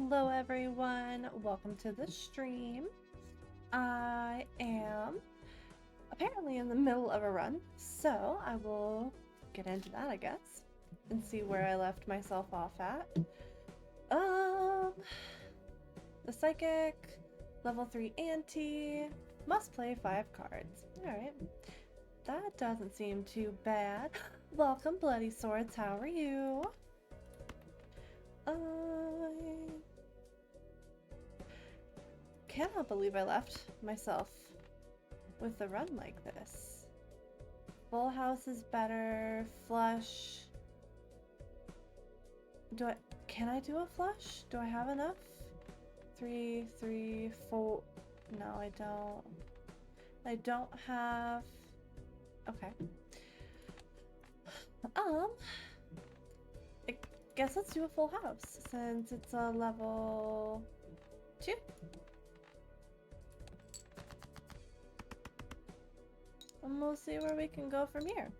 Hello everyone, welcome to the stream. I am apparently in the middle of a run, so I will get into that, I guess, and see where I left myself off at. The Psychic, level 3 Anti, must play 5 cards. Alright, that doesn't seem too bad. Welcome Bloody Swords, how are you? I cannot believe I left myself with a run like this. Full house is better. Flush. Can I do a flush? Do I have enough? 3, 3, 4. No, I don't. I don't have. Okay. I guess let's do a full house since it's a level 2. And we'll see where we can go from here.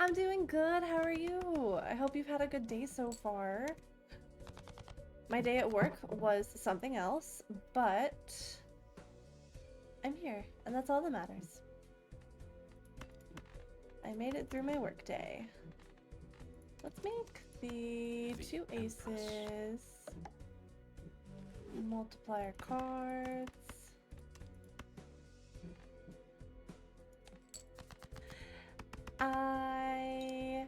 I'm doing good. How are you? I hope you've had a good day so far. My day at work was something else, but I'm here, and that's all that matters. I made it through my work day. Let's make the 2 aces. Multiplier cards. I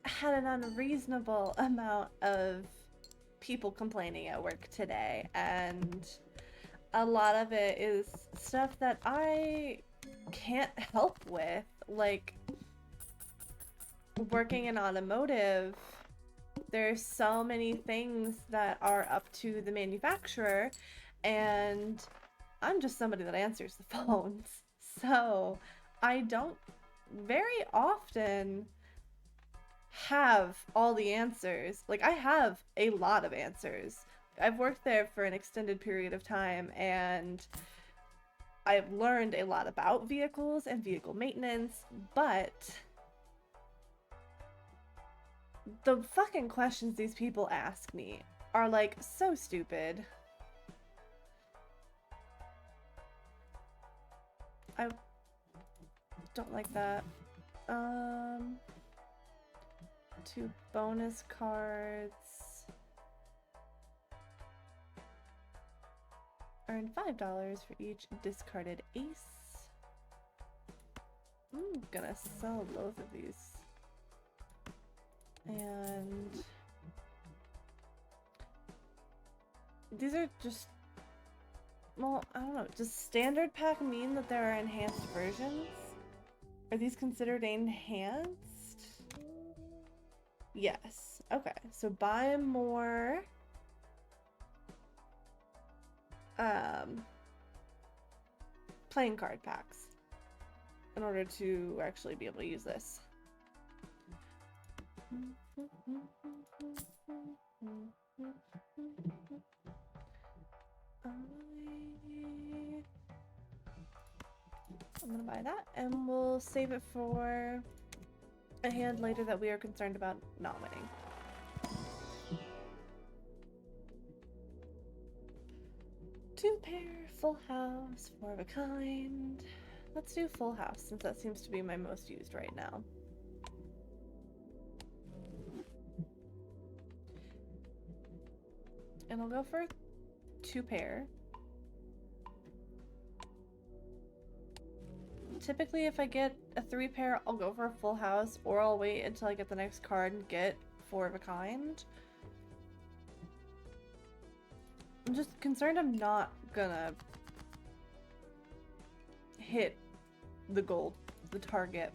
had an unreasonable amount of people complaining at work today, and a lot of it is stuff that I can't help with, like working in automotive. There's so many things that are up to the manufacturer, and I'm just somebody that answers the phones, so I don't very often have all the answers. Like, I have a lot of answers. I've worked there for an extended period of time, and I've learned a lot about vehicles and vehicle maintenance, but the fucking questions these people ask me are, like, so stupid. I don't like that. 2 bonus cards. Earn $5 for each discarded ace. I'm gonna sell both of these. And these are just, well, I don't know. Does standard pack mean that there are enhanced versions? Are these considered enhanced? Yes. Okay, so buy more playing card packs in order to actually be able to use this. I'm gonna buy that, and we'll save it for a hand later that we are concerned about not winning. Two pair, full house, 4 of a kind. Let's do full house since that seems to be my most used right now. And I'll go for 2 pair. Typically, if I get a 3 pair, I'll go for a full house, or I'll wait until I get the next card and get 4 of a kind. I'm just concerned I'm not gonna hit the goal, the target.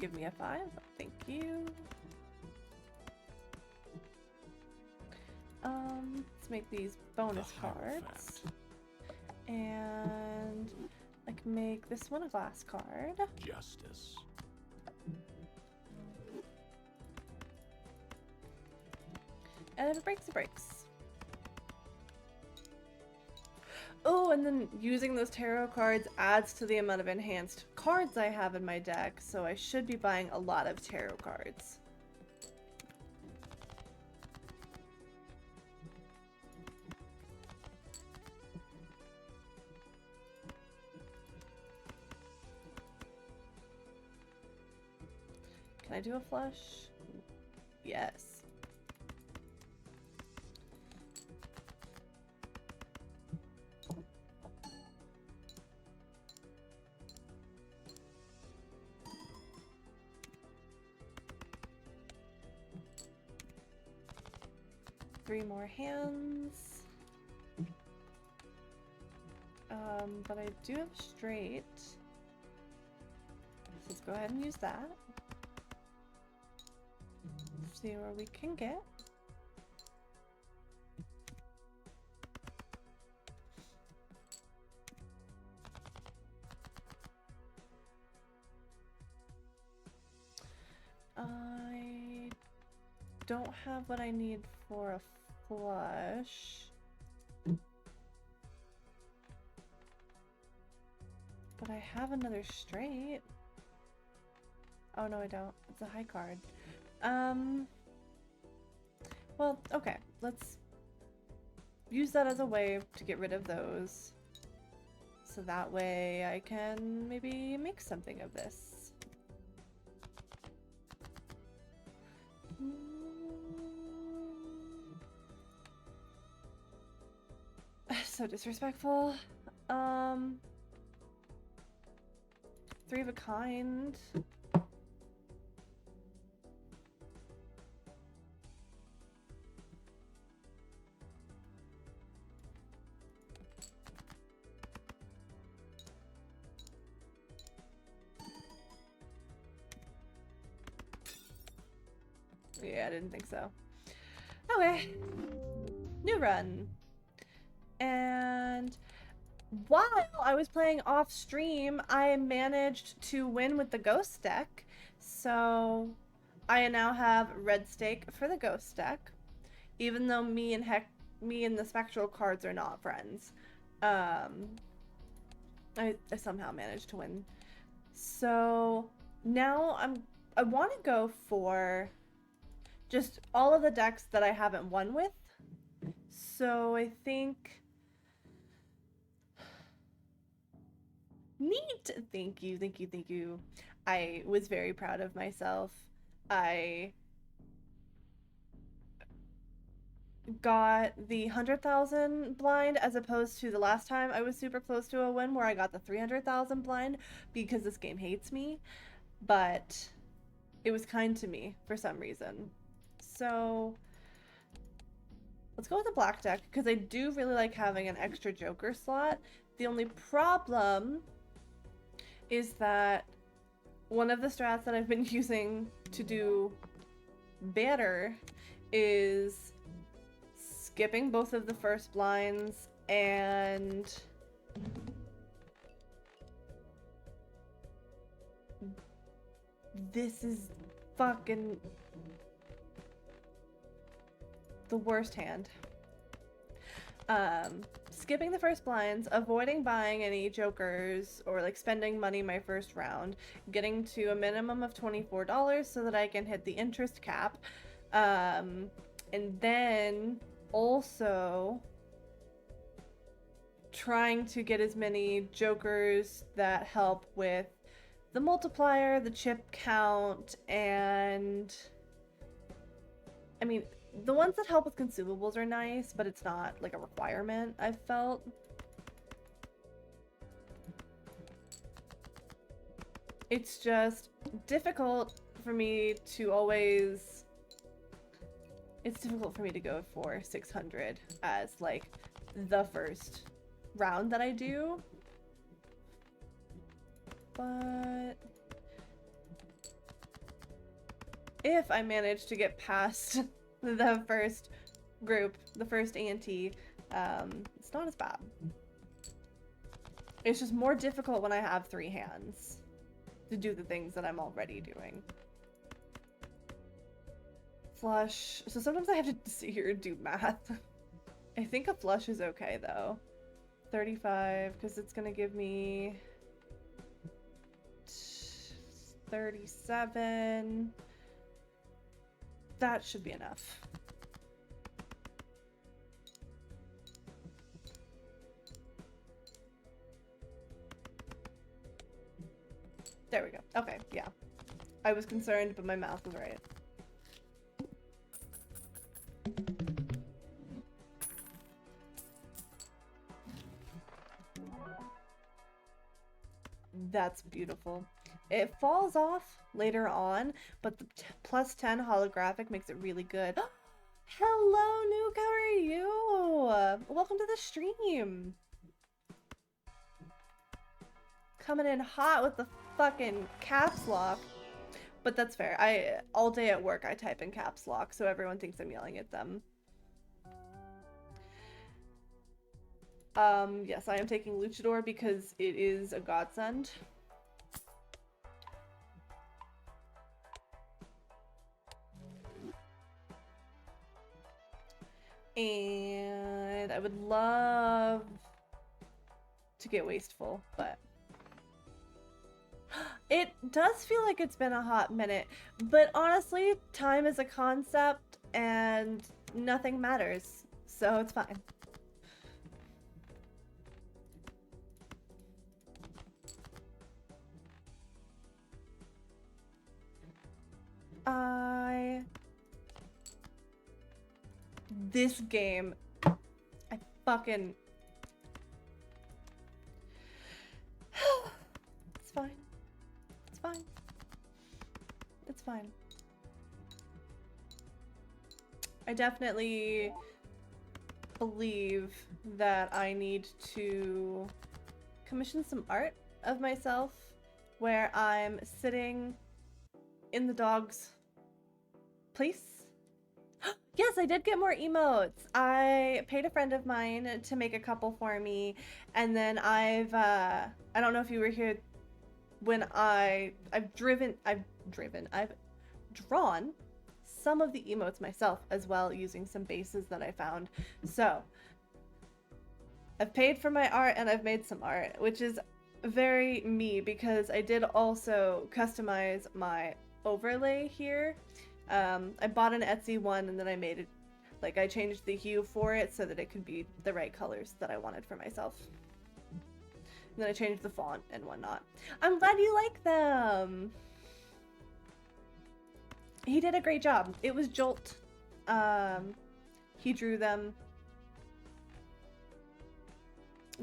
Give me a 5. Thank you. Let's make these bonus cards. And I can make this one a glass card. Justice. And if it breaks, it breaks. Oh, and then using those tarot cards adds to the amount of enhanced cards I have in my deck, so I should be buying a lot of tarot cards. Can I do a flush? Yes. Three more hands. But I do have straight. So let's go ahead and use that. See where we can get. I don't have what I need for a flush. But I have another straight. Oh no, I don't. It's a high card. Well, okay. Let's use that as a way to get rid of those. So that way I can maybe make something of this. So disrespectful. Three of a kind. Yeah, I didn't think so. Okay. New run. And while I was playing off stream, I managed to win with the ghost deck. So I now have red stake for the ghost deck, even though me and the spectral cards are not friends. I somehow managed to win. So now I want to go for just all of the decks that I haven't won with. So I think... Neat! Thank you, thank you, thank you. I was very proud of myself. I got the 100,000 blind as opposed to the last time I was super close to a win where I got the 300,000 blind because this game hates me. But it was kind to me for some reason. So let's go with the black deck because I do really like having an extra Joker slot. The only problem is that one of the strats that I've been using to do better is skipping both of the first blinds and this is fucking the worst hand. Skipping the first blinds, avoiding buying any jokers or like spending money my first round, getting to a minimum of $24 so that I can hit the interest cap, and then also trying to get as many jokers that help with the multiplier, the chip count, and I mean, the ones that help with consumables are nice, but it's not like a requirement, I've felt. It's just difficult for me to always... It's difficult for me to go for 600 as like the first round that I do. But if I manage to get past the first group, the first ante, it's not as bad. It's just more difficult when I have 3 hands to do the things that I'm already doing. Flush. So sometimes I have to sit here and do math. I think a flush is okay though. 35, because it's gonna give me 37. That should be enough. There we go. Okay, yeah. I was concerned, but my math was right. That's beautiful. It falls off later on, but the plus 10 holographic makes it really good. Hello, Nuke, how are you? Welcome to the stream. Coming in hot with the fucking caps lock. But that's fair. All day at work I type in caps lock, so everyone thinks I'm yelling at them. Yes, I am taking Luchador because it is a godsend. And I would love to get wasteful, but it does feel like it's been a hot minute. But honestly, time is a concept and nothing matters, so it's fine. This game, I fucking... It's fine. It's fine. It's fine. I definitely believe that I need to commission some art of myself where I'm sitting in the dog's place. Yes, I did get more emotes. I paid a friend of mine to make a couple for me, and then I don't know if you were here when I've drawn some of the emotes myself as well using some bases that I found. So I've paid for my art and I've made some art, which is very me because I did also customize my overlay here. I bought an Etsy one and then I made it, like I changed the hue for it so that it could be the right colors that I wanted for myself. And then I changed the font and whatnot. I'm glad you like them! He did a great job. It was Jolt. He drew them.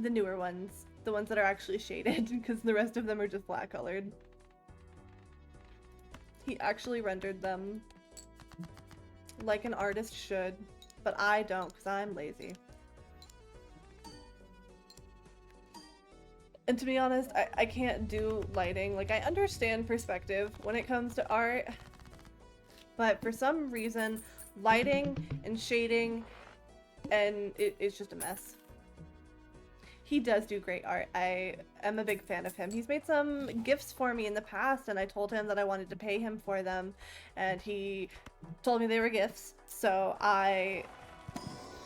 The newer ones. The ones that are actually shaded because the rest of them are just black colored. He actually rendered them like an artist should, but I don't because I'm lazy. And to be honest, I can't do lighting. Like, I understand perspective when it comes to art, but for some reason, lighting and shading, and it's just a mess. He does do great art. I am a big fan of him. He's made some gifts for me in the past, and I told him that I wanted to pay him for them, and he told me they were gifts, so I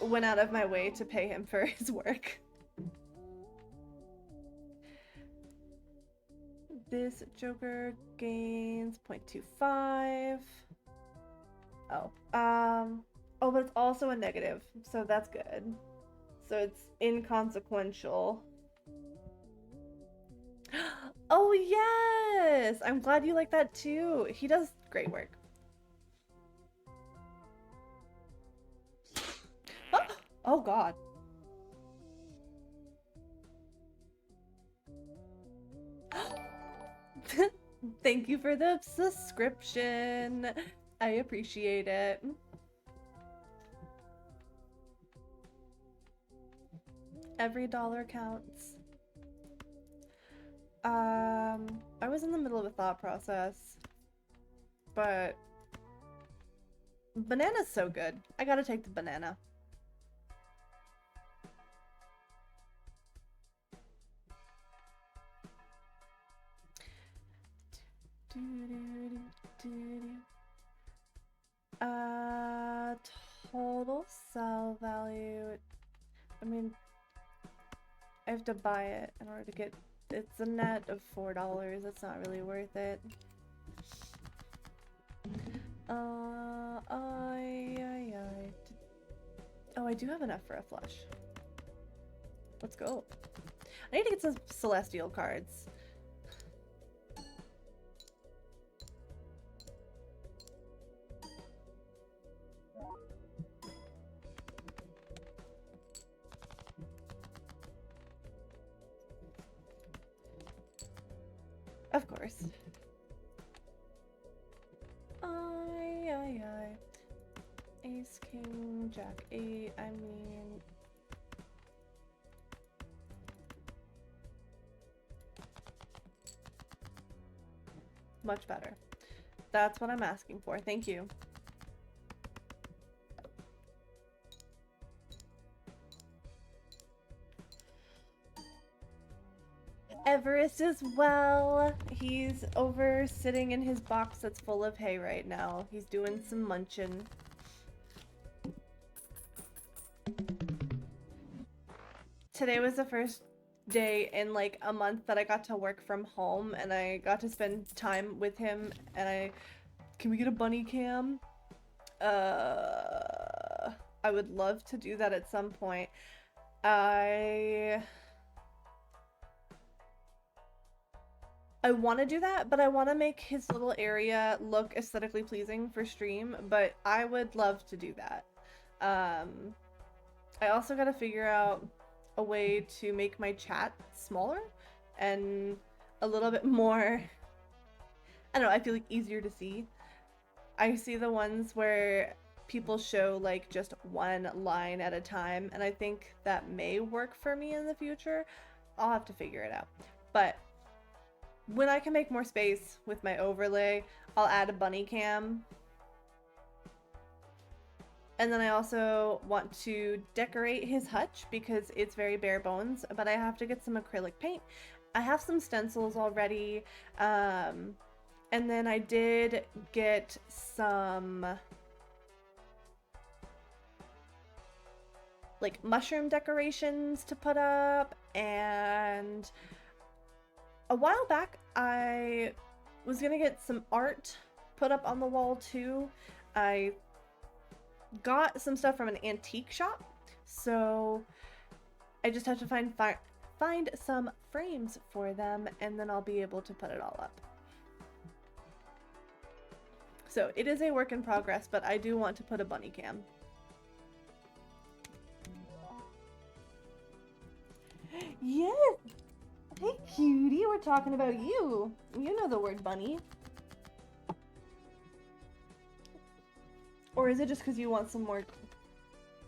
went out of my way to pay him for his work. This Joker gains 0.25. Oh, but it's also a negative, so that's good. So it's inconsequential. Oh yes! I'm glad you like that too. He does great work. Oh god. Thank you for the subscription. I appreciate it. Every dollar counts. I was in the middle of a thought process, but banana's so good. I gotta take the banana. Total sell value. I mean, I have to buy it in order to get. It's a net of $4. That's not really worth it. Oh, I do have enough for a flush. Let's go. I need to get some celestial cards. Of course. Ace, king, jack, 8. I mean... Much better. That's what I'm asking for. Thank you. Everest as well. He's over sitting in his box that's full of hay right now. He's doing some munching. Today was the first day in like a month that I got to work from home and I got to spend time with him and can we get a bunny cam? I would love to do that at some point. I want to do that, but I want to make his little area look aesthetically pleasing for stream, but I would love to do that. I also got to figure out a way to make my chat smaller and a little bit more, I don't know, I feel like easier to see. I see the ones where people show like just one line at a time, and I think that may work for me in the future. I'll have to figure it out. But when I can make more space with my overlay, I'll add a bunny cam. And then I also want to decorate his hutch because it's very bare bones, but I have to get some acrylic paint. I have some stencils already, and then I did get some like mushroom decorations to put up, and a while back I was gonna get some art put up on the wall too. I got some stuff from an antique shop, so I just have to find some frames for them, and then I'll be able to put it all up. So it is a work in progress, but I do want to put a bunny cam. Yes! Hey cutie, we're talking about you. You know the word bunny. Or is it just because you want some more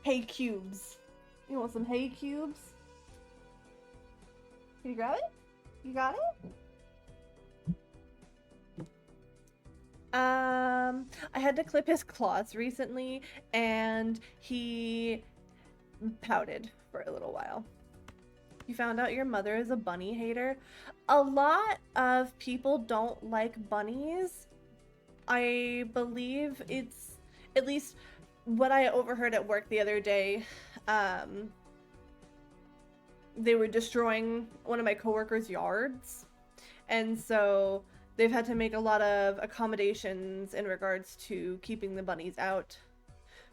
hay cubes? You want some hay cubes? Can you grab it? You got it? I had to clip his claws recently, and he pouted for a little while. You found out your mother is a bunny hater? A lot of people don't like bunnies. I believe it's, at least what I overheard at work the other day, they were destroying one of my coworkers' yards, and so they've had to make a lot of accommodations in regards to keeping the bunnies out.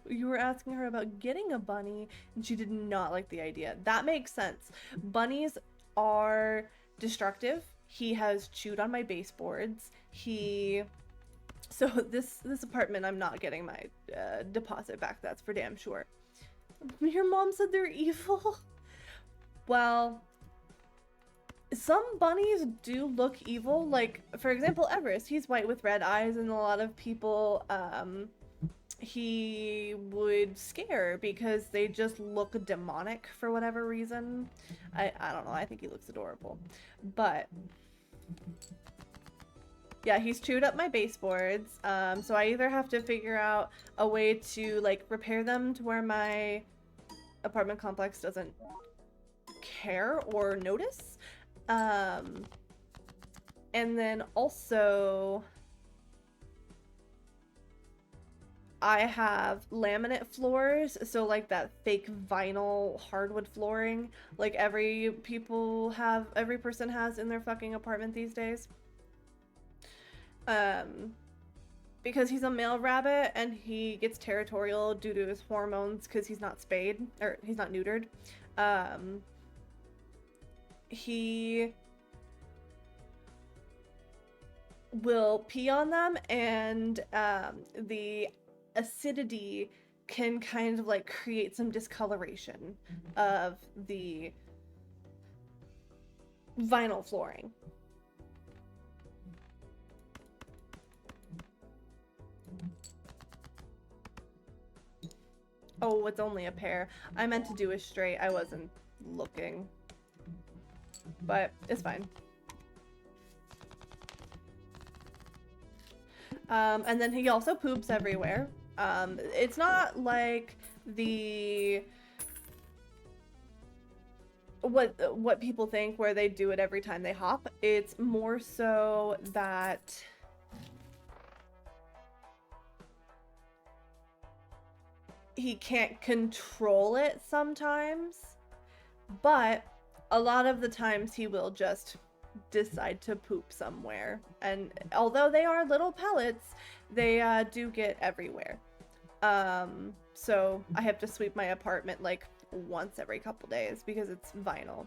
You were asking her about getting a bunny, and she did not like the idea. That makes sense. Bunnies are destructive. He has chewed on my baseboards. So this apartment, I'm not getting my deposit back, that's for damn sure. Your mom said they're evil? Well, some bunnies do look evil. Like, for example, Everest, he's white with red eyes, and a lot of people, he would scare because they just look demonic for whatever reason. I don't know, I think he looks adorable. But yeah, he's chewed up my baseboards, so I either have to figure out a way to like repair them to where my apartment complex doesn't care or notice, And then also I have laminate floors, so like that fake vinyl hardwood flooring, like every person has in their fucking apartment these days. Um, because he's a male rabbit and he gets territorial due to his hormones because he's not spayed or he's not neutered. Um, he will pee on them, and the acidity can kind of like create some discoloration of the vinyl flooring. Oh, it's only a pair. I meant to do a straight. I wasn't looking. But it's fine. And then he also poops everywhere. It's not like the what people think where they do it every time they hop. It's more so that he can't control it sometimes, but a lot of the times he will just decide to poop somewhere. And although they are little pellets, they do get everywhere. So I have to sweep my apartment like once every couple days because it's vinyl.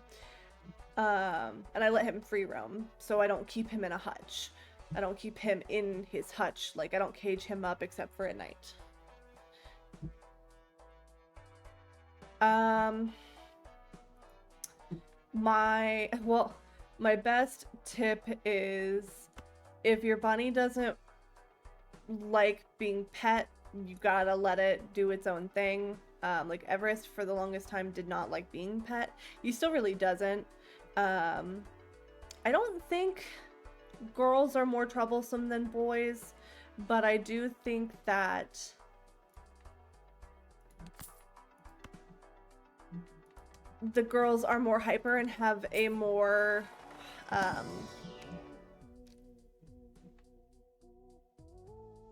And I let him free roam, so I don't keep him in a hutch. I don't keep him in his hutch. Like, I don't cage him up except for at night. My best tip is if your bunny doesn't like being pet, you gotta let it do its own thing. Like Everest for the longest time did not like being pet. He still really doesn't. I don't think girls are more troublesome than boys, but I do think that the girls are more hyper and have a more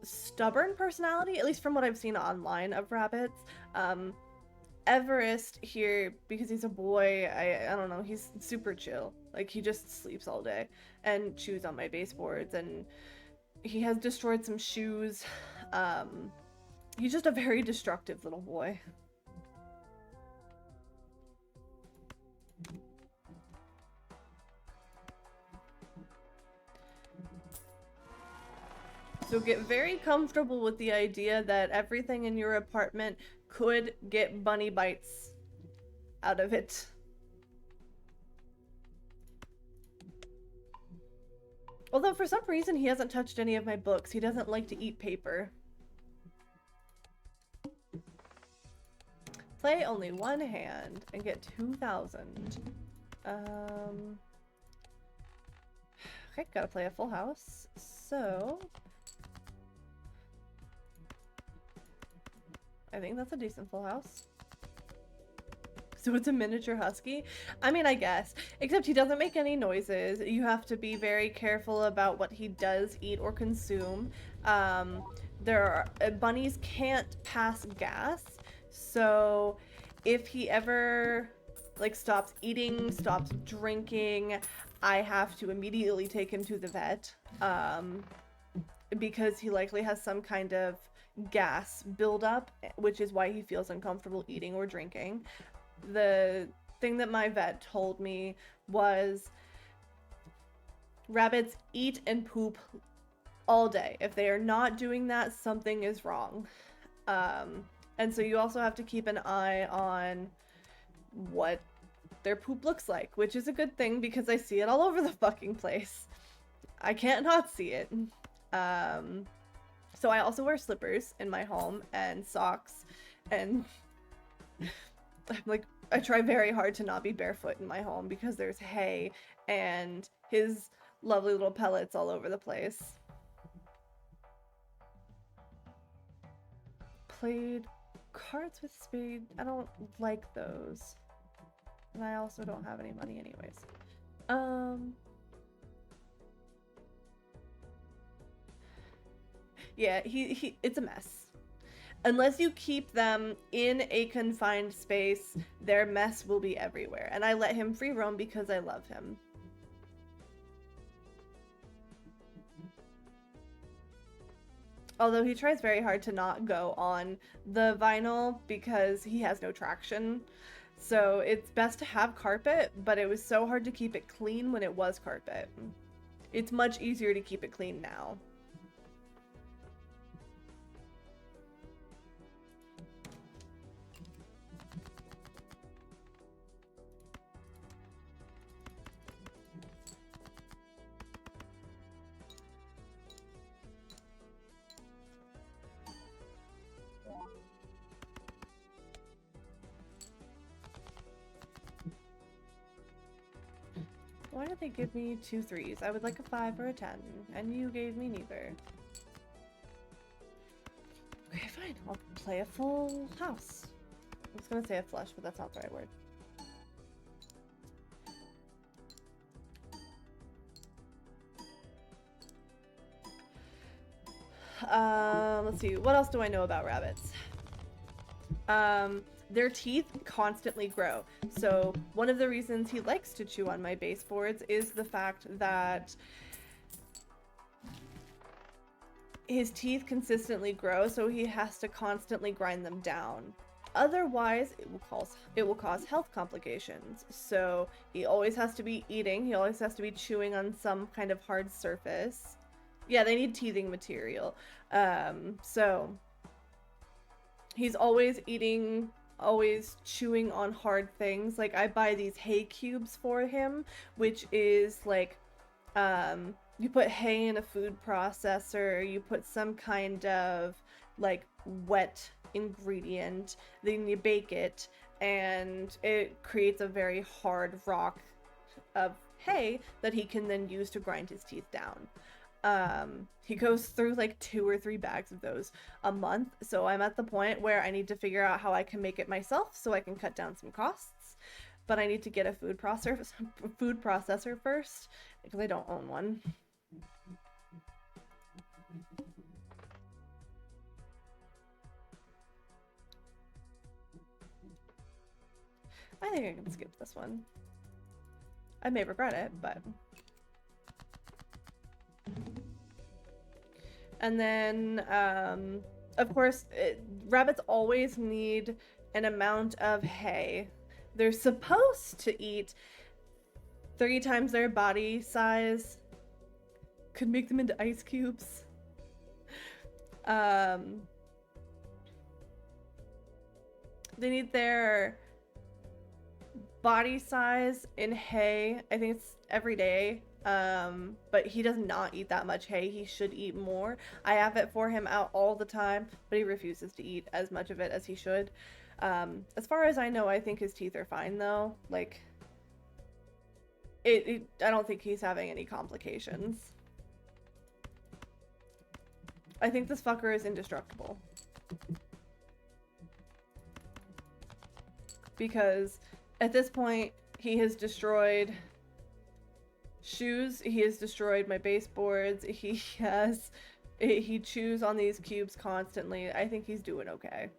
stubborn personality, at least from what I've seen online of rabbits. Everest here, because he's a boy, I don't know, he's super chill. Like, he just sleeps all day and chews on my baseboards, and he has destroyed some shoes. He's just a very destructive little boy. So get very comfortable with the idea that everything in your apartment could get bunny bites out of it. Although for some reason he hasn't touched any of my books. He doesn't like to eat paper. Play only one hand and get 2,000. Okay, gotta play a full house. So I think that's a decent full house. So it's a miniature husky? I mean, I guess. Except he doesn't make any noises. You have to be very careful about what he does eat or consume. Bunnies can't pass gas. So if he ever like stops eating, stops drinking, I have to immediately take him to the vet. Because he likely has some kind of gas buildup, which is why he feels uncomfortable eating or drinking. The thing that my vet told me was rabbits eat and poop all day. If they are not doing that, something is wrong. And so you also have to keep an eye on what their poop looks like, which is a good thing because I see it all over the fucking place. I can't not see it. So I also wear slippers in my home and socks, and I try very hard to not be barefoot in my home because there's hay and his lovely little pellets all over the place. Played cards with spade. I don't like those. And I also don't have any money anyways. Yeah, it's a mess. Unless you keep them in a confined space, their mess will be everywhere. And I let him free roam because I love him. Although he tries very hard to not go on the vinyl because he has no traction. So it's best to have carpet, but it was so hard to keep it clean when it was carpet. It's much easier to keep it clean now. Why did they give me 2 3s? I would like a 5 or a 10, and you gave me neither. Okay, fine. I'll play a full house. I was gonna say a flush, but that's not the right word. Let's see. What else do I know about rabbits? Their teeth constantly grow. So one of the reasons he likes to chew on my baseboards is the fact that his teeth consistently grow, so he has to constantly grind them down. Otherwise, it will cause health complications. So he always has to be eating. He always has to be chewing on some kind of hard surface. Yeah, they need teething material. So he's always eating, always chewing on hard things. Like, I buy these hay cubes for him, which is like, you put hay in a food processor, you put some kind of like wet ingredient, then you bake it, and it creates a very hard rock of hay that he can then use to grind his teeth down. He goes through like 2 or 3 bags of those a month, so I'm at the point where I need to figure out how I can make it myself so I can cut down some costs. But I need to get a food processor first, because I don't own one. I think I can skip this one. I may regret it, but... And then, of course, rabbits always need an amount of hay. They're supposed to eat 3 times their body size. Could make them into ice cubes. They need their body size in hay. I think it's every day. But he does not eat that much hay. He should eat more. I have it for him out all the time, but he refuses to eat as much of it as he should. As far as I know, I think his teeth are fine though. Like, I don't think he's having any complications. I think this fucker is indestructible. Because at this point, he has destroyed shoes, he has destroyed my baseboards, he chews on these cubes constantly. I think he's doing okay.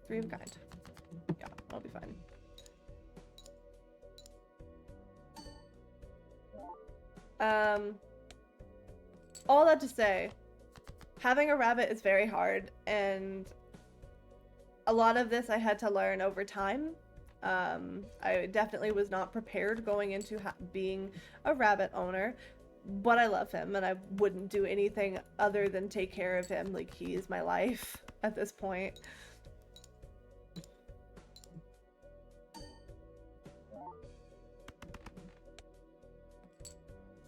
Three of a kind. Yeah, I'll be fine. All that to say, having a rabbit is very hard, and a lot of this I had to learn over time. I definitely was not prepared going into being a rabbit owner, but I love him and I wouldn't do anything other than take care of him. Like, he is my life at this point.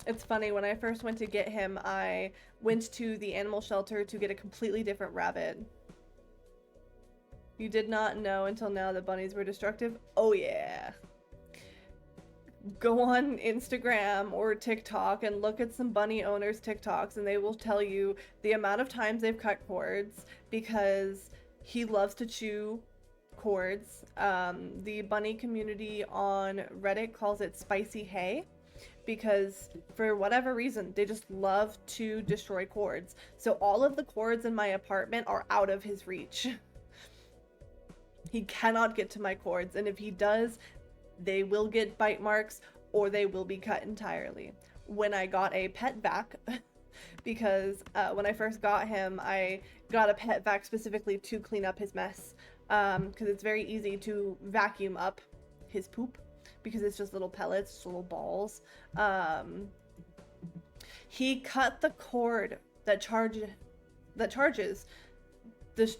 It's funny, when I first went to get him, I went to the animal shelter to get a completely different rabbit. You did not know until now that bunnies were destructive? Oh yeah. Go on Instagram or TikTok and look at some bunny owners' TikToks, and they will tell you the amount of times they've cut cords because he loves to chew cords. The bunny community on Reddit calls it spicy hay because for whatever reason, they just love to destroy cords. So all of the cords in my apartment are out of his reach. He cannot get to my cords, and if he does, they will get bite marks or they will be cut entirely. When I got a pet vac, because when I first got him, I got a pet vac specifically to clean up his mess, because it's very easy to vacuum up his poop because it's just little pellets, just little balls. He cut the cord that charges the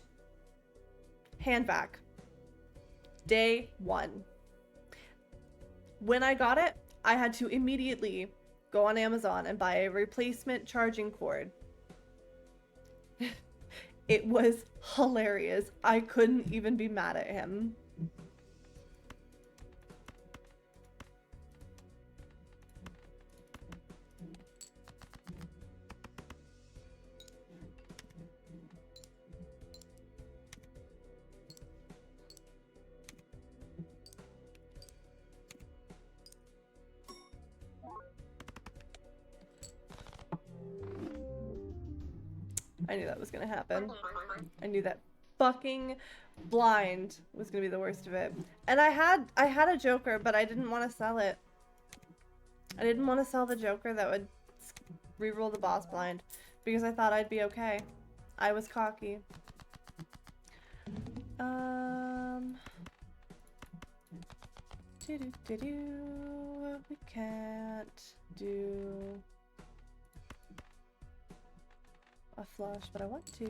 hand vac day one. When I got it, I had to immediately go on Amazon and buy a replacement charging cord. It was hilarious. I couldn't even be mad at him. I knew that was gonna happen. I knew that fucking blind was gonna be the worst of it. And I had a Joker, but I didn't want to sell it. I didn't want to sell the Joker that would reroll the boss blind because I thought I'd be okay. I was cocky. We can't do a flush, but I want to.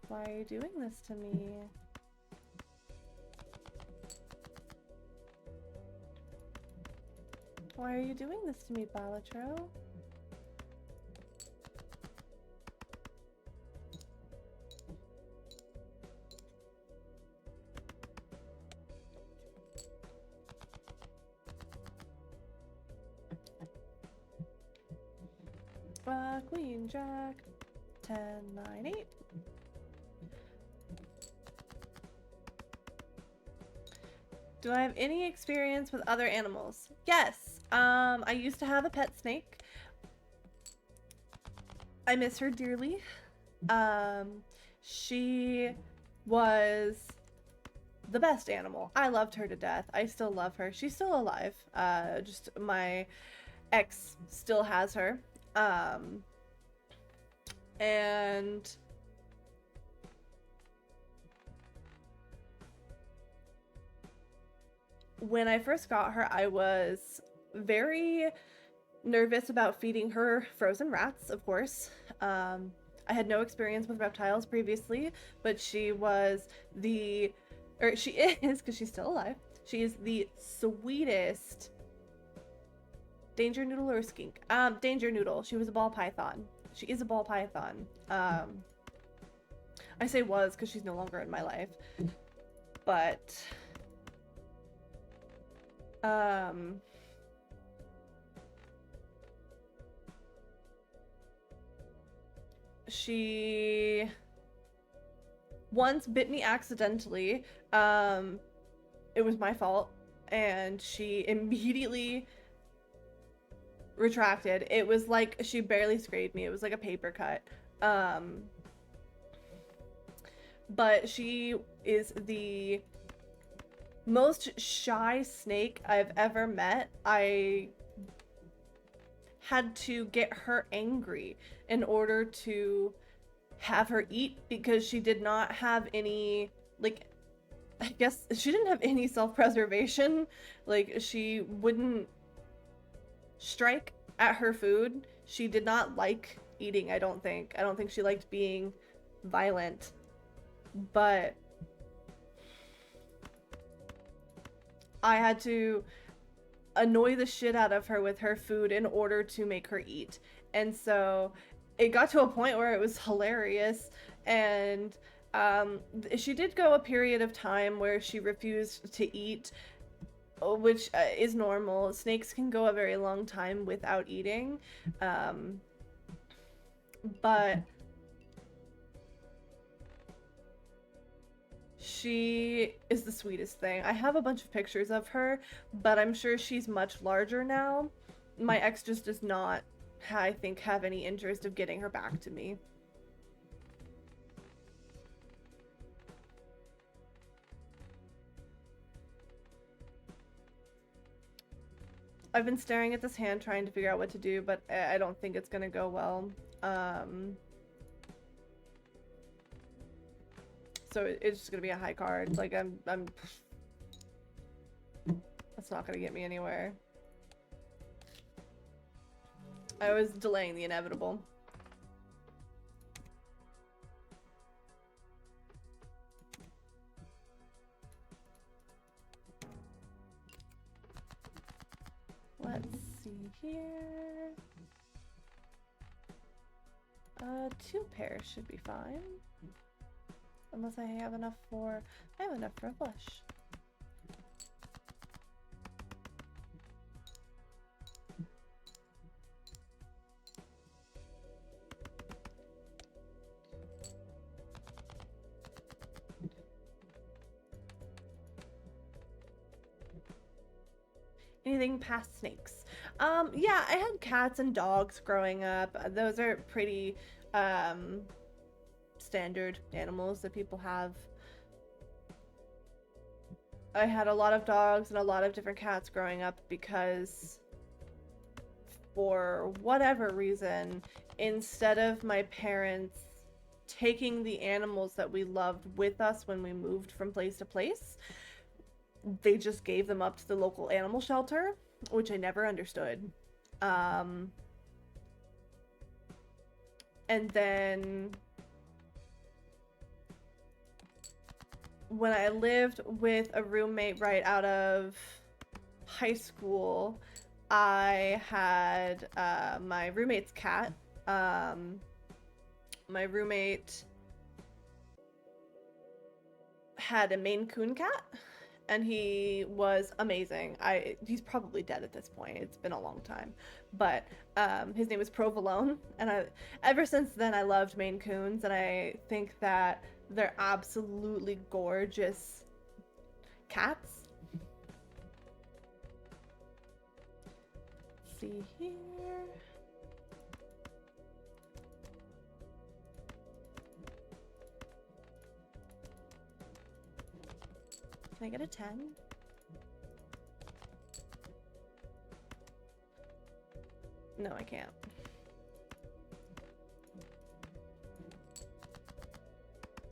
Why are you doing this to me? Why are you doing this to me, Balatro? Queen, Jack, 10, 9, 8. Do I have any experience with other animals? Yes. I used to have a pet snake. I miss her dearly. She was the best animal. I loved her to death. I still love her. She's still alive. Just my ex still has her. And when I first got her, I was very nervous about feeding her frozen rats, of course. I had no experience with reptiles previously, but she is, because she's still alive, she is the sweetest danger noodle or skink. Danger noodle. She was a ball python. She is a ball python. I say was because she's no longer in my life. But she once bit me accidentally. It was my fault, and she immediately retracted. It was like she barely scraped me. It was like a paper cut. But she is the most shy snake I've ever met. I had to get her angry in order to have her eat because she did not have any, like, I guess she didn't have any self-preservation. Like, she wouldn't strike at her food. She did not like eating, I don't think. I don't think she liked being violent. But I had to annoy the shit out of her with her food in order to make her eat. And so it got to a point where it was hilarious. And she did go a period of time where she refused to eat, which is normal. Snakes can go a very long time without eating. But She is the sweetest thing. I have a bunch of pictures of her, but I'm sure she's much larger now. My ex just does not, I think, have any interest of getting her back to me. I've been staring at this hand trying to figure out what to do, but I don't think it's gonna go well. So it's just gonna be a high card. Like I'm that's not gonna get me anywhere. I was delaying the inevitable. Let's see here. 2 pairs should be fine. Unless I have enough for... I have enough for a flush. Anything past snakes? Yeah, I had cats and dogs growing up. Those are pretty standard animals that people have. I had a lot of dogs and a lot of different cats growing up because for whatever reason, instead of my parents taking the animals that we loved with us when we moved from place to place, they just gave them up to the local animal shelter, which I never understood. And then when I lived with a roommate right out of high school, I had my roommate's cat. My roommate had a Maine Coon cat, and he was amazing. He's probably dead at this point. It's been a long time, but his name was Provolone, and ever since then I loved Maine Coons, and I think that they're absolutely gorgeous cats. Let's see here. Can I get a 10? No, I can't.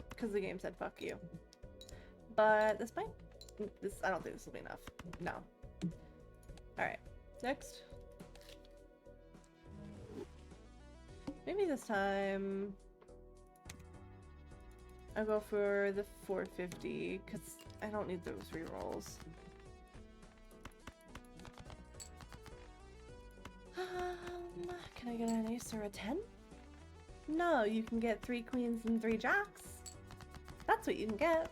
Because the game said fuck you. But this might... I don't think this will be enough. No. Alright. Next. Maybe this time... I'll go for the 450, because I don't need those rerolls. Can I get an ace or a 10? No, you can get 3 queens and 3 jacks. That's what you can get.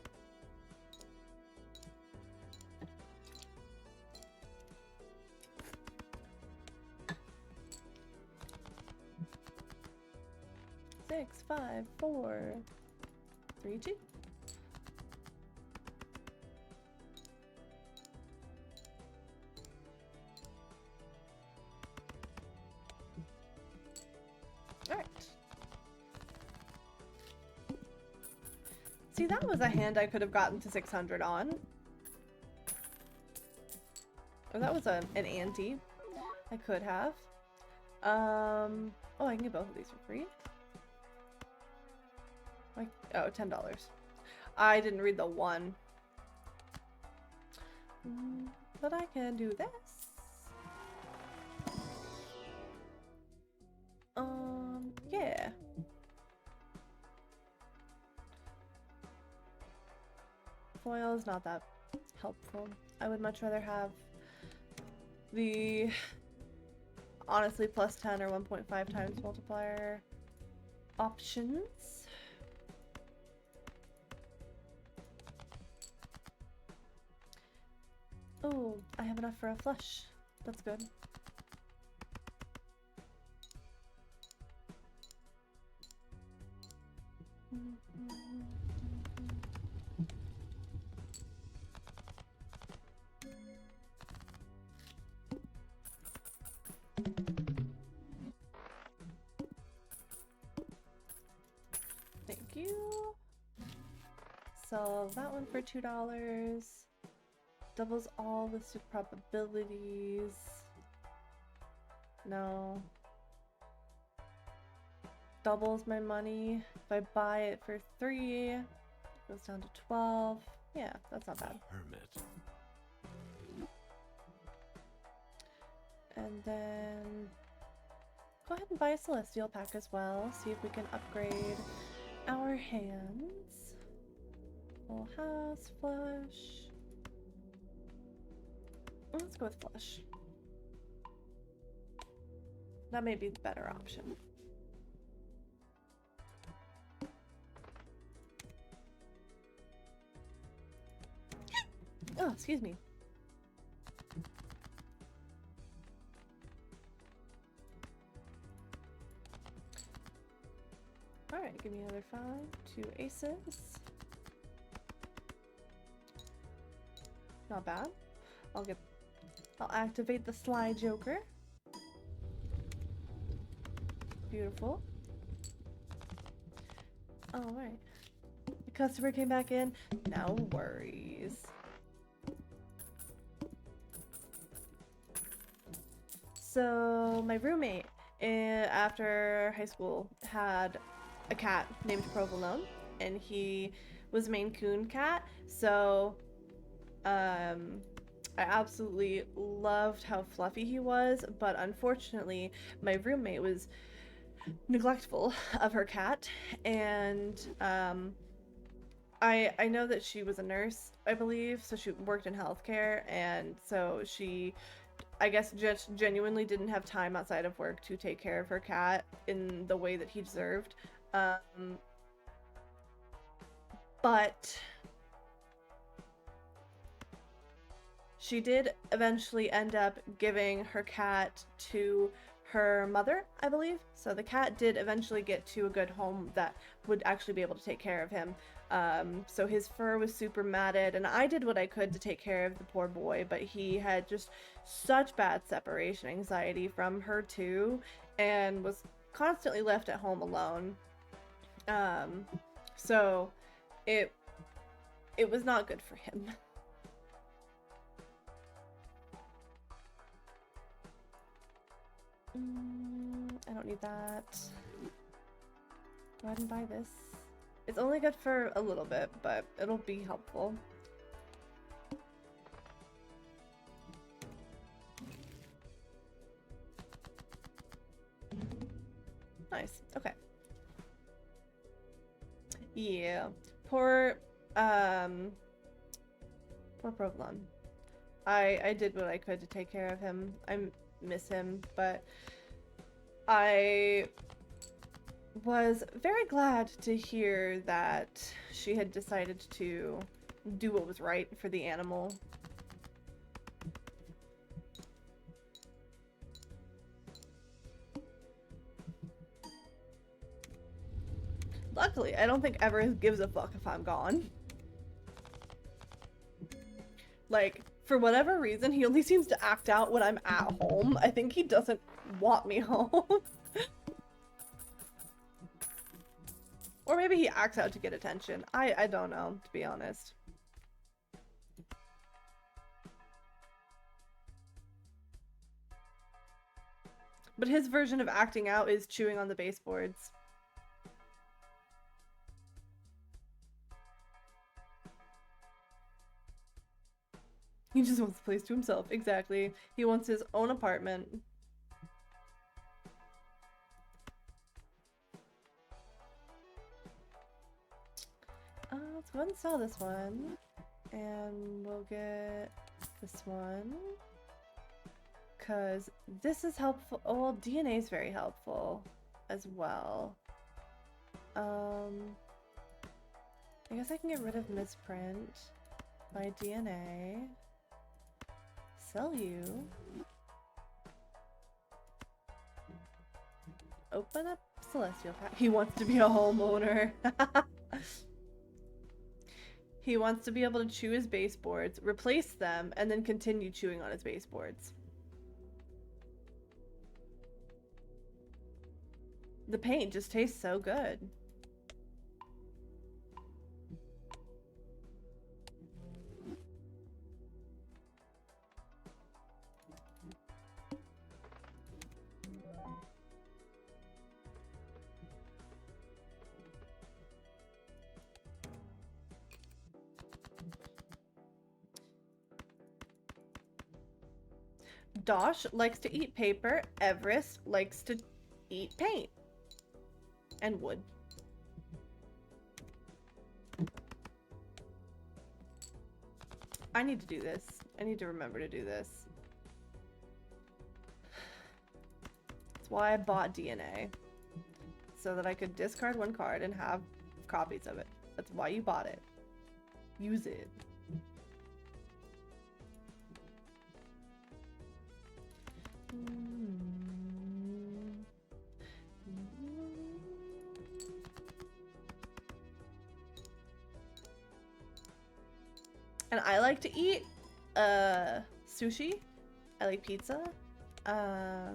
Six, 5, 4, 3, 2. Alright. See, that was a hand I could have gotten to 600 on. Oh, that was an ante. I could have. Oh, I can get both of these for free. Like, oh, $10. I didn't read the 1. But I can do this. Yeah. Foil is not that helpful. I would much rather have the, honestly, plus 10 or 1.5 times multiplier options. Oh, I have enough for a flush. That's good. you. Sell that one for $2. Doubles all listed probabilities. No. Doubles my money. If I buy it for 3, it goes down to 12. Yeah, that's not bad. Hermit. And then go ahead and buy a celestial pack as well. See if we can upgrade our hands. Full house, flush. Let's go with flush. That may be the better option. Oh, excuse me. Alright, give me another 5. 2 aces. Not bad. I'll activate the Sly Joker. Beautiful. Alright. The customer came back in. No worries. So my roommate after high school had a cat named Provolone, and he was a Maine Coon cat. So I absolutely loved how fluffy he was, but unfortunately my roommate was neglectful of her cat, and I know that she was a nurse, I believe, so she worked in healthcare, and so she, I guess, just genuinely didn't have time outside of work to take care of her cat in the way that he deserved. But she did eventually end up giving her cat to her mother, I believe. So the cat did eventually get to a good home that would actually be able to take care of him. So his fur was super matted, and I did what I could to take care of the poor boy, but he had just such bad separation anxiety from her too, and was constantly left at home alone. So it was not good for him. I don't need that. Go ahead and buy this. It's only good for a little bit, but it'll be helpful. Nice. Okay. Yeah. Poor Provolone. I did what I could to take care of him. I miss him, but I was very glad to hear that she had decided to do what was right for the animal. Luckily, I don't think Everest gives a fuck if I'm gone. Like, for whatever reason, he only seems to act out when I'm at home. I think he doesn't want me home. Or maybe he acts out to get attention. I don't know, to be honest. But his version of acting out is chewing on the baseboards. He just wants the place to himself. Exactly. He wants his own apartment. Let's go ahead and sell this one. And we'll get this one. Because this is helpful. Oh, well, DNA is very helpful as well. I guess I can get rid of misprint by DNA. Sell you. Open up Celestial Pack. He wants to be a homeowner. He wants to be able to chew his baseboards, replace them, and then continue chewing on his baseboards. The paint just tastes so good. Dosh likes to eat paper. Everest likes to eat paint. And wood. I need to do this. I need to remember to do this. That's why I bought DNA. So that I could discard one card and have copies of it. That's why you bought it. Use it. And I like to eat sushi. I like pizza. I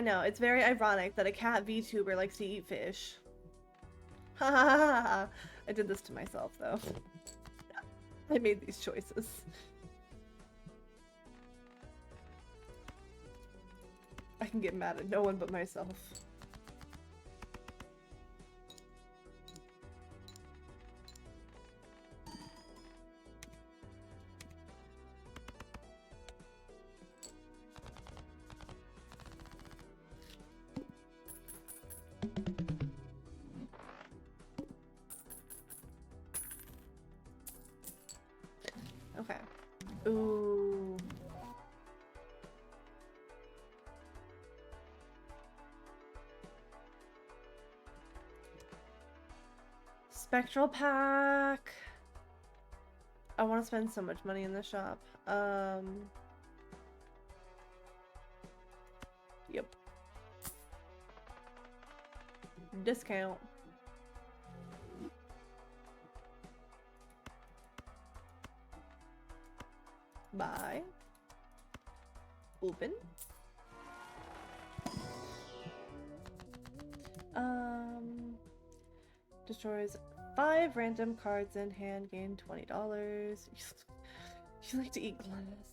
know, it's very ironic that a cat VTuber likes to eat fish. Ha ha ha ha ha. I did this to myself though. I made these choices. I can get mad at no one but myself. Okay. Ooh. Spectral pack. I want to spend so much money in the shop. Yep. Discount. Buy. Open. Destroys 5 random cards in hand, gain $20. You like to eat glass.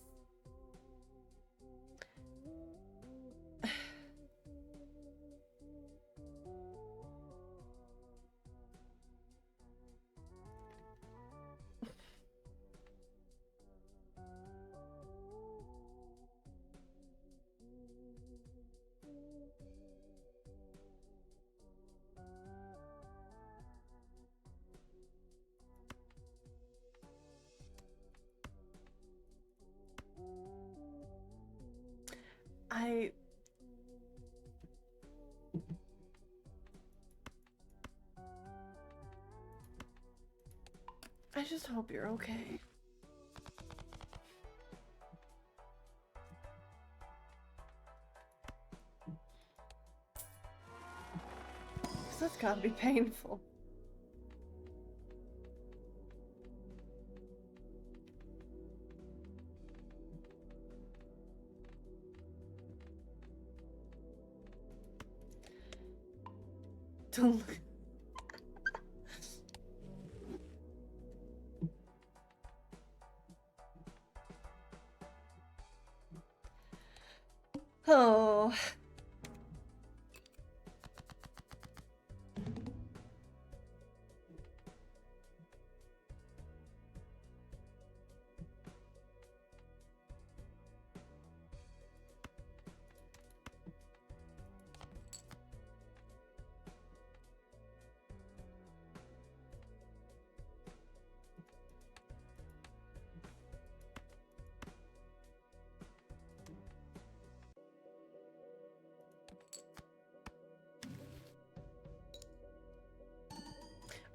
I just hope you're okay. Cause that's gotta be painful. Don't look. Oh.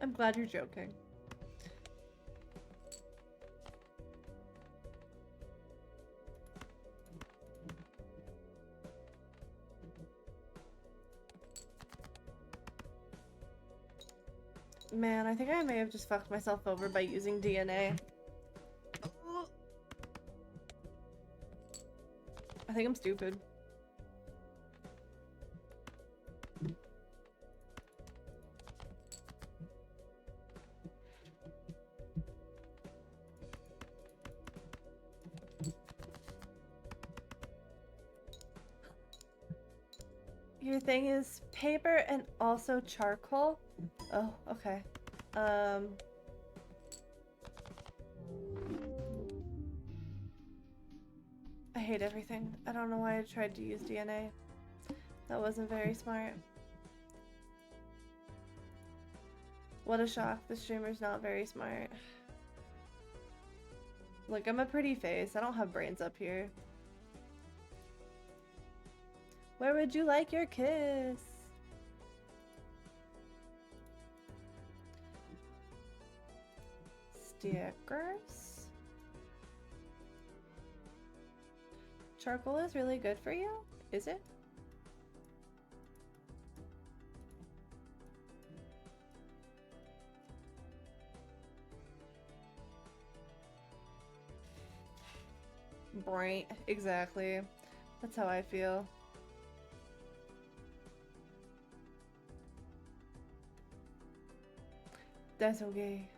I'm glad you're joking. Man, I think I may have just fucked myself over by using DNA. I think I'm stupid. Your thing is paper and also charcoal? Oh, okay. I hate everything. I don't know why I tried to use DNA. That wasn't very smart. What a shock. The streamer's not very smart. Look, I'm a pretty face. I don't have brains up here. Where would you like your kiss? Stickers. Charcoal is really good for you? Is it? Right, exactly. That's how I feel. That's okay.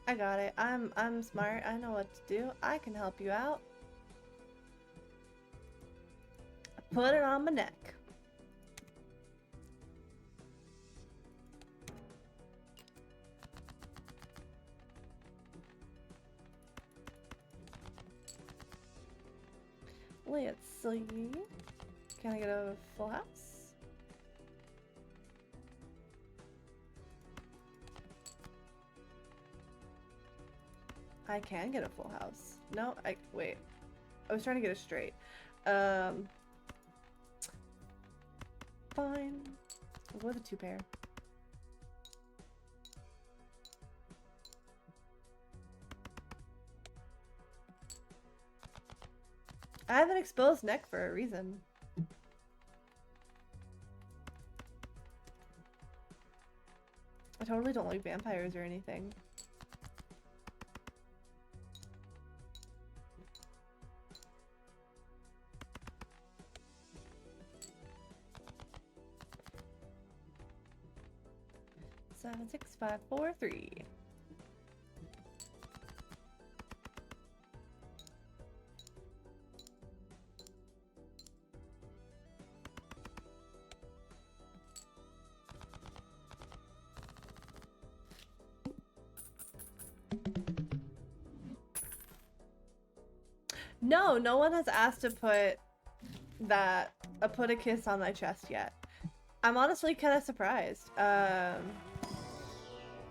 I got it. I'm smart. I know what to do. I can help you out. Put it on my neck. Let's see. Can I get a full house? I can get a full house. No, wait. I was trying to get it straight. Fine. I'll go with a 2-pair. I have an exposed neck for a reason. I totally don't like vampires or anything. Seven, 6, 5, 4, 3. No, no one has asked to put a kiss on my chest yet. I'm honestly kind of surprised.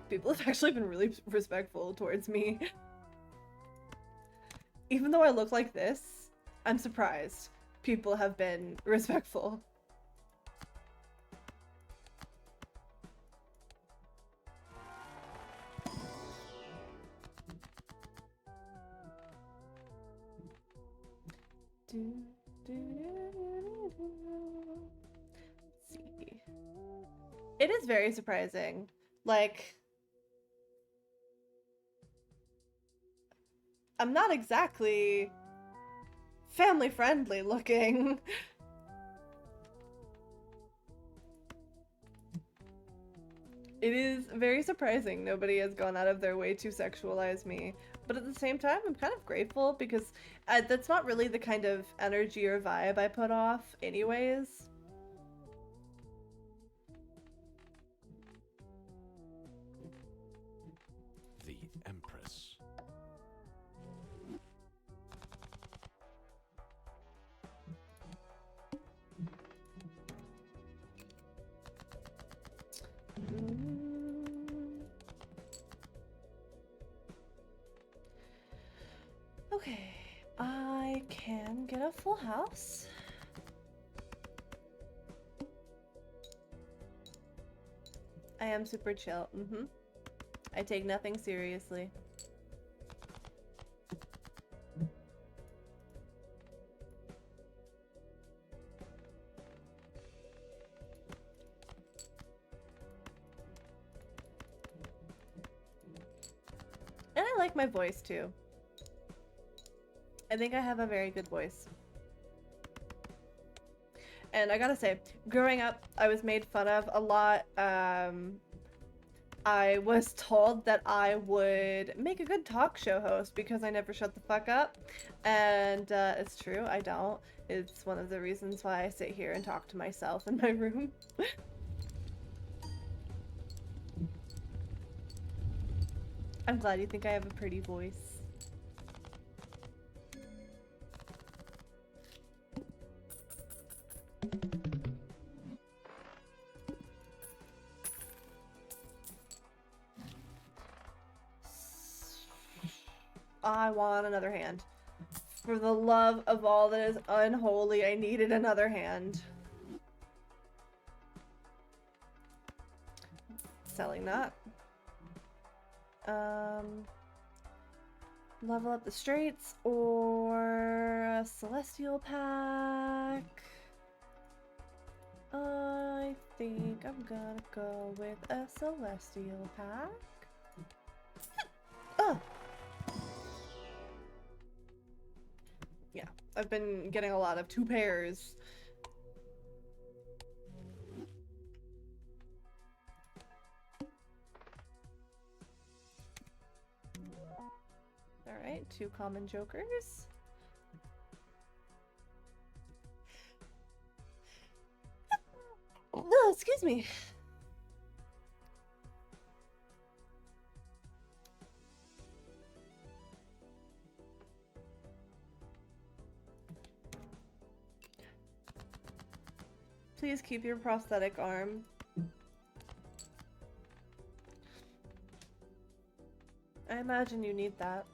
People have actually been really respectful towards me. Even though I look like this, I'm surprised. People have been respectful. Let's see. It is very surprising. Like, I'm not exactly family friendly looking. It is very surprising nobody has gone out of their way to sexualize me. But at the same time, I'm kind of grateful because that's not really the kind of energy or vibe I put off anyways. The Empress. Okay, I can get a full house. I am super chill. I take nothing seriously. And I like my voice too. I think I have a very good voice. And I gotta say, growing up, I was made fun of a lot. I was told that I would make a good talk show host because I never shut the fuck up. And it's true, I don't. It's one of the reasons why I sit here and talk to myself in my room. I'm glad you think I have a pretty voice. I want another hand. For the love of all that is unholy, I needed another hand. Selling that. Level up the straights or a celestial pack. I think I'm gonna go with a celestial pack. Oh! Yeah, I've been getting a lot of 2 pairs. Alright, 2 common jokers. Oh, excuse me. Please keep your prosthetic arm. I imagine you need that.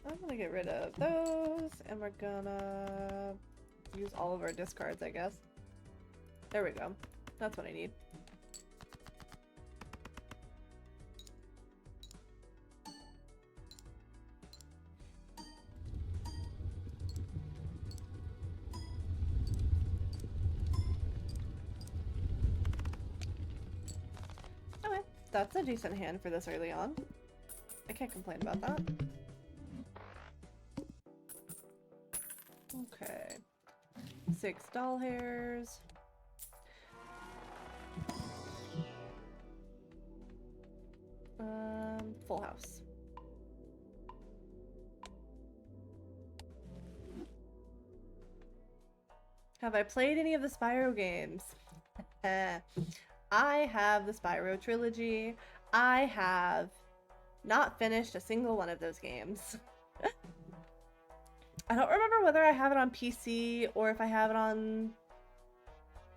I'm gonna get rid of those, and we're gonna use all of our discards, I guess. There we go. That's what I need. Okay, that's a decent hand for this early on. I can't complain about that. Okay. 6 doll hairs. Full house. Have I played any of the Spyro games? I have the Spyro trilogy. I have not finished a single one of those games. I don't remember whether I have it on PC or if I have it on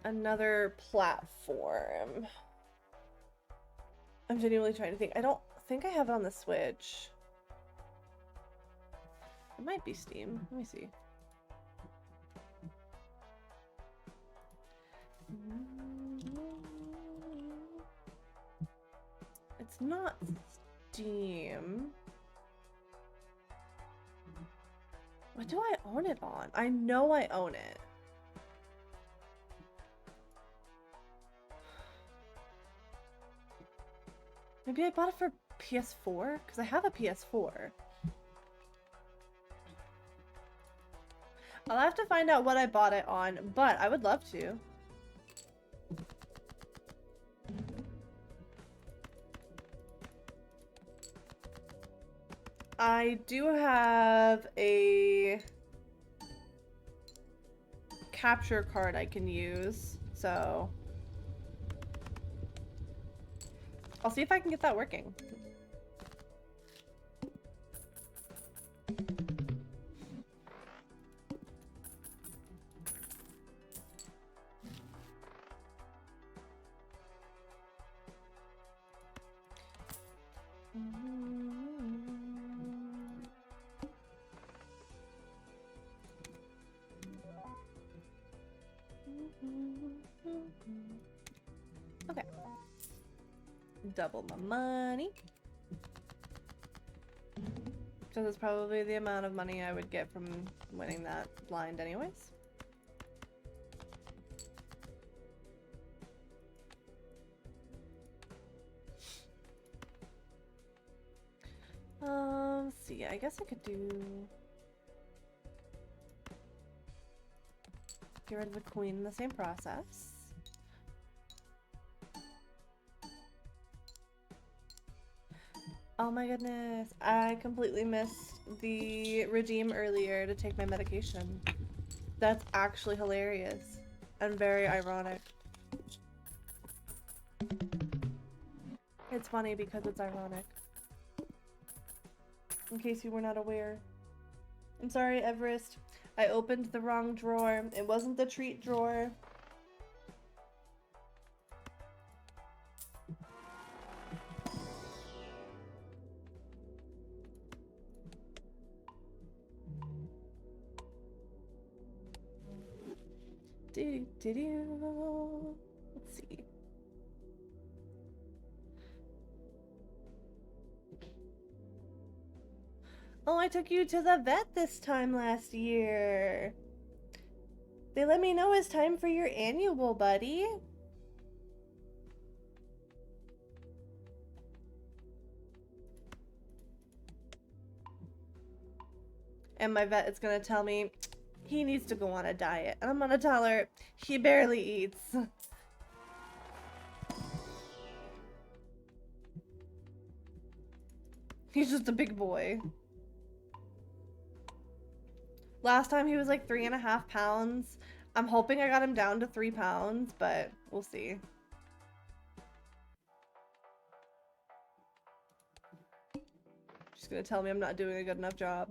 another platform. I'm genuinely trying to think. I don't think I have it on the Switch. It might be Steam. Let me see. It's not Steam. What do I own it on? I know I own it. Maybe I bought it for PS4? Because I have a PS4. I'll have to find out what I bought it on, but I would love to. I do have a capture card I can use, so I'll see if I can get that working. Okay. Double my money. So that's probably the amount of money I would get from winning that blind anyways. Let's see, I guess I could do... Get rid of the queen in the same process. Oh my goodness. I completely missed the redeem earlier to take my medication. That's actually hilarious and very ironic. It's funny because it's ironic. In case you were not aware. I'm sorry, Everest. I opened the wrong drawer. It wasn't the treat drawer. Let's see. Oh, I took you to the vet this time last year. They let me know it's time for your annual, buddy. And my vet is gonna tell me he needs to go on a diet. And I'm gonna tell her he barely eats. He's just a big boy. Last time he was like 3.5 pounds. I'm hoping I got him down to 3 pounds, but we'll see. She's gonna tell me I'm not doing a good enough job.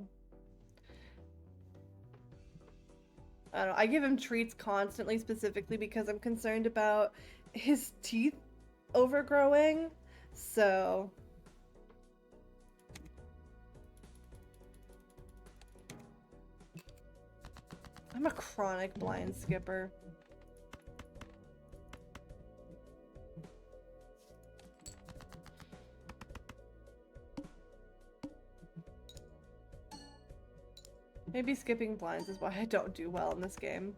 I don't know. I give him treats constantly, specifically because I'm concerned about his teeth overgrowing. So I'm a chronic blind skipper. Maybe skipping blinds is why I don't do well in this game.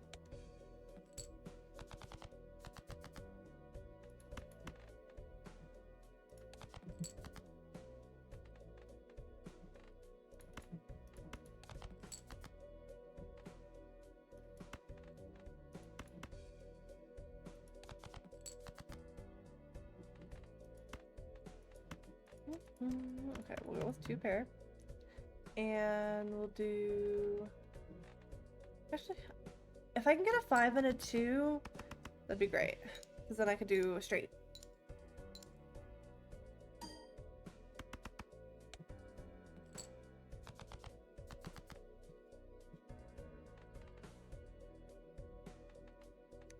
Okay, we'll go with 2 pair. And we'll do... Actually, if I can get a 5 and a 2, that'd be great. Because then I could do a straight.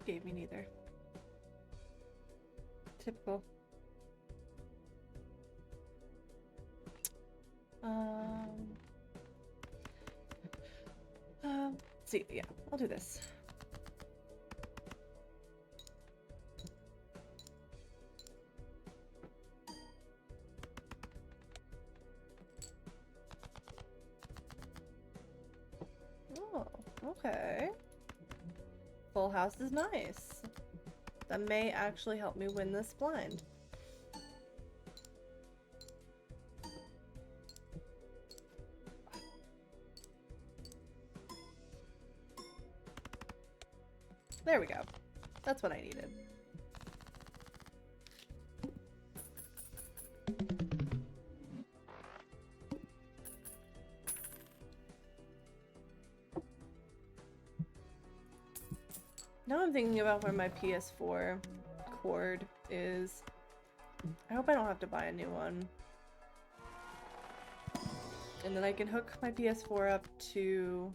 Gave me neither. Typical. Let's see, yeah, I'll do this. Oh, okay. Full house is nice. That may actually help me win this blind. There we go. That's what I needed. Now I'm thinking about where my PS4 cord is. I hope I don't have to buy a new one. And then I can hook my PS4 up to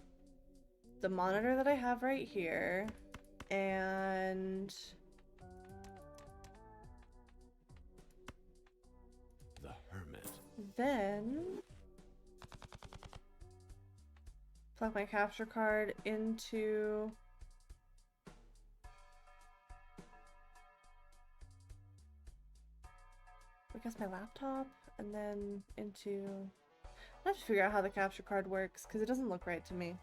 the monitor that I have right here. And The Hermit. then plug my capture card into I guess my laptop, and then into I have to figure out how the capture card works because it doesn't look right to me.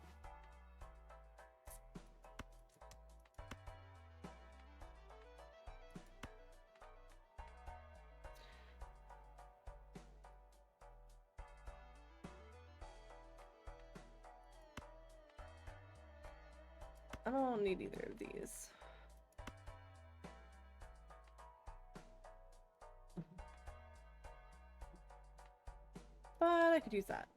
I don't need either of these. but I could use that.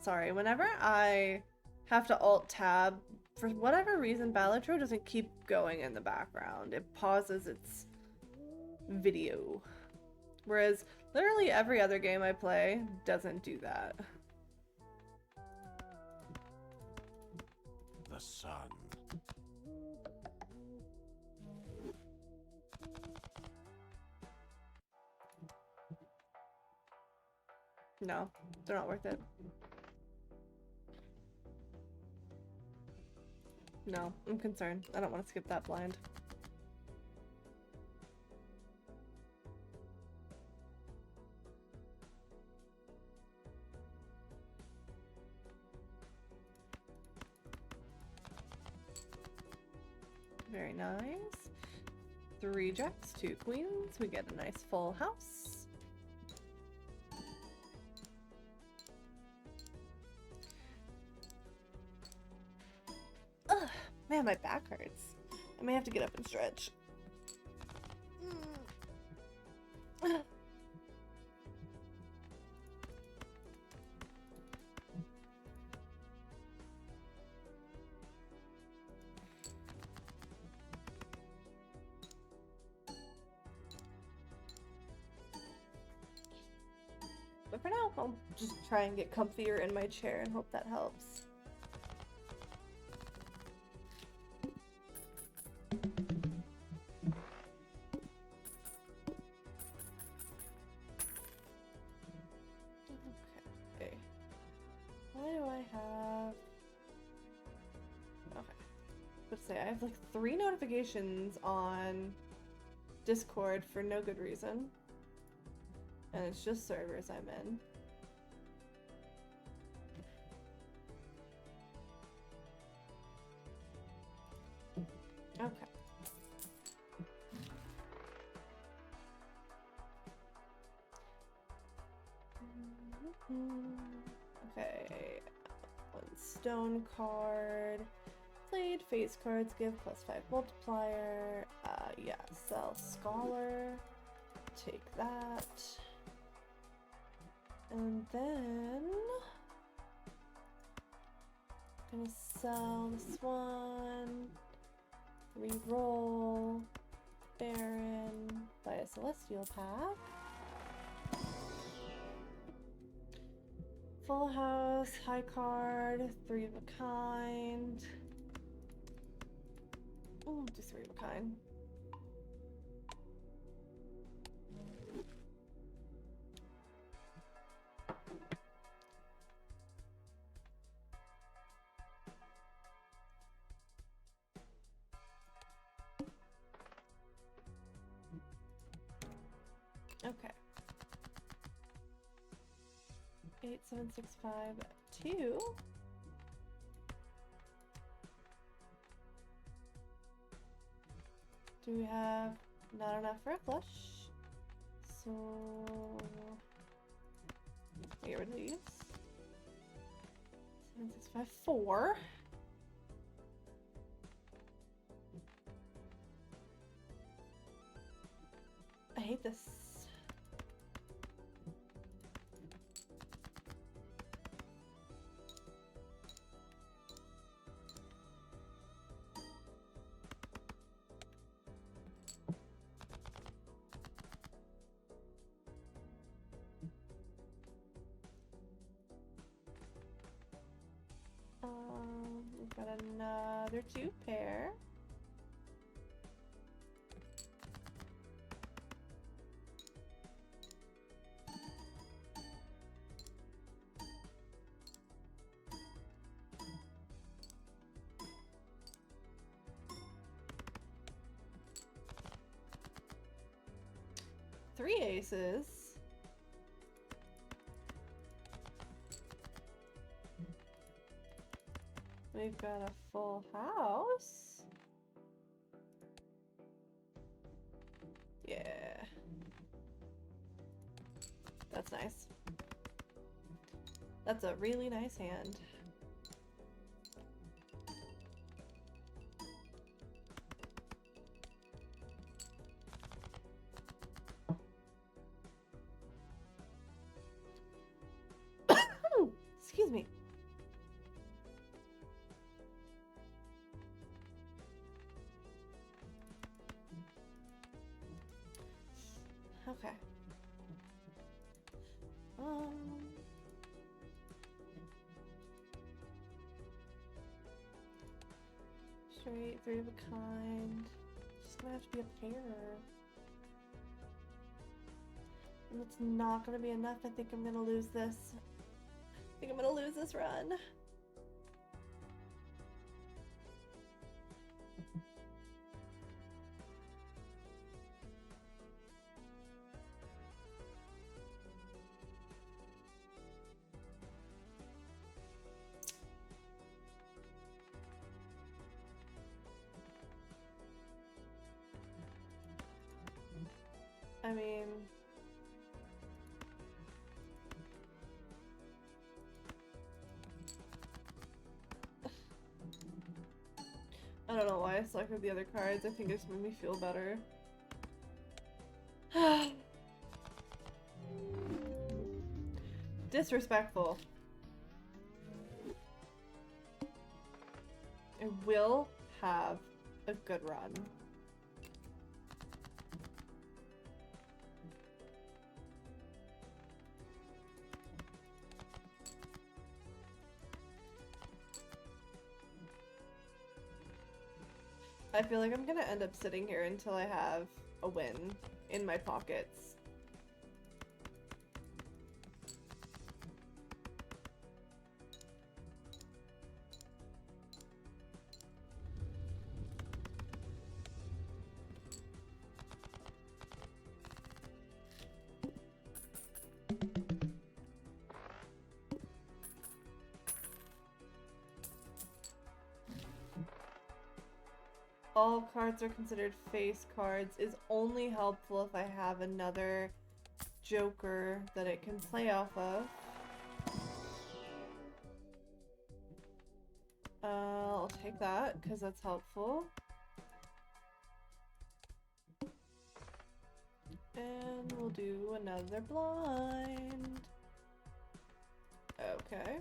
Sorry, whenever I have to alt-tab, for whatever reason, Balatro doesn't keep going in the background. It pauses its video. Whereas literally every other game I play doesn't do that. The sun. No, they're not worth it. No, I'm concerned. I don't want to skip that blind. Very nice. 3 jacks, 2 queens. We get a nice full house. Ugh, man, my back hurts. I may have to get up and stretch. But for now, I'll just try and get comfier in my chair and hope that helps. Okay. Why do I have... Okay. Let's say I have like 3 notifications on Discord for no good reason. And it's just servers I'm in. Okay. Okay. 1 stone card. Played face cards give +5 multiplier. Yeah, sell scholar. Take that. And then gonna sell this one. Reroll. Baron. Buy a celestial pack. Full house, high card, 3 of a kind. Ooh, do 3 of a kind. Okay. 8, 7, 6, 5, 2. Do we have not enough for a flush? So get rid of these. 7, 6, 5, 4. I hate this. We've got another 2 pair. Three aces. We've got a full house. Yeah. That's nice. That's a really nice hand. Okay. Straight, three of a kind. Just gonna have to be a pair. And it's not gonna be enough. I think I'm gonna lose this. I think I'm gonna lose this run. I mean, I don't know why I selected the other cards. I think it's made me feel better. Disrespectful. I will have a good run. I feel like I'm gonna end up sitting here until I have a win in my pockets. All cards are considered face cards is only helpful if I have another joker that it can play off of. I'll take that because that's helpful. And we'll do another blind. Okay.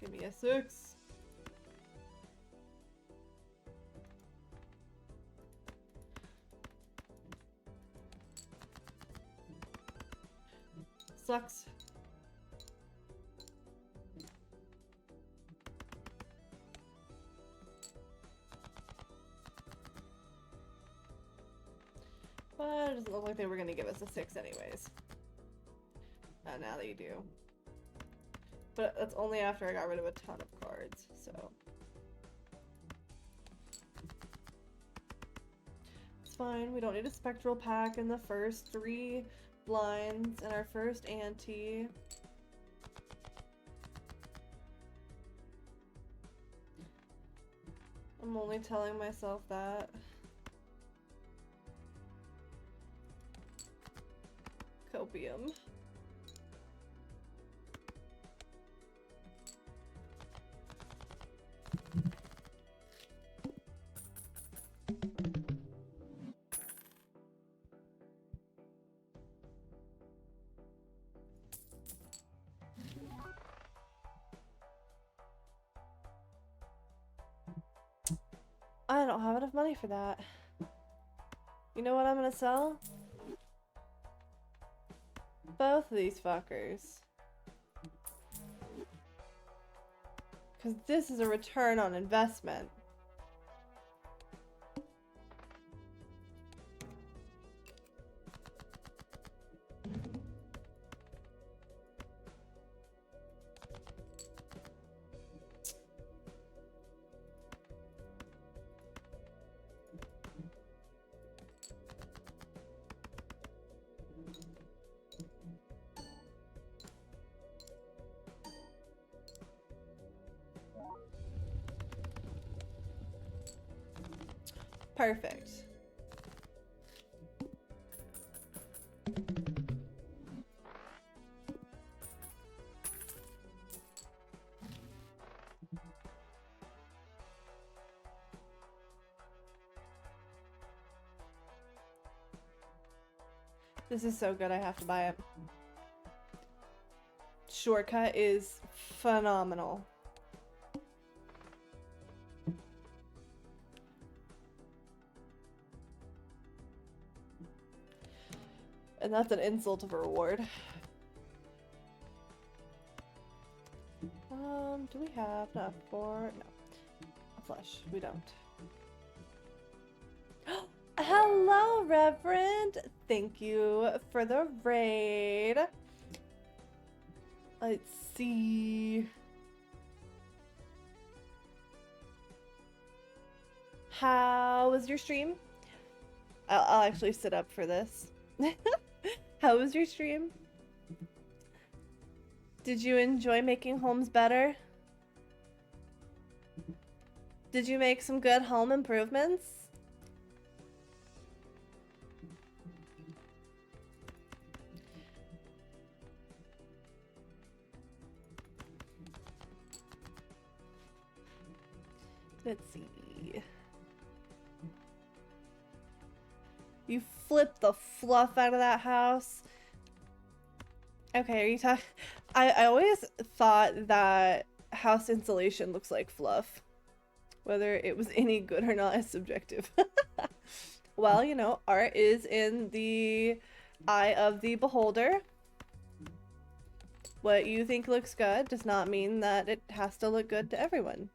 Give me a 6. Sucks. But it doesn't look like they were going to give us a 6 anyways. Now that you do. But that's only after I got rid of a ton of cards, so. It's fine, we don't need a spectral pack in the first 3 blinds in our first ante. I'm only telling myself that. Copium. I don't have enough money for that. You know what I'm gonna sell? Both of these fuckers. Because this is a return on investment. Perfect. This is so good, I have to buy it. Shortcut is phenomenal. And that's an insult of a reward. Do we have enough for... No. A flesh. We don't. Hello, Reverend! Thank you for the raid. Let's see... How was your stream? I'll actually sit up for this. How was your stream? Did you enjoy making homes better? Did you make some good home improvements? Let's see. You flipped the fluff out of that house. Okay, are you talking? I always thought that house insulation looks like fluff. Whether it was any good or not is subjective. Well, you know, art is in the eye of the beholder. What you think looks good does not mean that it has to look good to everyone.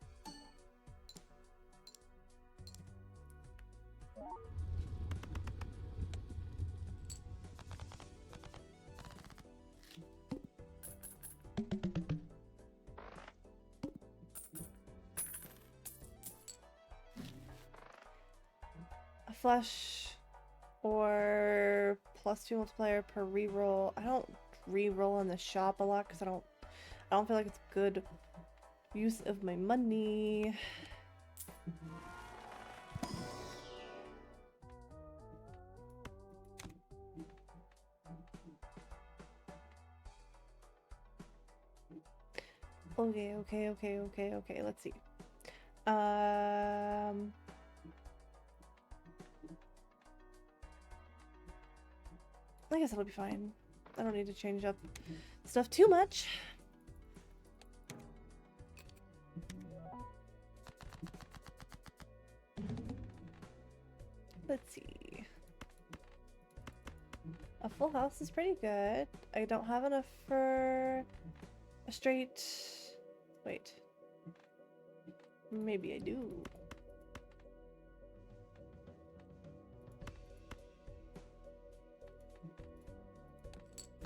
A flush or +2 multiplier per reroll. I don't reroll in the shop a lot because I don't feel like it's good use of my money. Okay. Let's see. I guess that'll be fine. I don't need to change up stuff too much. Let's see. A full house is pretty good. I don't have enough for a straight... Wait. Maybe I do.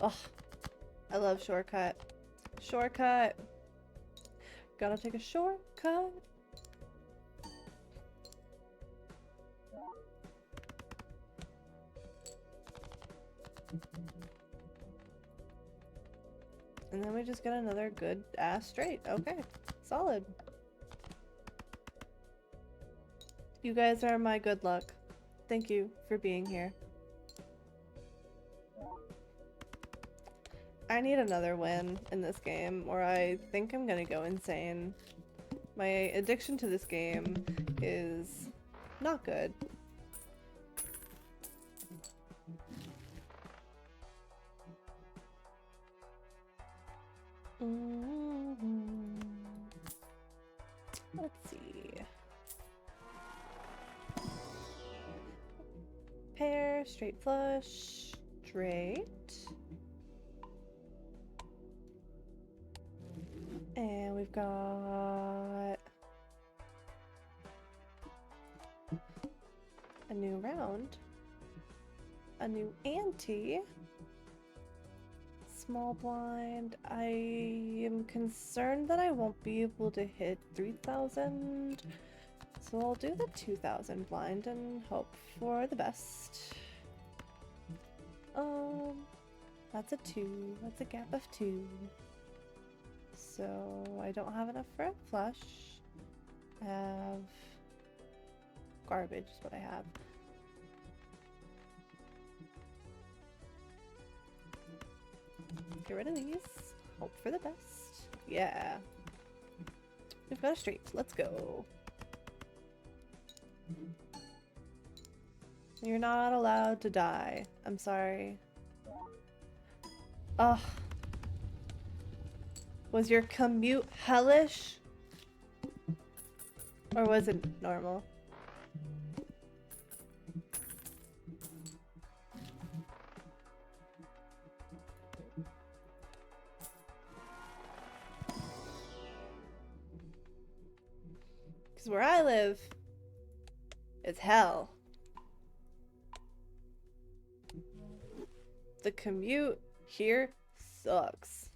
Oh, I love shortcut. Shortcut. Gotta take a shortcut. And then we just get another good ass straight. Okay, solid. You guys are my good luck. Thank you for being here. I need another win in this game, or I think I'm gonna go insane. My addiction to this game is not good. Let's see. Pair, straight flush, straight. And we've got a new round, a new ante, small blind. I am concerned that I won't be able to hit 3,000, so I'll do the 2,000 blind and hope for the best. That's a 2. That's a gap of 2. So I don't have enough for a flush. I have garbage is what I have. Get rid of these. Hope for the best. Yeah. We've got a straight. Let's go. You're not allowed to die. I'm sorry. Ugh. Was your commute hellish? Or was it normal? Because where I live, it's hell. The commute here sucks.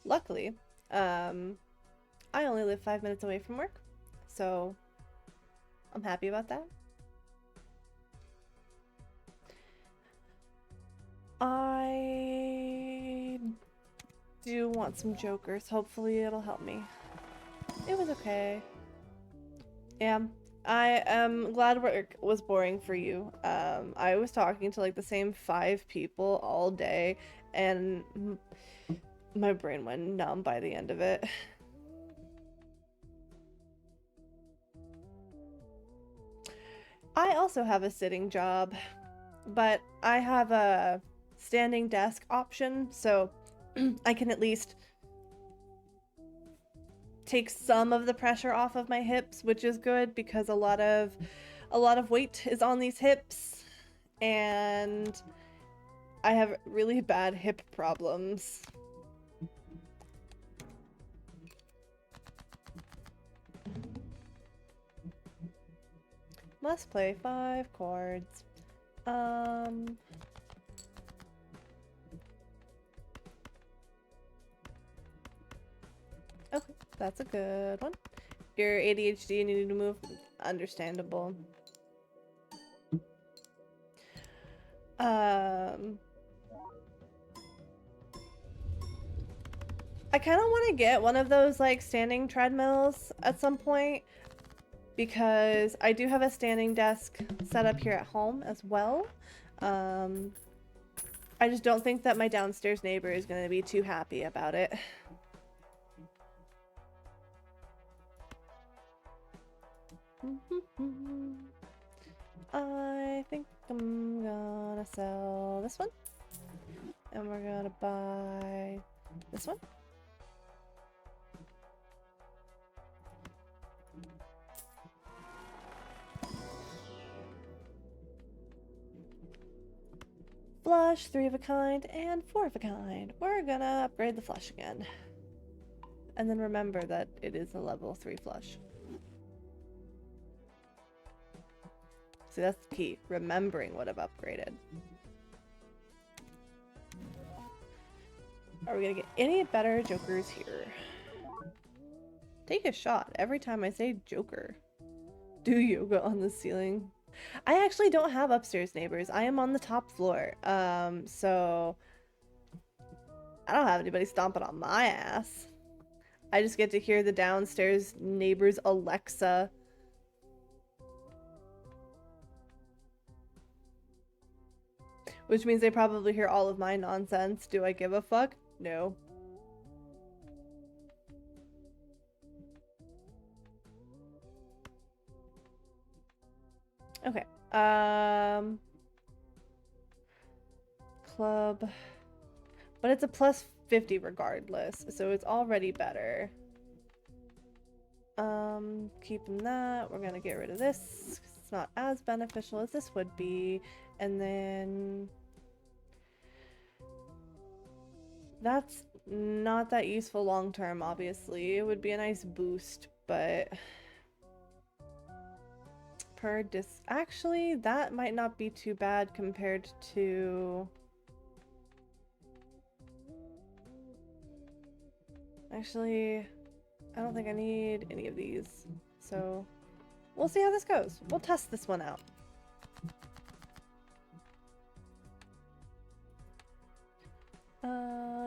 Luckily, I only live 5 minutes away from work, so I'm happy about that. I do want some jokers. Hopefully it'll help me. It was okay. Yeah, I am glad work was boring for you. I was talking to like the same 5 people all day, and my brain went numb by the end of it. I also have a sitting job, but I have a standing desk option, so I can at least take some of the pressure off of my hips, which is good because a lot of weight is on these hips, and I have really bad hip problems. Must play 5 chords. Okay, that's a good one. Your ADHD and you need to move. Understandable. I kind of want to get one of those like standing treadmills at some point because I do have a standing desk set up here at home as well. I just don't think that my downstairs neighbor is going to be too happy about it. I think I'm gonna sell this one. And we're gonna buy this one. Flush, 3 of a kind, and 4 of a kind. We're gonna upgrade the flush again. And then remember that it is a level 3 flush. See, that's the key. Remembering what I've upgraded. Are we gonna get any better jokers here? Take a shot every time I say joker. Do yoga on the ceiling. I actually don't have upstairs neighbors. I am on the top floor. So I don't have anybody stomping on my ass. I just get to hear the downstairs neighbor's Alexa. Which means they probably hear all of my nonsense. Do I give a fuck? No. Okay. Club. But it's a plus 50 regardless, so it's already better. Keeping that. We're gonna get rid of this. It's not as beneficial as this would be. And then that's not that useful long term, obviously. It would be a nice boost, but per disc. Actually, that might not be too bad compared to. Actually, I don't think I need any of these. So we'll see how this goes. We'll test this one out.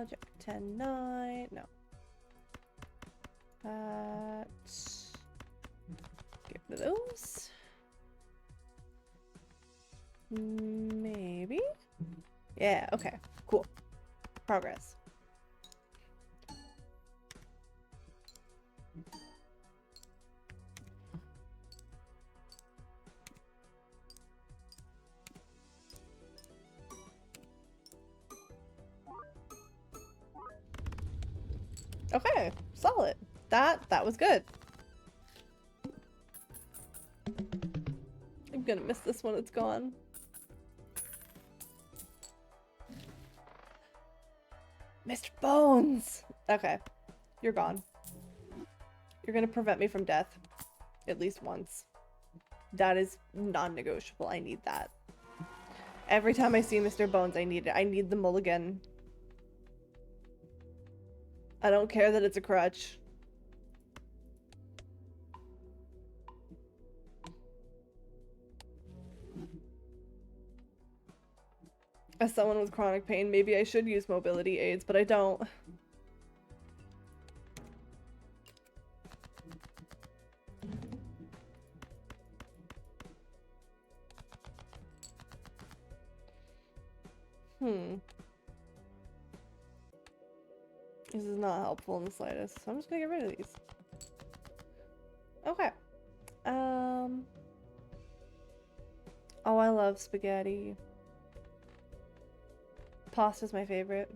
Jack 10, 9, no. Get rid of those. Maybe? Yeah, okay, cool. Progress. Okay, solid. That was good. I'm gonna miss this when it's gone. Mr. Bones! Okay. You're gone. You're gonna prevent me from death. At least once. That is non-negotiable. I need that. Every time I see Mr. Bones, I need it. I need the mulligan. I don't care that it's a crutch. As someone with chronic pain, maybe I should use mobility aids, but I don't. This is not helpful in the slightest. So I'm just gonna get rid of these. Okay. Oh, I love spaghetti. Pasta's my favorite.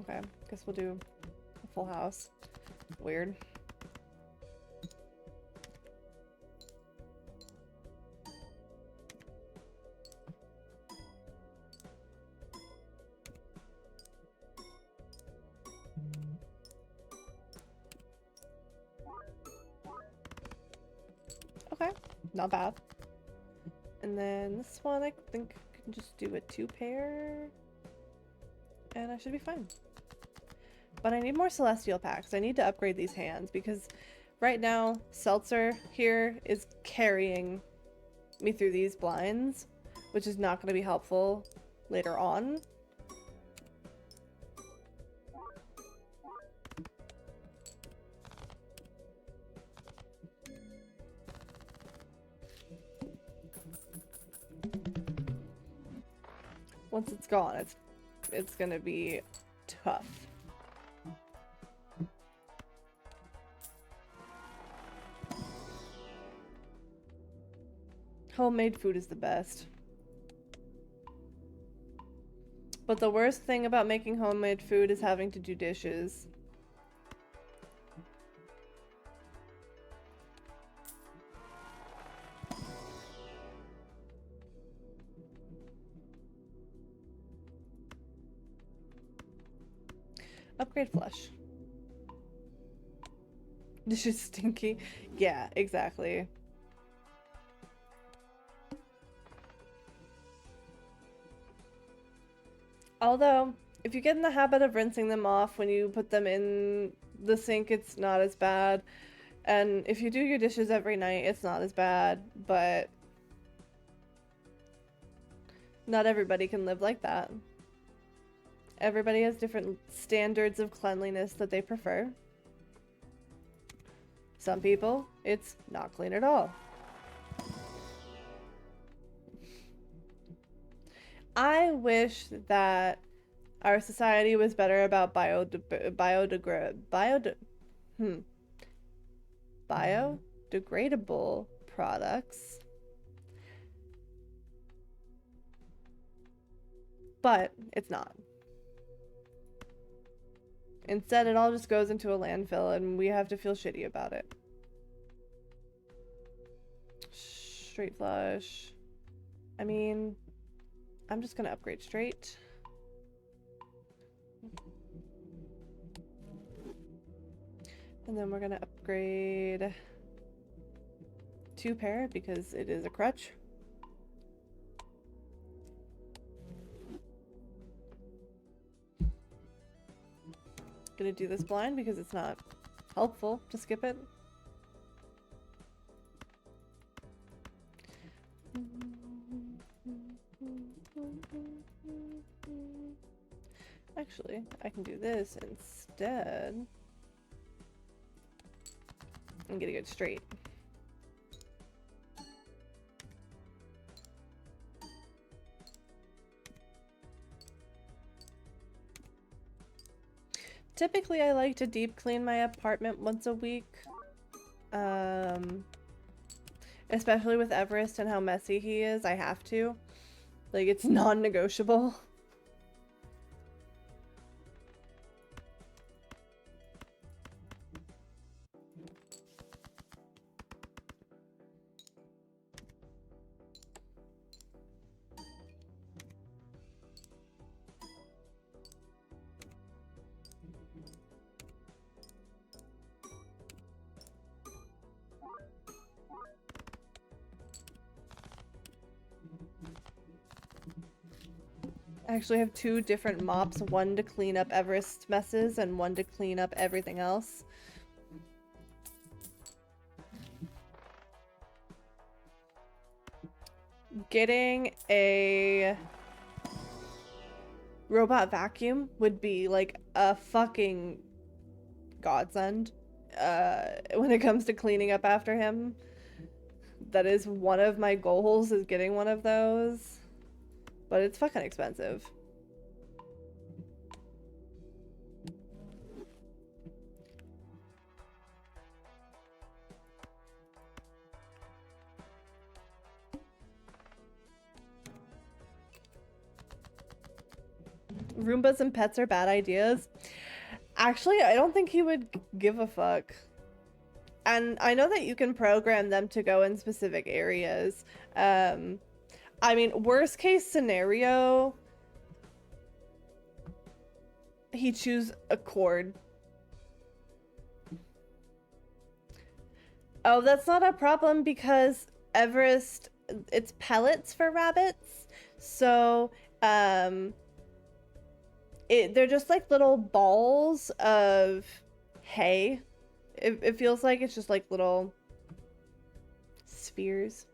Okay, guess we'll do a full house. Weird. Okay, not bad. And then this one, I think I can just do a 2-pair. And I should be fine. But I need more celestial packs. I need to upgrade these hands because right now, Seltzer here is carrying me through these blinds, which is not going to be helpful later on. Once it's gone, it's gonna be tough. Homemade food is the best. But the worst thing about making homemade food is having to do dishes. Upgrade flush. This is stinky. Yeah, exactly. Although, if you get in the habit of rinsing them off when you put them in the sink, it's not as bad. And if you do your dishes every night, it's not as bad. But not everybody can live like that. Everybody has different standards of cleanliness that they prefer. Some people, it's not clean at all. I wish that our society was better about biodegradable products. But it's not. Instead, it all just goes into a landfill and we have to feel shitty about it. Straight flush. I mean, I'm just gonna upgrade straight. And then we're gonna upgrade 2-pair because it is a crutch. Gonna do this blind because it's not helpful to skip it. Actually, I can do this instead. I'm gonna get straight. Typically, I like to deep clean my apartment once a week. Especially with Everest and how messy he is, I have to. Like, it's non-negotiable. I actually have 2 different mops, one to clean up Everest messes and one to clean up everything else. Getting a robot vacuum would be like a fucking godsend when it comes to cleaning up after him. That is one of my goals, is getting one of those. But it's fucking expensive. Roombas and pets are bad ideas. Actually, I don't think he would give a fuck. And I know that you can program them to go in specific areas. I mean, worst case scenario, he choose a cord. Oh, that's not a problem because Everest, it's pellets for rabbits. So, they're just like little balls of hay. It feels like it's just like little spheres.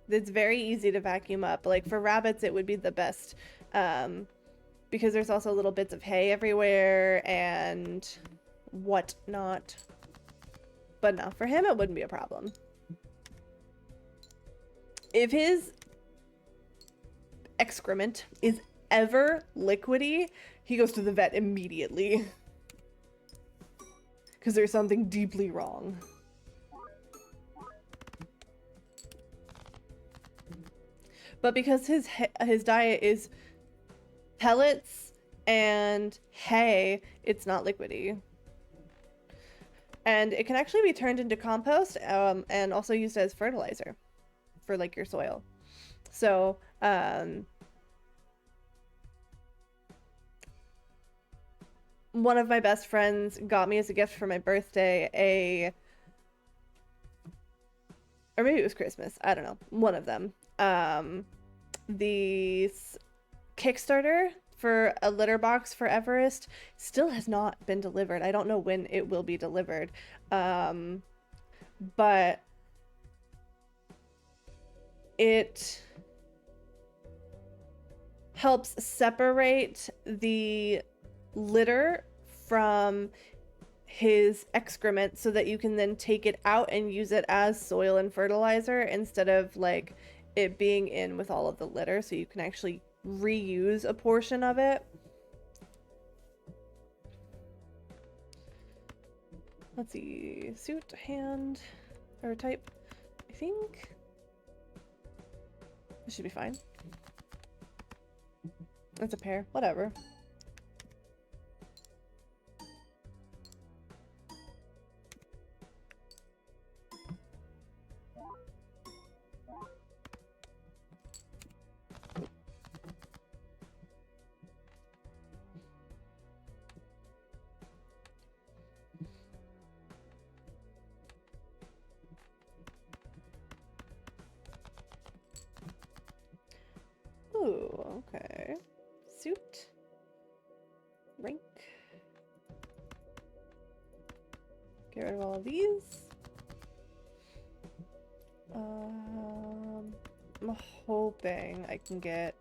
It's very easy to vacuum up. Like for rabbits, it would be the best because there's also little bits of hay everywhere and whatnot. But no, for him, it wouldn't be a problem. If his excrement is ever liquidy, he goes to the vet immediately. Because there's something deeply wrong. But because his diet is pellets and hay, it's not liquidy. And it can actually be turned into compost and also used as fertilizer for like your soil. So, one of my best friends got me as a gift for my birthday or maybe it was Christmas, I don't know, one of them. The Kickstarter for a litter box for Everest still has not been delivered. I don't know when it will be delivered. But it helps separate the litter from his excrement so that you can then take it out and use it as soil and fertilizer instead of like it being in with all of the litter, so you can actually reuse a portion of it. Let's see, suit, hand, or type, I think. This should be fine. It's a pair, whatever. Ooh, okay. Suit. Rank. Get rid of all of these. I'm hoping I can get...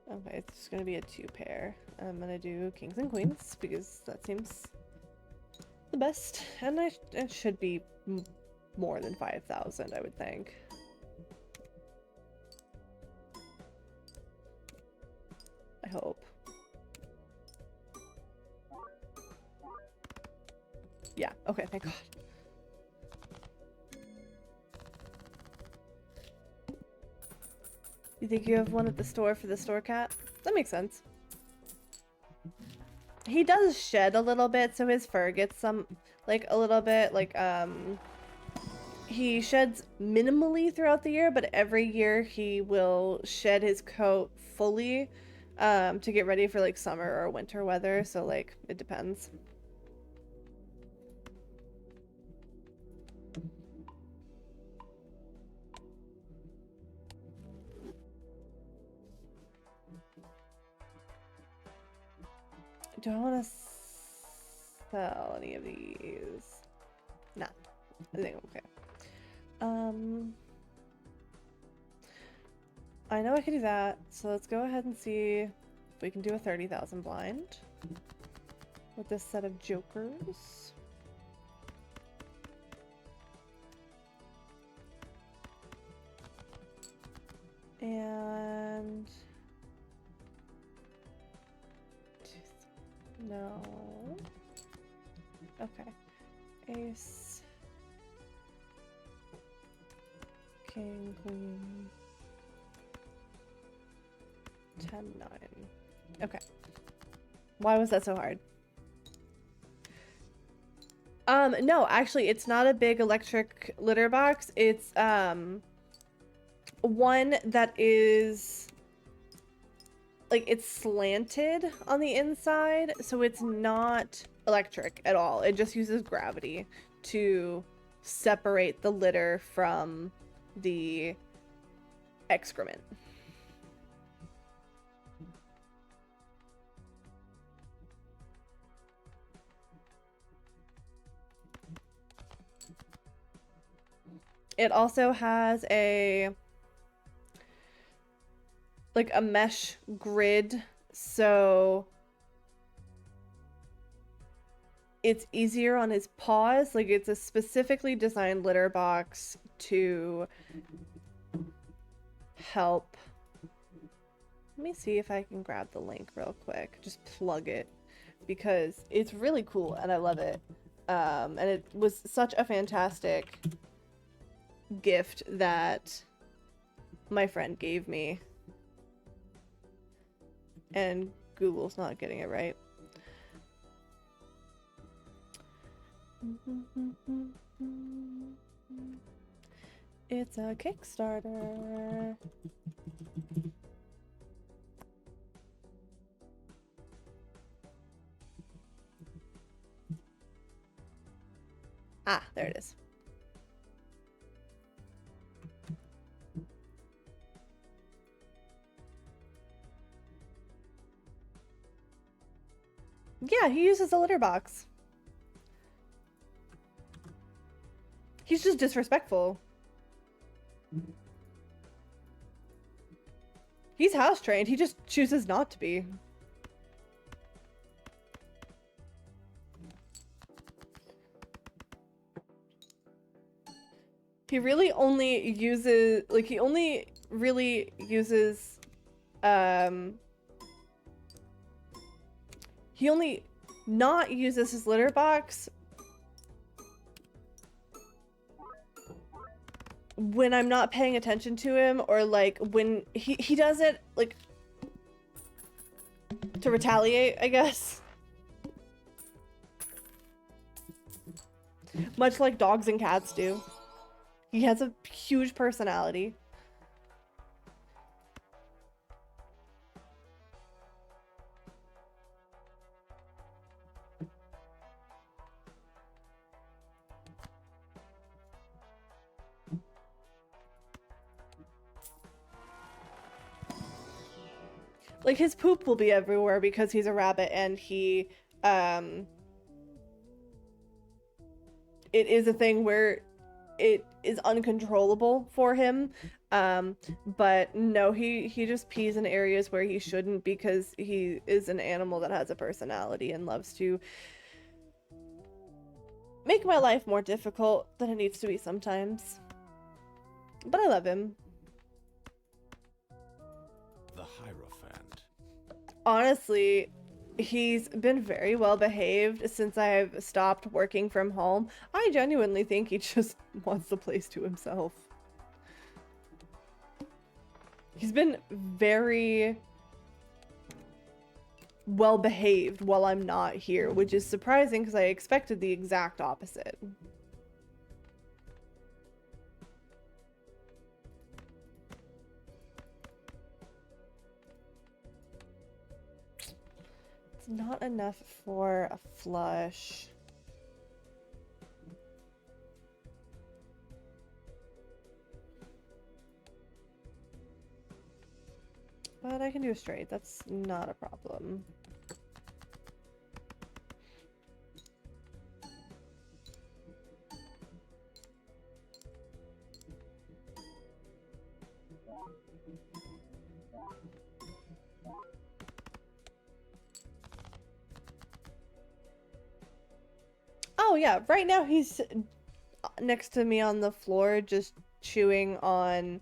Okay, it's just gonna be a 2-pair. I'm gonna do kings and queens because that seems the best. And it should be more than 5,000, I would think. I hope. Yeah, okay, thank God. You think you have one at the store for the store cat? That makes sense. He does shed a little bit, so his fur gets some, like, a little bit, like, he sheds minimally throughout the year, but every year he will shed his coat fully, to get ready for, like, summer or winter weather, so, like, it depends. Do I want to sell any of these? Nah, I think I'm okay. I know I can do that, so let's go ahead and see if we can do a 30,000 blind with this set of jokers. And no. Okay. Ace. King, queen. 10, 9. Okay. Why was that so hard? No, actually, it's not a big electric litter box. It's, one that is, like, it's slanted on the inside, so it's not electric at all. It just uses gravity to separate the litter from the excrement. It also has a mesh grid, so it's easier on his paws. Like, it's a specifically designed litter box to help. Let me see if I can grab the link real quick. Just plug it, because it's really cool and I love it. And it was such a fantastic gift that my friend gave me. And Google's not getting it right. It's a Kickstarter. Ah, there it is. Yeah, he uses a litter box. He's just disrespectful. He's house trained. He just chooses not to be. He really only uses, like, he only really uses, he only not uses his litter box when I'm not paying attention to him, or like when he does it like to retaliate, I guess. Much like dogs and cats do. He has a huge personality. Like, his poop will be everywhere because he's a rabbit, and he, it is a thing where it is uncontrollable for him. But no, he just pees in areas where he shouldn't, because he is an animal that has a personality and loves to make my life more difficult than it needs to be sometimes. But I love him. The Hierophant. Honestly, he's been very well behaved since I've stopped working from home. I genuinely think he just wants the place to himself. He's been very well behaved while I'm not here, which is surprising because I expected the exact opposite. It's not enough for a flush. But I can do a straight. That's not a problem. Oh yeah, right now he's next to me on the floor just chewing on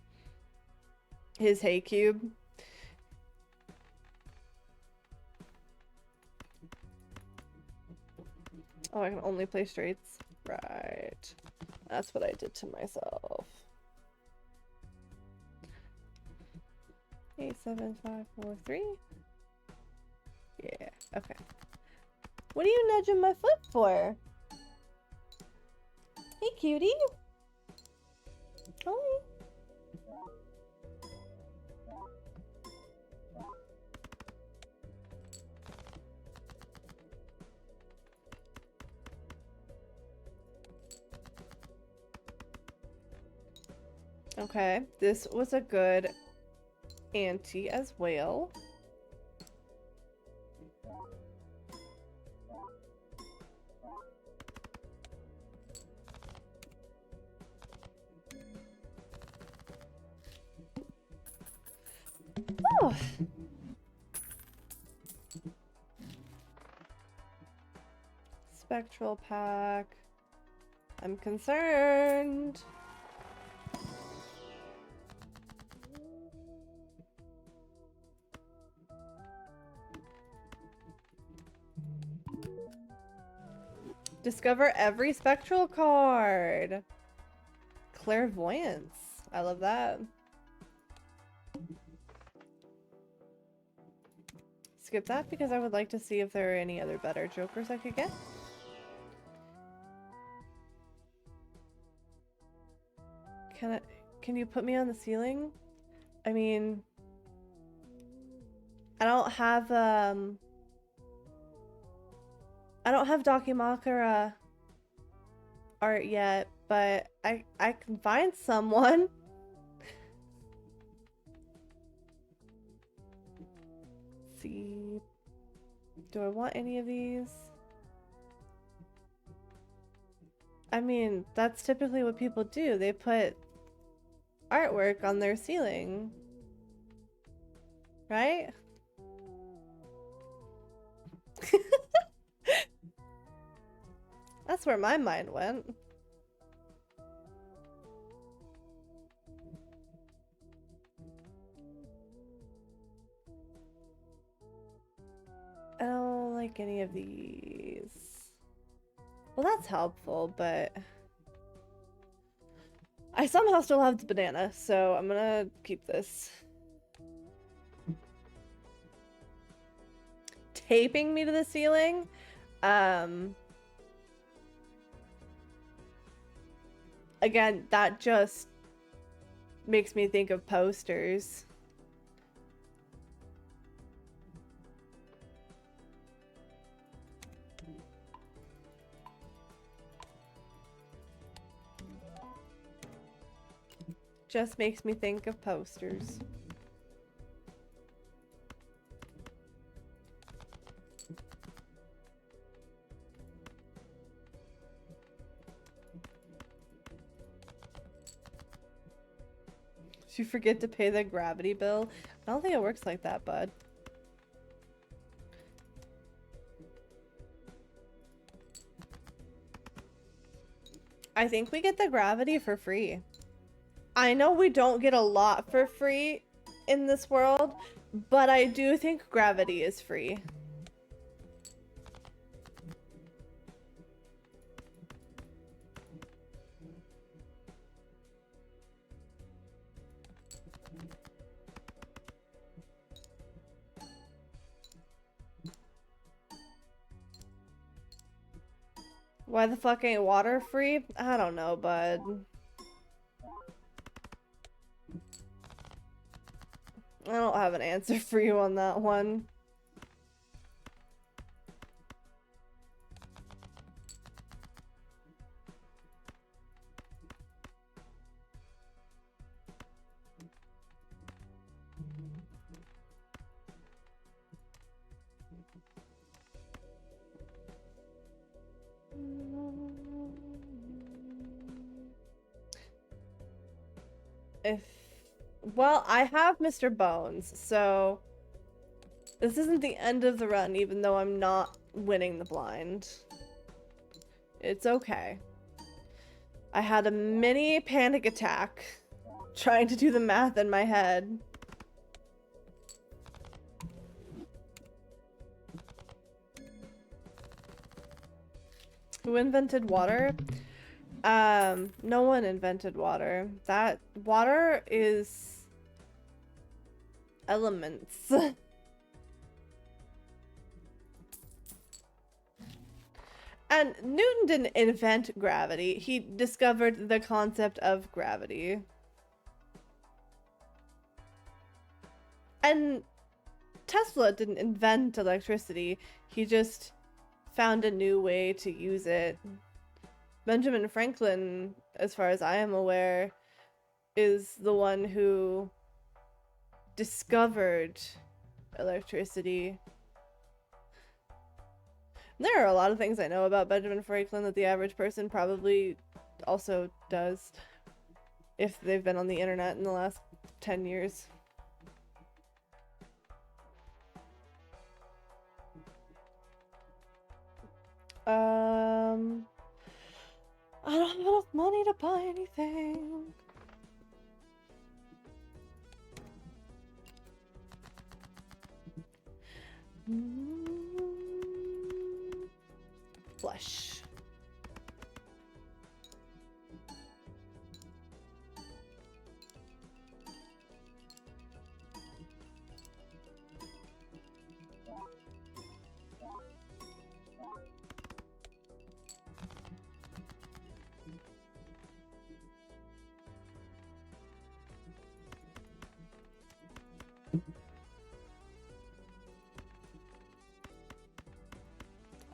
his hay cube. Oh, I can only play straights. Right. That's what I did to myself. 8, 7, 5, 4, 3. Yeah, okay. What are you nudging my foot for? Hey, cutie. Hi. Okay, this was a good ante as well. Oh. Spectral pack. I'm concerned. Discover every spectral card. Clairvoyance. I love that. Skip that because I would like to see if there are any other better jokers I could get. Can you put me on the ceiling? I mean, I don't have Dakimakura art yet, but I can find someone. Let's see. Do I want any of these? I mean, that's typically what people do. They put artwork on their ceiling. Right? That's where my mind went. I don't like any of these. Well, that's helpful, but I somehow still have the banana, so I'm gonna keep this. Taping me to the ceiling? Again, that just makes me think of posters. Just makes me think of posters. Did you forget to pay the gravity bill? I don't think it works like that, bud. I think we get the gravity for free. I know we don't get a lot for free in this world, but I do think gravity is free. Why the fuck ain't water free? I don't know, bud. I don't have an answer for you on that one. If Well, I have Mr. Bones, so this isn't the end of the run, even though I'm not winning the blind. It's okay. I had a mini panic attack trying to do the math in my head. Who invented water? No one invented water. That water is elements. And Newton didn't invent gravity. He discovered the concept of gravity. And Tesla didn't invent electricity. He just found a new way to use it. Benjamin Franklin, as far as I am aware, is the one who discovered electricity. There are a lot of things I know about Benjamin Franklin that the average person probably also does if they've been on the internet in the last 10 years. I don't have enough money to buy anything. Flesh.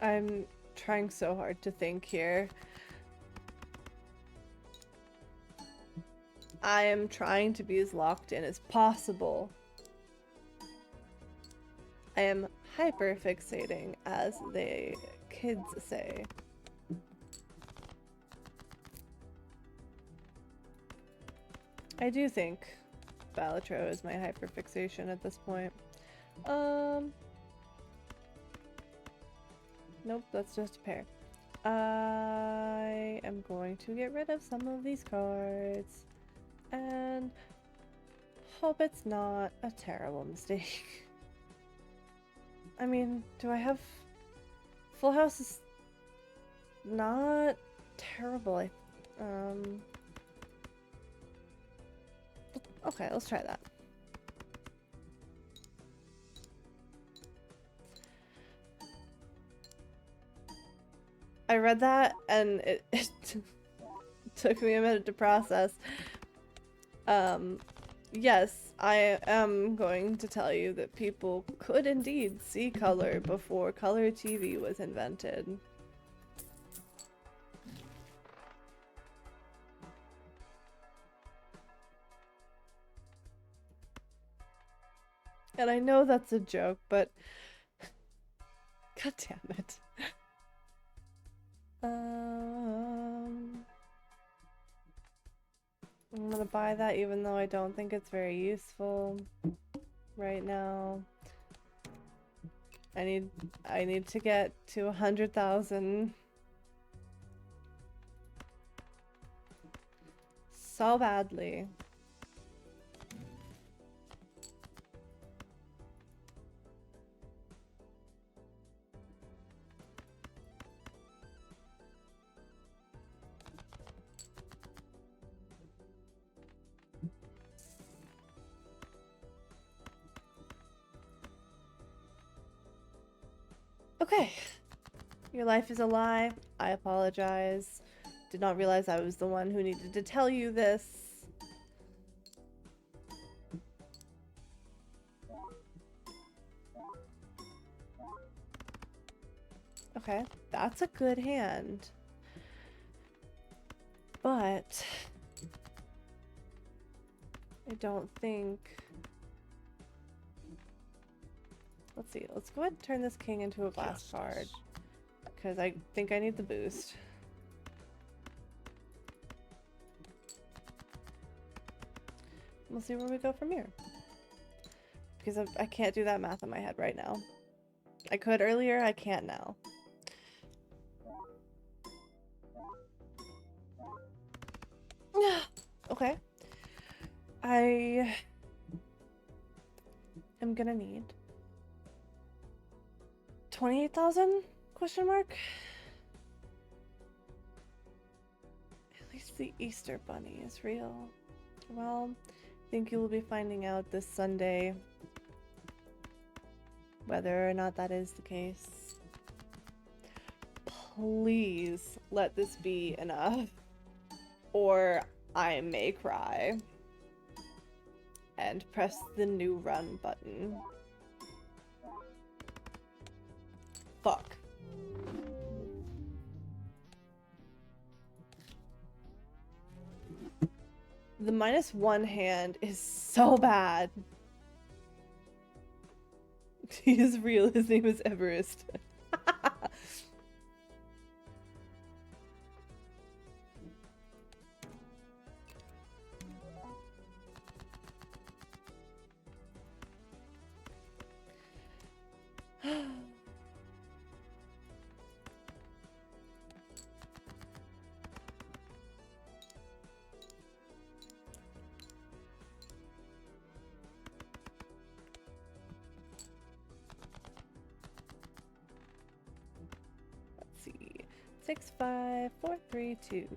I'm trying so hard to think here. I am trying to be as locked in as possible. I am hyper fixating, as the kids say. I do think Balatro is my hyper fixation at this point. Nope, that's just a pair. I am going to get rid of some of these cards and hope it's not a terrible mistake. I mean, do I have... Full House is not terrible. Okay, let's try that. I read that and it took me a minute to process. Yes, I am going to tell you that people could indeed see color before color TV was invented. And I know that's a joke, but god damn it. I'm gonna buy that even though I don't think it's very useful right now. I need to get to 100,000 so badly. Okay. Your life is a lie. I apologize. Did not realize I was the one who needed to tell you this. Okay, that's a good hand. But I don't think... Let's see, let's go ahead and turn this king into a glass card. Because I think I need the boost. we'll see where we go from here. Because I can't do that math in my head right now. I could earlier, I can't now. Okay. I am gonna need 28,000 question mark? At least the Easter Bunny is real. Well, I think you will be finding out this Sunday whether or not that is the case. Please let this be enough, or I may cry. And press the new run button. Fuck. The -1 hand is so bad. He is real. His name is Everest. Let's see. 6, 5, 4, 3, 2.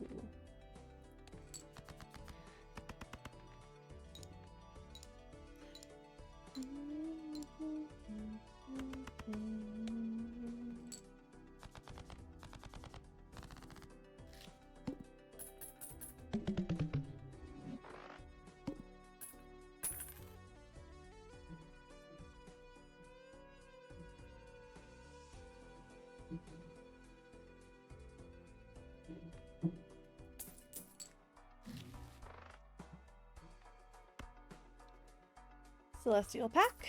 Celestial pack.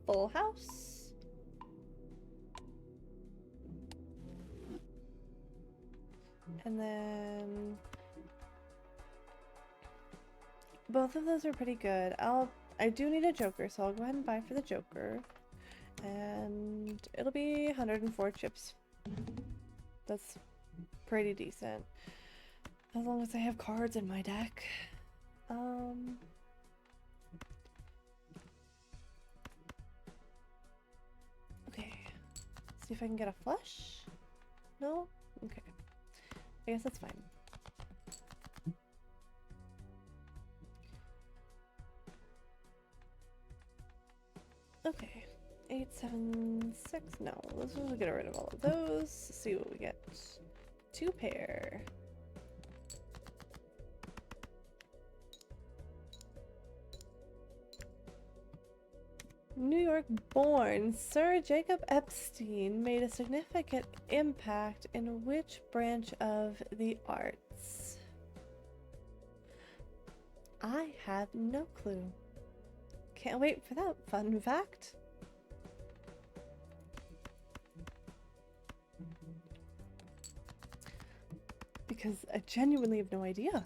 Full house. And then both of those are pretty good. I do need a Joker, so I'll go ahead and buy for the Joker. And it'll be 104 chips. That's pretty decent. As long as I have cards in my deck. Okay. See if I can get a flush? No? Okay. I guess that's fine. Okay. 8, 7, 6. No, let's just get rid of all of those. See what we get. 2 pair. New York born Sir Jacob Epstein made a significant impact in which branch of the arts? I have no clue. Can't wait for that fun fact. Because I genuinely have no idea.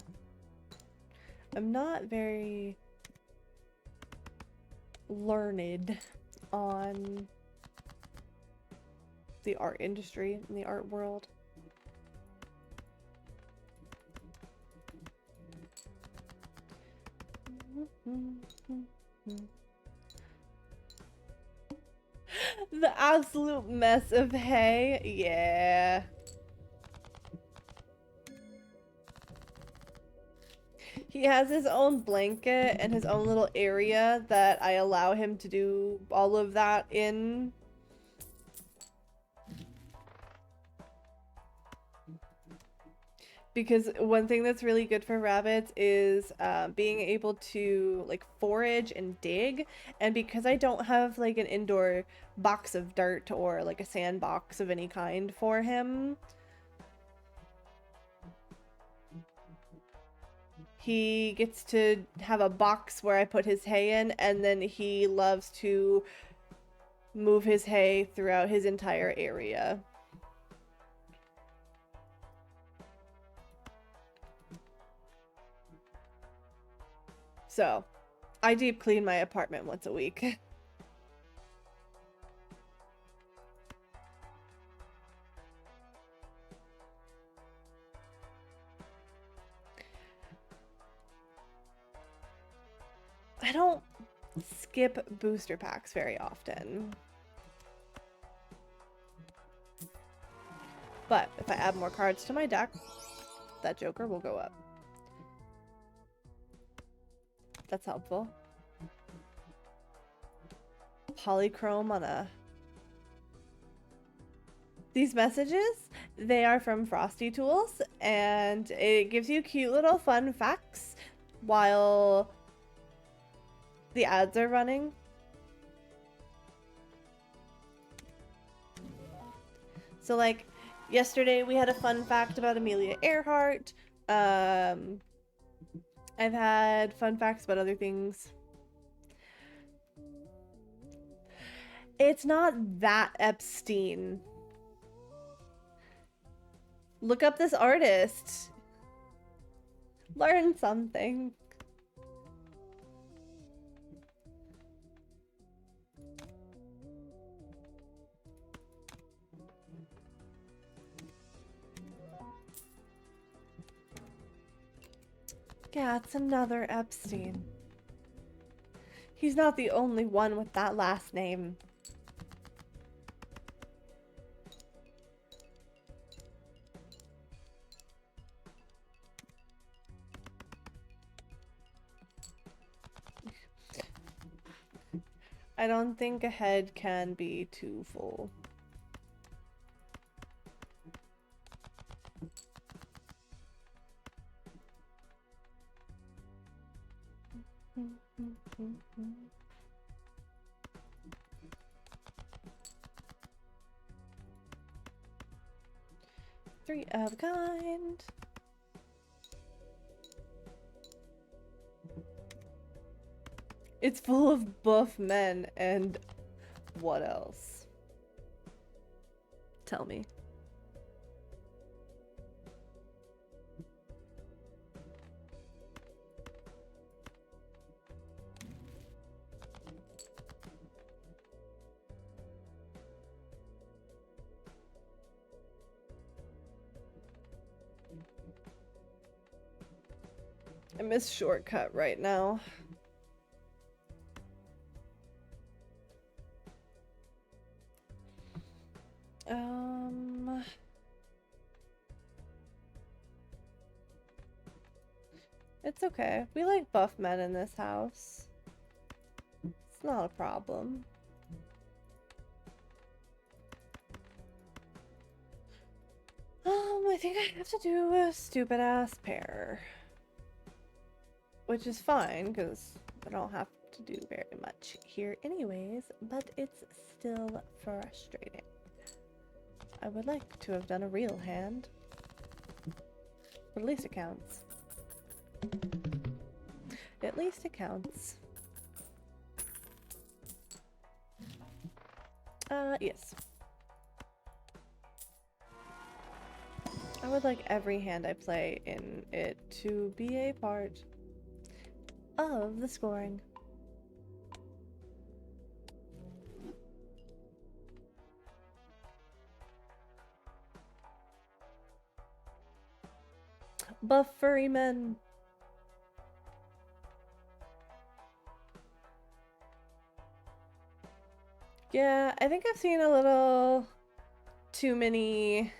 I'm not very learned on the art industry and the art world. The absolute mess of hay. Yeah. He has his own blanket and his own little area that I allow him to do all of that in. Because one thing that's really good for rabbits is being able to like forage and dig. And because I don't have like an indoor box of dirt or like a sandbox of any kind for him, he gets to have a box where I put his hay in, and then he loves to move his hay throughout his entire area. So, I deep clean my apartment once a week. I don't skip booster packs very often. But if I add more cards to my deck, that Joker will go up. That's helpful. Polychrome on a... These messages, they are from Frosty Tools, and it gives you cute little fun facts while the ads are running. So like yesterday we had a fun fact about Amelia Earhart. I've had fun facts about other things. It's not that Epstein. Look up this artist. Learn something. Yeah, it's another Epstein. He's not the only one with that last name. I don't think a head can be too full. Three of a kind. It's full of buff men and what else? Tell me. I miss Shortcut right now. It's okay. We like buff men in this house. It's not a problem. I think I have to do a stupid ass pair. Which is fine, because I don't have to do very much here anyways, but it's still frustrating. I would like to have done a real hand. But at least it counts. At least it counts. Yes. I would like every hand I play in it to be a part of the scoring. Buff furry men. Yeah, I think I've seen a little too many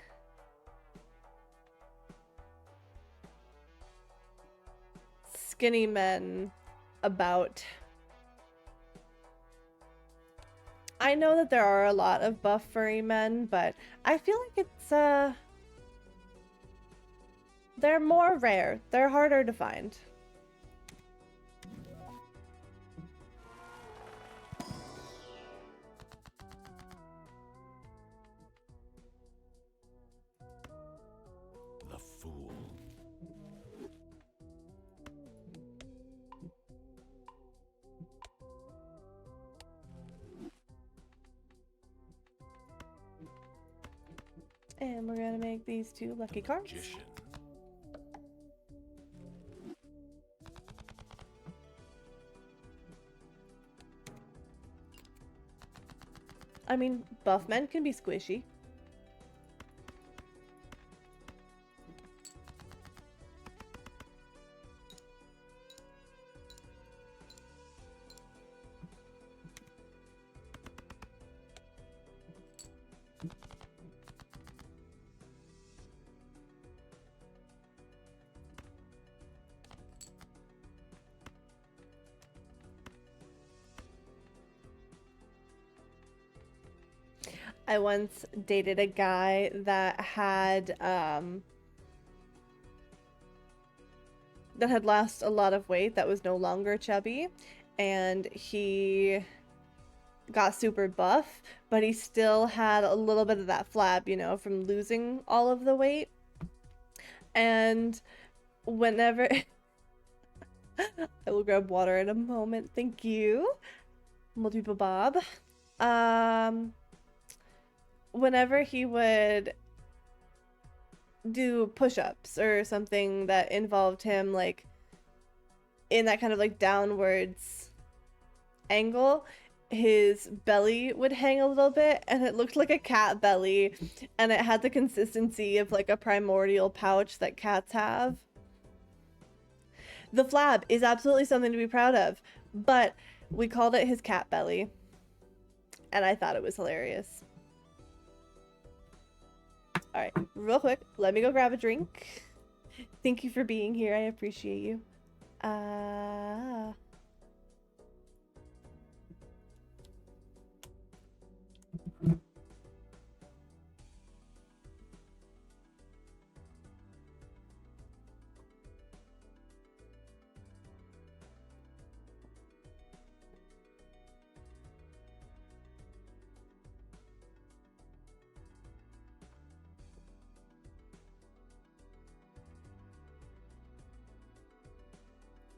skinny men about. I know that there are a lot of buff furry men, but I feel like it's they're more rare. They're harder to find. The fool. And we're gonna make these two lucky cards. Magician. I mean, buff men can be squishy. I once dated a guy that had lost a lot of weight, that was no longer chubby, and he got super buff, but he still had a little bit of that flab, you know, from losing all of the weight. And whenever I will grab water in a moment, thank you. Multiple Bob. Um Whenever he would do push-ups or something that involved him like in that kind of like downwards angle, his belly would hang a little bit and it looked like a cat belly, and it had the consistency of like a primordial pouch that cats have. The flab is absolutely something to be proud of, but we called it his cat belly, and I thought it was hilarious. All right, real quick, let me go grab a drink. Thank you for being here. I appreciate you.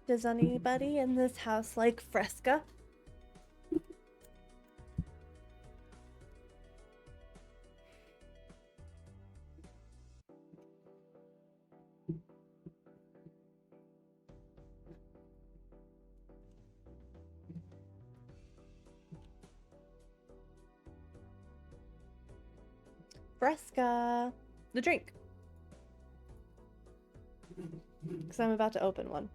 Does anybody in this house like Fresca? Fresca. The drink. Because I'm about to open one.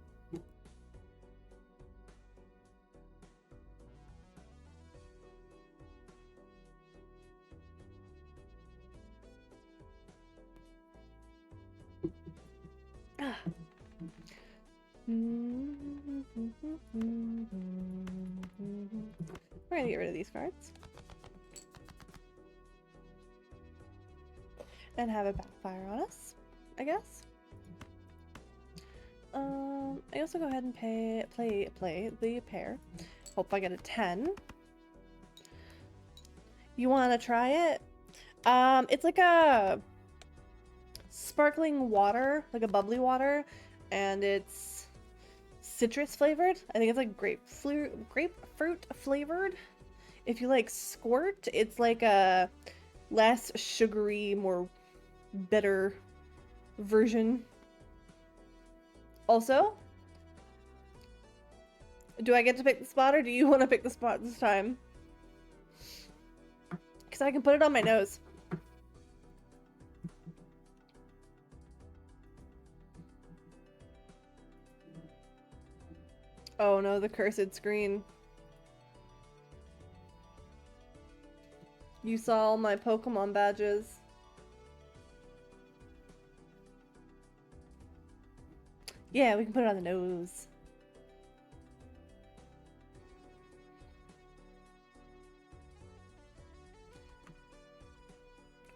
Ah. We're gonna get rid of these cards. And have it backfire on us, I guess. I also go ahead and play the pair. Hope I get a 10. You want to try it? It's like a sparkling water, like a bubbly water, and it's citrus flavored. I think it's like grapefruit flavored. If you like squirt, it's like a less sugary, more bitter version. Also, do I get to pick the spot, or do you want to pick the spot this time? Because I can put it on my nose. Oh no, the cursed screen. You saw all my Pokemon badges. Yeah, we can put it on the nose.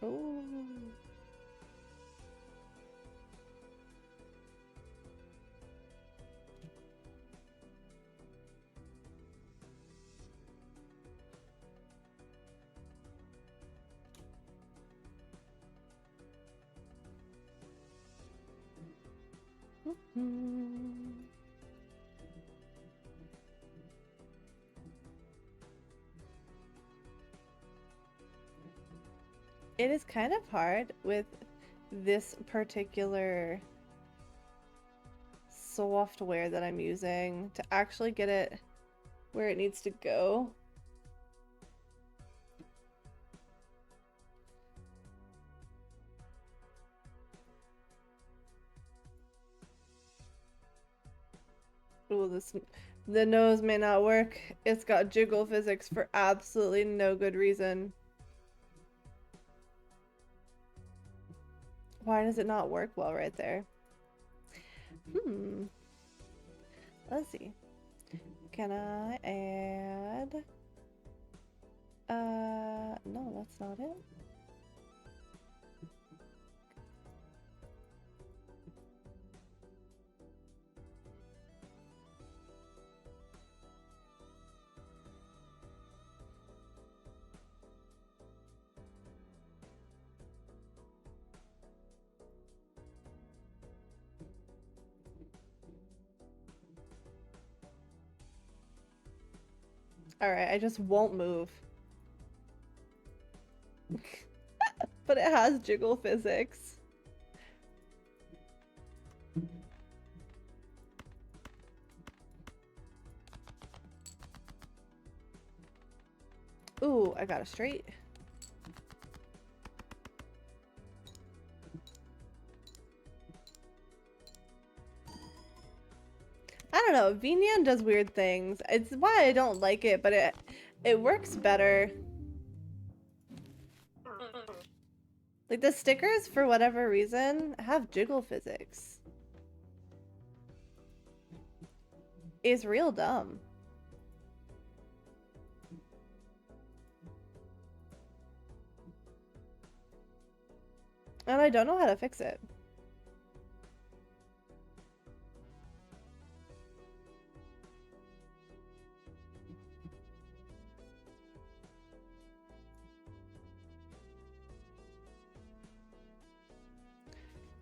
Oh. It is kind of hard with this particular software that I'm using to actually get it where it needs to go. Ooh, the nose may not work. It's got jiggle physics for absolutely no good reason. Why does it not work well right there? Let's see. Can I add... no, that's not it. Alright, I just won't move. But it has jiggle physics. Ooh, I got it straight. I don't know, VNyan does weird things. It's why I don't like it, but it works better. Like the stickers, for whatever reason, have jiggle physics. It's real dumb. And I don't know how to fix it.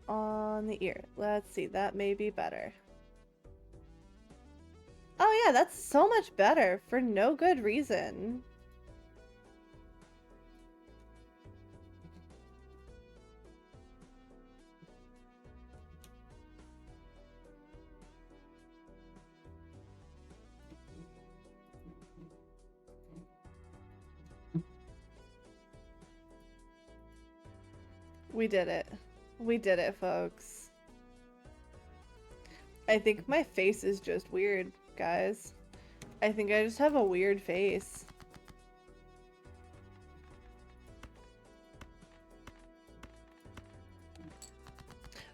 On the ear. Let's see, that may be better. Oh yeah, that's so much better for no good reason. We did it. We did it, folks. I think my face is just weird, guys. I think I just have a weird face.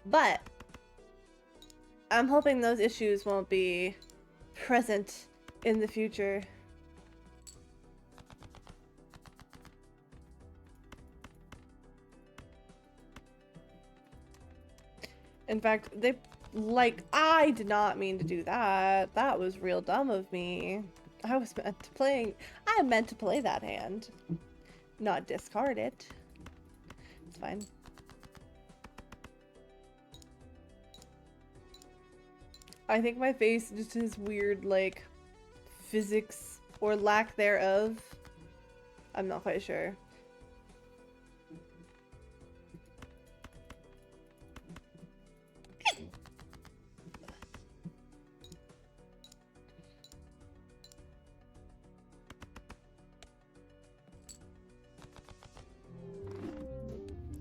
But I'm hoping those issues won't be present in the future. In fact, I did not mean to do that. That was real dumb of me. I meant to play that hand, not discard it. It's fine. I think my face just has weird, like, physics or lack thereof. I'm not quite sure.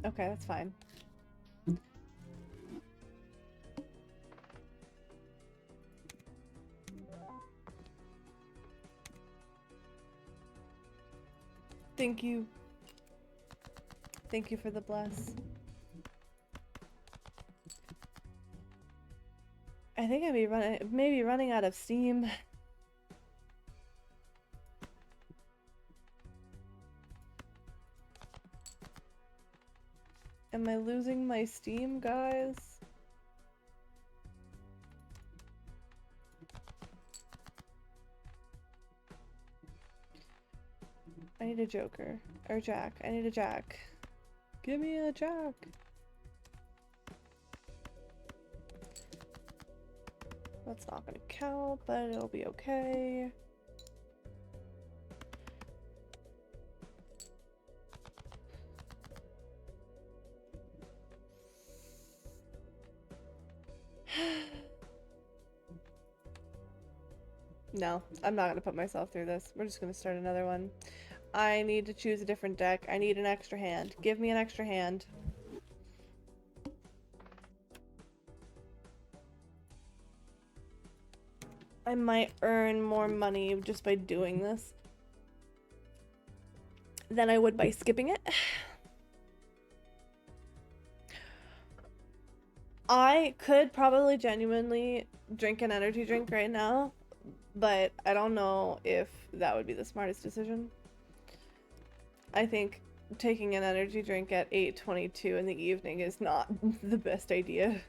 Okay, that's fine. Thank you. Thank you for the bless. I think I may be running out of steam. Am I losing my steam, guys? I need a joker. Or jack. I need a jack. Give me a jack. That's not gonna count, but it'll be okay. No, I'm not gonna put myself through this. We're just gonna start another one. I need to choose a different deck. I need an extra hand. Give me an extra hand. I might earn more money just by doing this than I would by skipping it. I could probably genuinely drink an energy drink right now, but I don't know if that would be the smartest decision. I think taking an energy drink at 8:22 in the evening is not the best idea.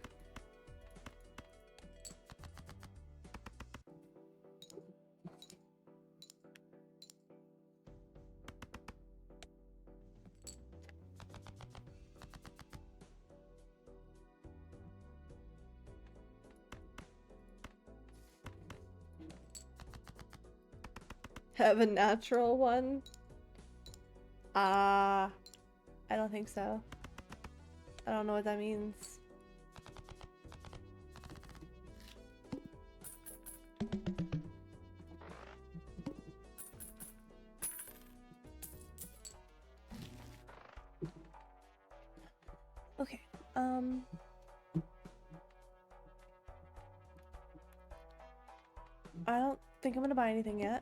Have a natural one? I don't think so. I don't know what that means. Okay, I don't think I'm gonna buy anything yet.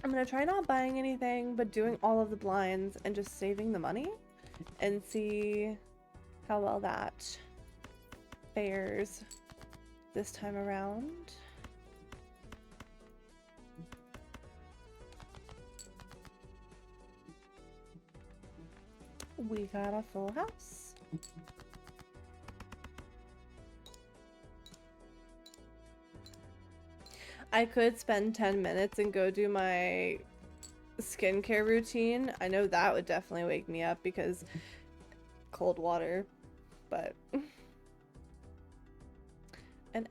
I'm gonna try not buying anything, but doing all of the blinds and just saving the money and see how well that fares this time around. We got a full house. I could spend 10 minutes and go do my skincare routine. I know that would definitely wake me up because cold water, but an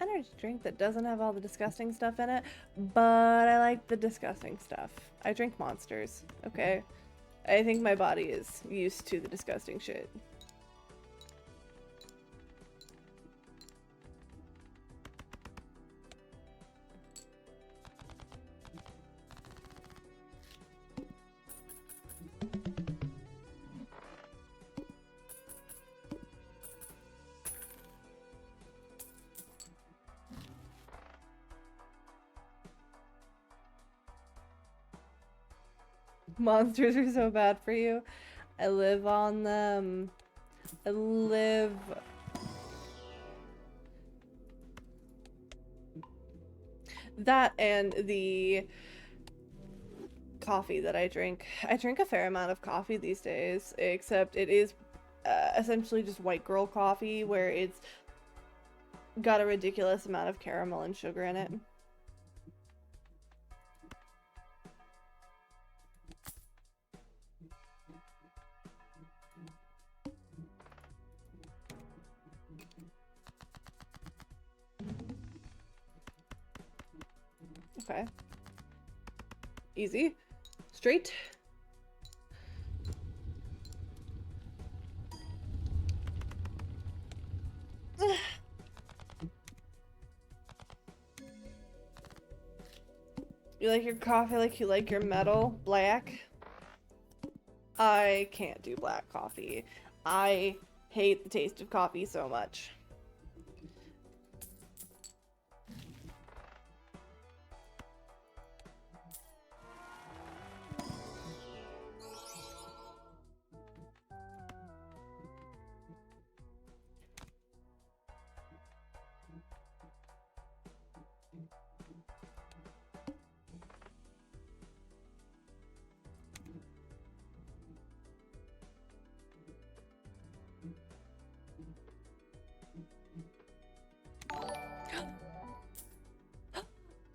energy drink that doesn't have all the disgusting stuff in it, but I like the disgusting stuff. I drink Monsters, okay? I think my body is used to the disgusting shit. Monsters are so bad for you. I live on them. I live... That and the coffee that I drink. I drink a fair amount of coffee these days, except it is essentially just white girl coffee where it's got a ridiculous amount of caramel and sugar in it. Okay. Easy. Straight. You like your coffee like you like your metal? Black? I can't do black coffee. I hate the taste of coffee so much.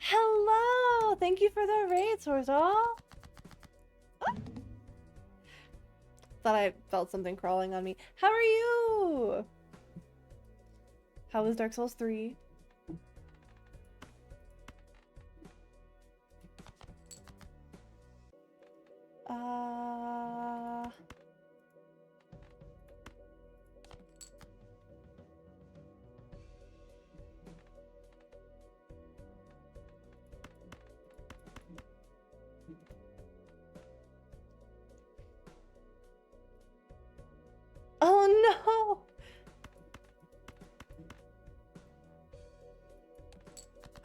Hello! Thank you for the raid, Sorzal! Oh. Thought I felt something crawling on me. How are you? How was Dark Souls 3? Oh no!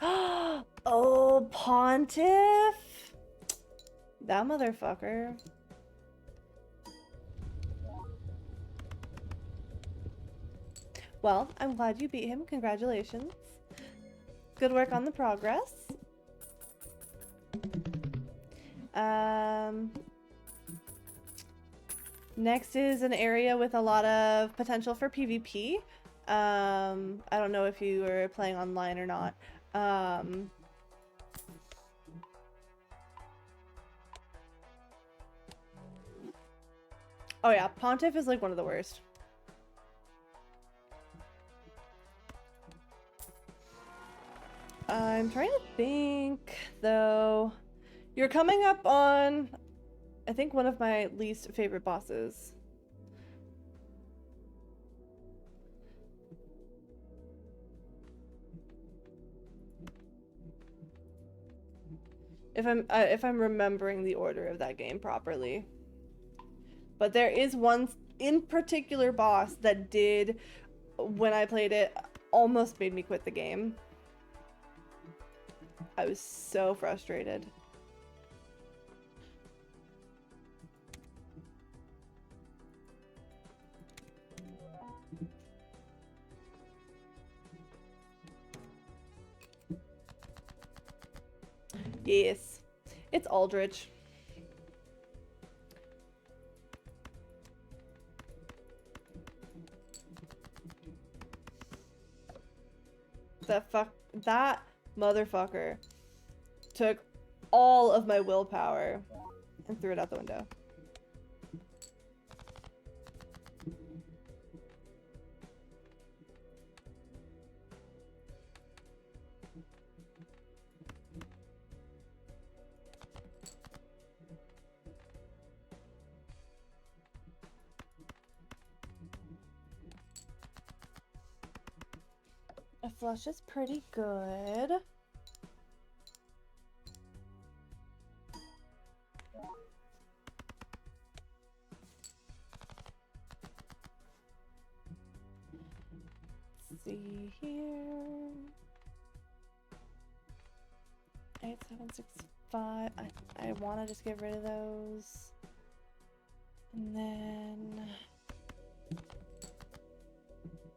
Oh, Pontiff! That motherfucker. Well, I'm glad you beat him. Congratulations. Good work on the progress. Next is an area with a lot of potential for PvP. I don't know if you were playing online or not. Oh yeah, Pontiff is like one of the worst. I'm trying to think, though. You're coming up on, I think, one of my least favorite bosses. If I'm remembering the order of that game properly. But there is one in particular boss that did, when I played it, almost made me quit the game. I was so frustrated. Yes, it's Aldrich. That motherfucker took all of my willpower and threw it out the window. A flush is pretty good. Let's see here. 8765. I want to just get rid of those. And then...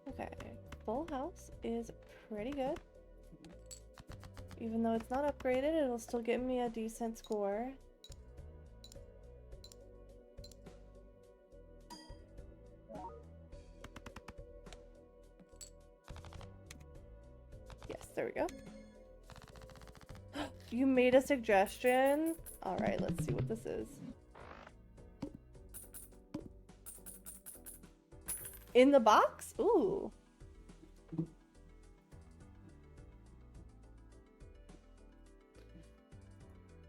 Okay. Full house is pretty good. Even though it's not upgraded, it'll still give me a decent score. Yes, there we go. You made a suggestion? Alright, let's see what this is. In the box? Ooh.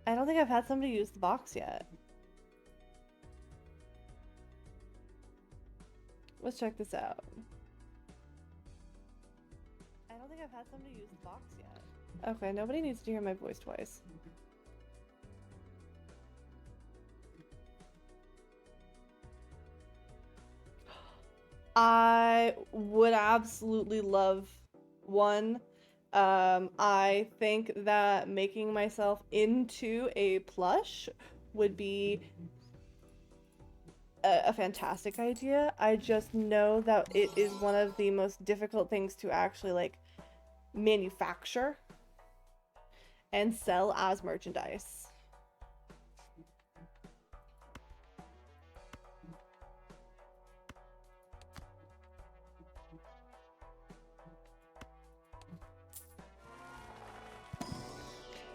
I don't think I've had somebody use the box yet. Let's check this out. I don't think I've had somebody use the box yet. Okay, nobody needs to hear my voice twice. I would absolutely love one. I think that making myself into a plush would be a fantastic idea. I just know that it is one of the most difficult things to actually like manufacture and sell as merchandise.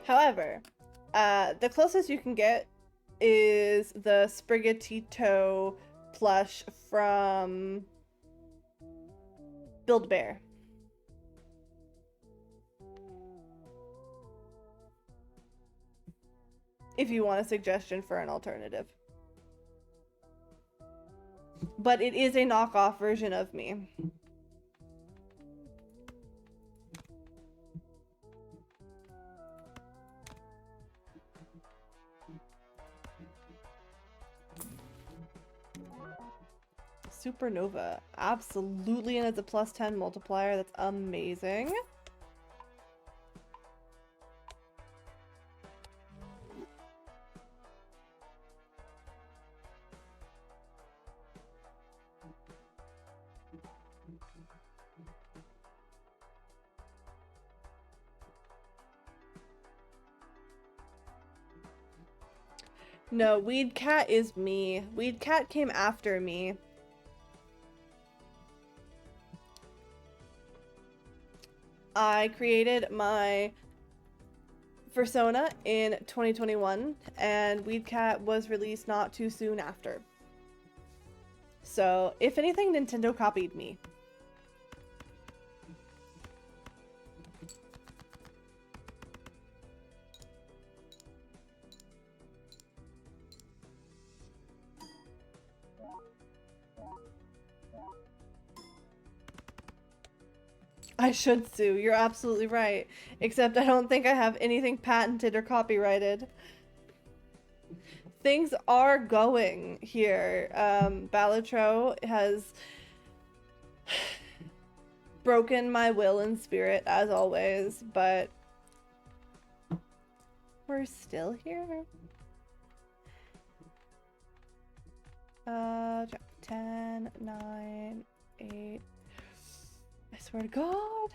However, the closest you can get is the Sprigatito plush from Build-A-Bear. If you want a suggestion for an alternative. But it is a knockoff version of me. Supernova. Absolutely, and it's a +10 multiplier. That's amazing. No, Weed Cat is me. Weed Cat came after me. I created my persona in 2021, and Weed Cat was released not too soon after. So, if anything, Nintendo copied me. I should sue. You're absolutely right. Except I don't think I have anything patented or copyrighted. Things are going here. Balatro has broken my will and spirit as always, but we're still here. Chapter 10, 9, 8. I swear to God.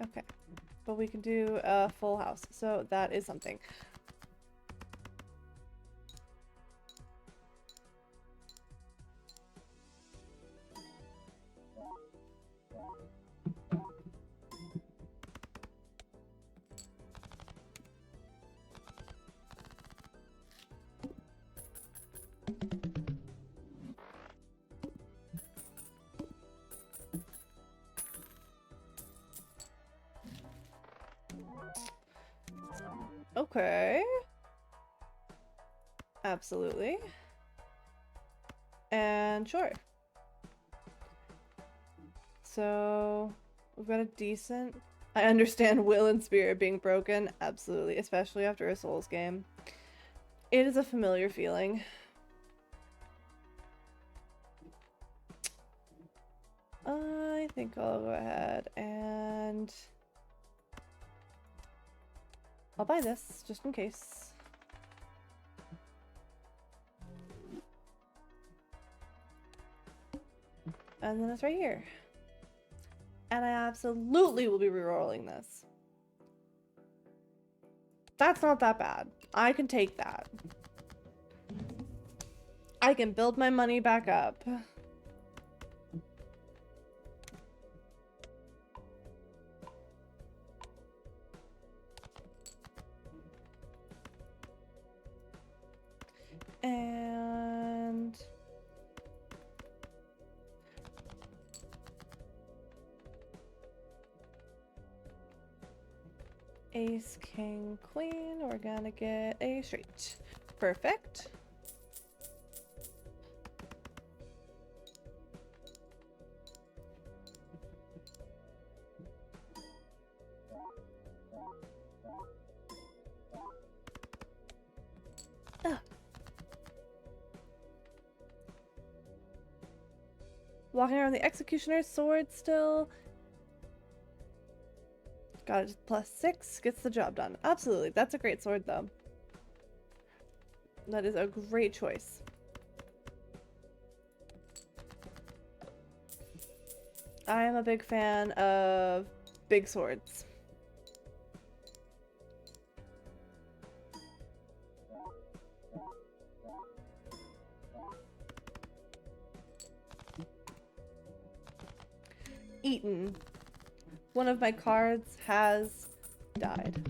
Okay, but we can do a full house, so that is something. Okay. Absolutely. And sure. So, we've got a decent... I understand will and spirit being broken. Absolutely. Especially after a Souls game. It is a familiar feeling. I think I'll go ahead and... I'll buy this, just in case. And then it's right here. And I absolutely will be rerolling this. That's not that bad. I can take that. I can build my money back up. And... Ace, king, queen. We're gonna get a straight. Perfect. Ah. Walking around the executioner's sword still. Got it, +6, gets the job done. Absolutely, that's a great sword though. That is a great choice. I am a big fan of big swords. Eaten. One of my cards has died.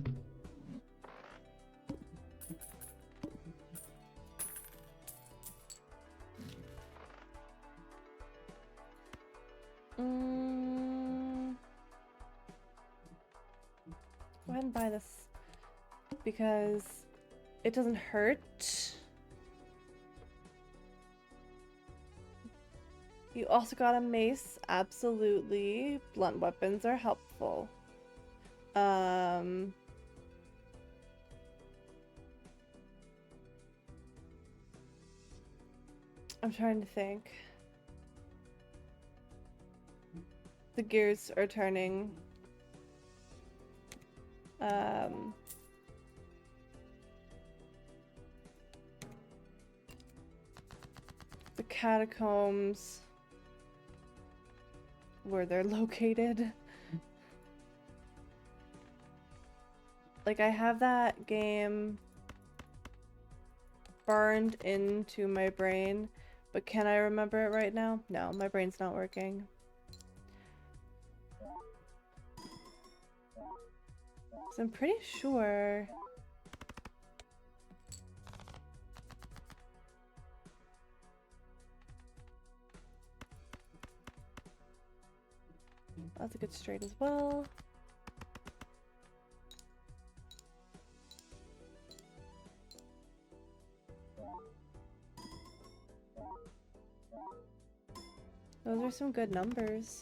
Go ahead and buy this because it doesn't hurt. You also got a mace, absolutely. Blunt weapons are helpful. I'm trying to think. The gears are turning. The catacombs. where they're located. Like, I have that game burned into my brain, but can I remember it right now? No, my brain's not working. So I'm pretty sure... That's a good straight as well. Those are some good numbers.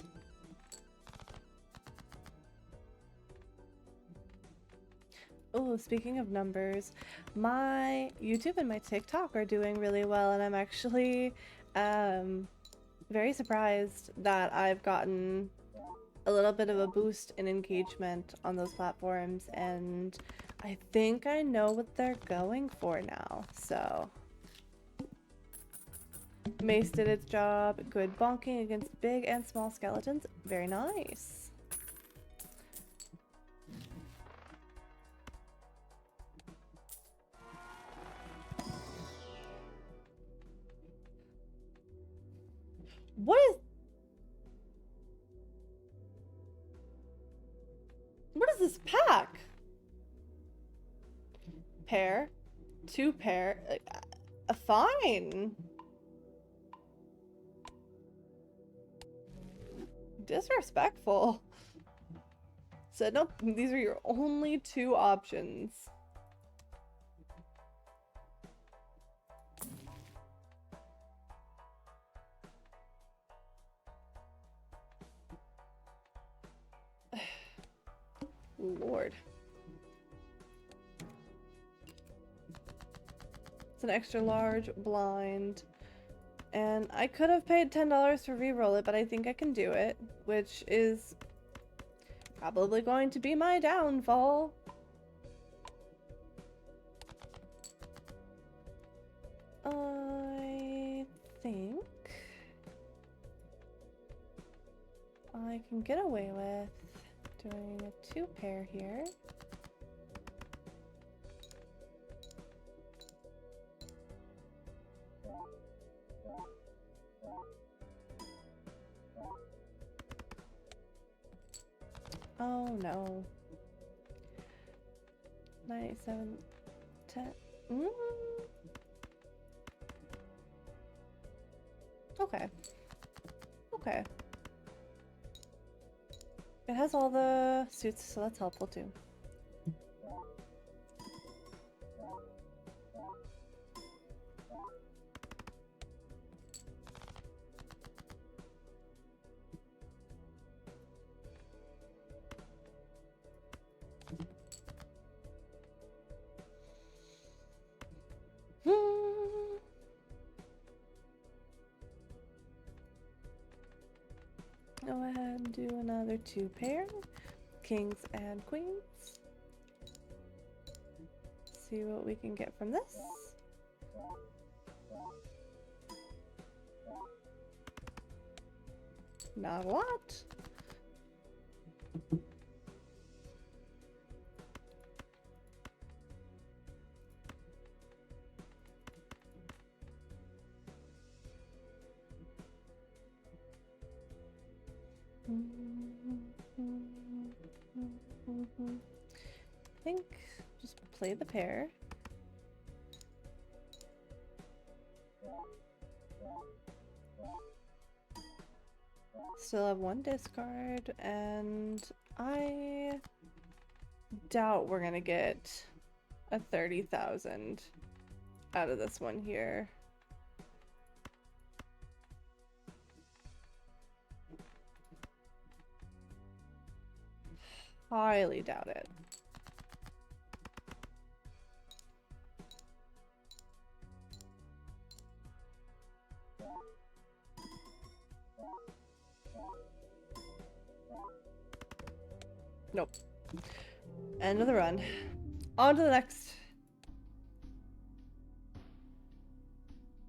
Oh, speaking of numbers, my YouTube and my TikTok are doing really well, and I'm actually very surprised that I've gotten a little bit of a boost in engagement on those platforms, and I think I know what they're going for now, so... Mace did its job. Good bonking against big and small skeletons. Very nice. What is this pack? Pair. 2 pair. Fine. Disrespectful. Said nope, these are your only 2 options. Lord. It's an extra large blind. And I could have paid $10 to re-roll it, but I think I can do it, which is probably going to be my downfall. I think I can get away with doing a 2 pair here. Oh no. 97, 10. Okay. Okay. It has all the suits, so that's helpful too. Go ahead and do another 2 pair. Kings and queens. See what we can get from this. Not a lot. I think just play the pair. Still have 1 discard, and I doubt we're gonna get a 30,000 out of this one here. Highly doubt it. Nope. End of the run. On to the next.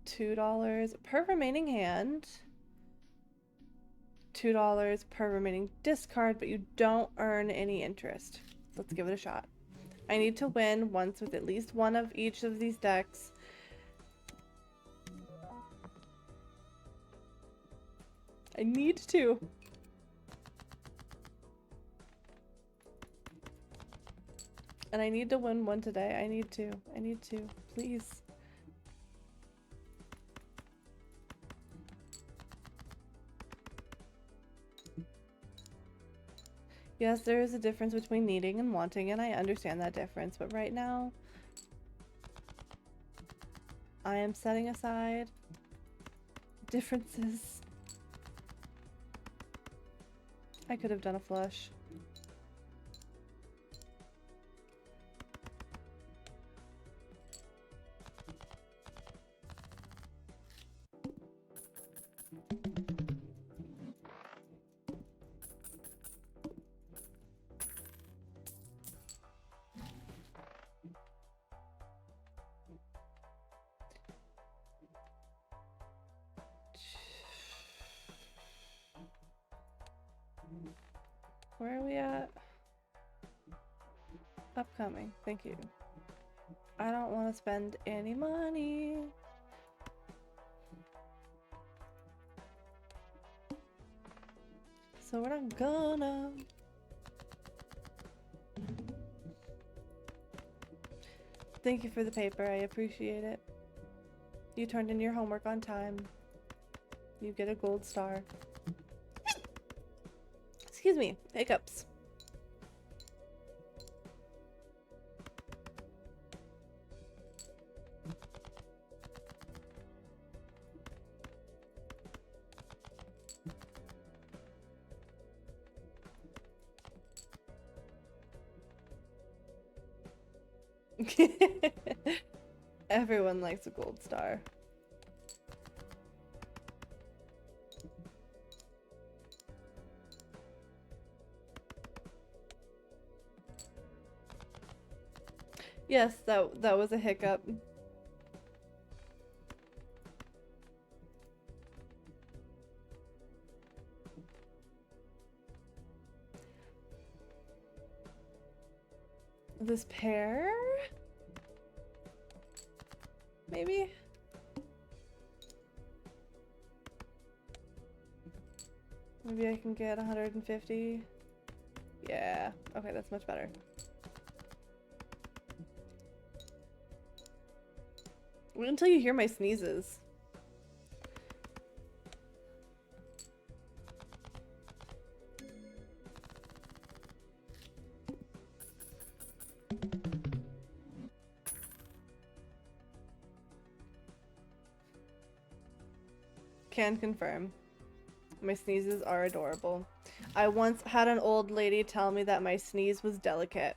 $2 per remaining hand. $2 per remaining discard, but you don't earn any interest. Let's give it a shot. I need to win once with at least one of each of these decks. I need to. And I need to win one today. I need to. Please. Yes, there is a difference between needing and wanting, and I understand that difference, but right now, I am setting aside differences. I could have done a flush. Where are we at? Upcoming. Thank you. I don't want to spend any money. So we're not gonna. Thank you for the paper. I appreciate it. You turned in your homework on time. You get a gold star. Excuse me. Hiccups. Everyone likes a gold star. Yes, that was a hiccup. This pair? Maybe? Maybe I can get 150? Yeah. Okay, that's much better. Wait until you hear my sneezes. Can confirm. My sneezes are adorable. I once had an old lady tell me that my sneeze was delicate.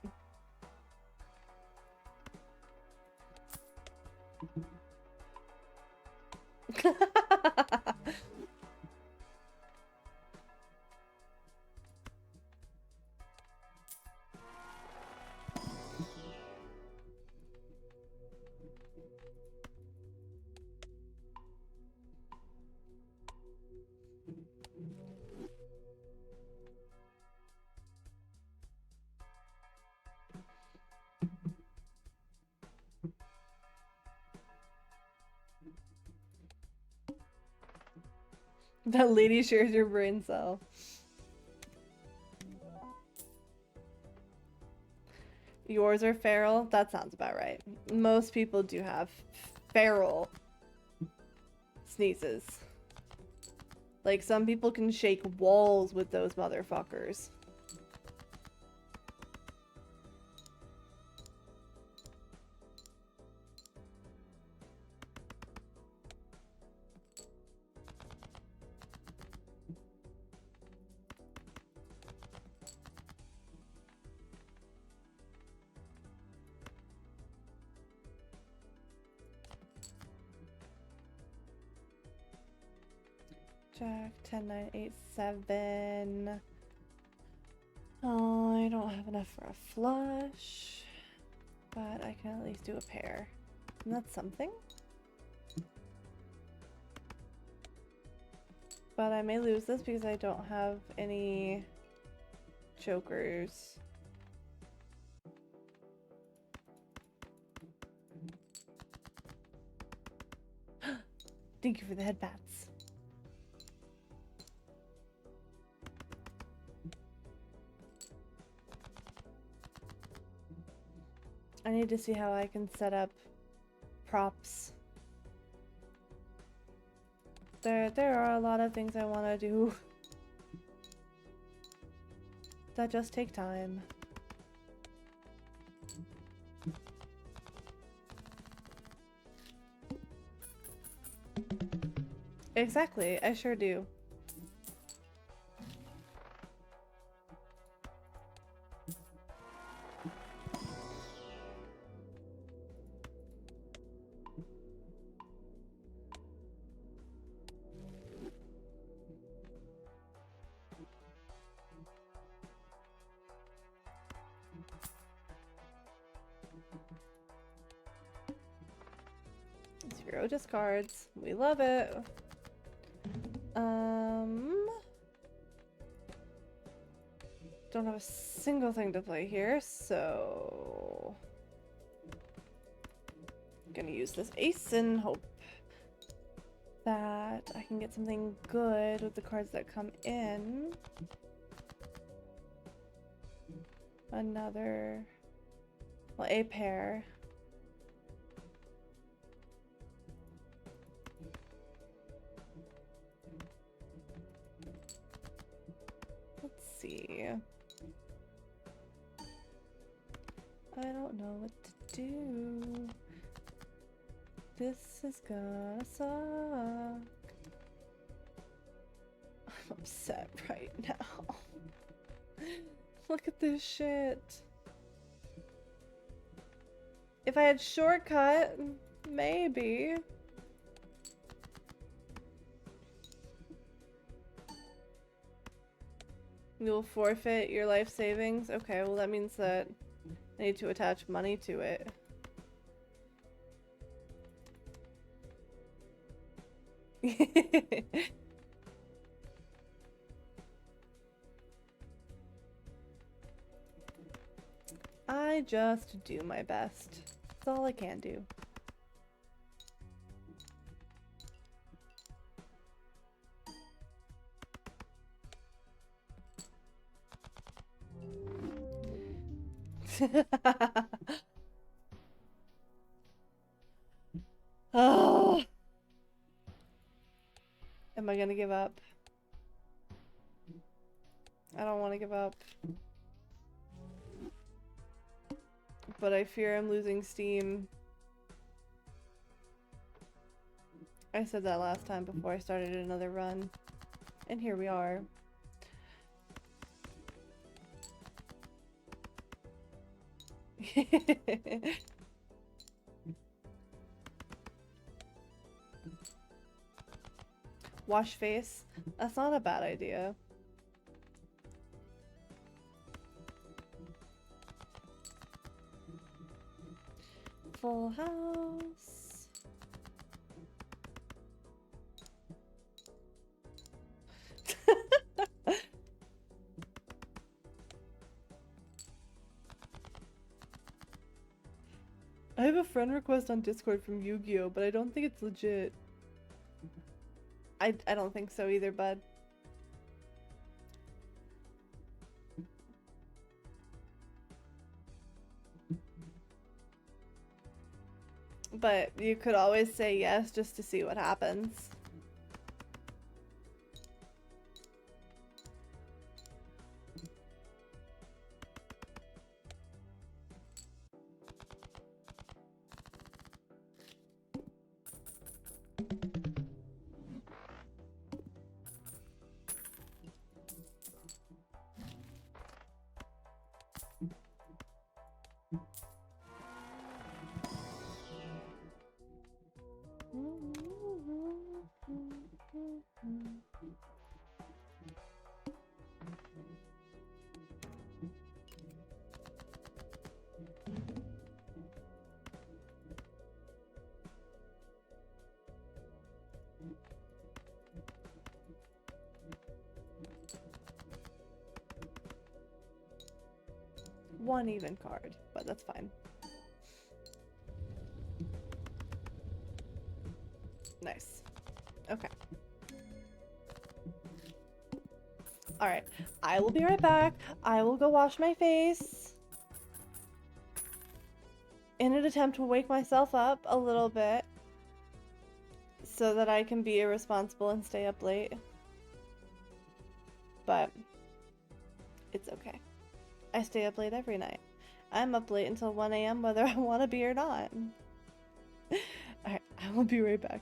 That lady shares your brain cell. Yours are feral? That sounds about right. Most people do have feral sneezes. Like, some people can shake walls with those motherfuckers. Jack, 10, 9, 8, 7. Oh, I don't have enough for a flush. But I can at least do a pair. And that's something. But I may lose this because I don't have any jokers. Thank you for the headbats. I need to see how I can set up props. There are a lot of things I want to do that just take time. Exactly, I sure do. Zero discards. We love it. Don't have a single thing to play here, so I'm gonna use this ace and hope that I can get something good with the cards that come in. Another, well, a pair. Let's see. I don't know what to do. This is gonna suck. I'm upset right now. Look at this shit. If I had shortcut, maybe. You'll forfeit your life savings? Okay, well that means that I need to attach money to it. I just do my best. That's all I can do. Oh. Am I gonna give up? I don't want to give up. But I fear I'm losing steam. I said that last time before I started another run. And here we are. Wash face? That's not a bad idea. Full house. I have a friend request on Discord from Yu-Gi-Oh, but I don't think it's legit. I don't think so either, bud. But you could always say yes just to see what happens. one even card, but that's fine. Nice. Okay. Alright. I will be right back. I will go wash my face in an attempt to wake myself up a little bit so that I can be irresponsible and stay up late. But it's okay. I stay up late every night. I'm up late until 1 a.m. whether I want to be or not. Alright, I will be right back.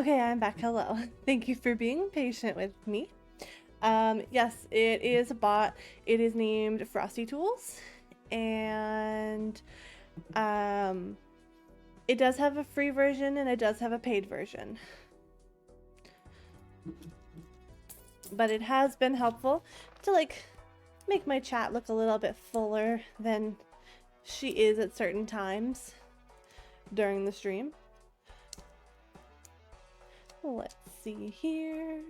Okay, I'm back. Hello. Thank you for being patient with me. Yes, it is a bot. It is named Frosty Tools, and it does have a free version and it does have a paid version. But it has been helpful to like make my chat look a little bit fuller than she is at certain times during the stream. Let's see here.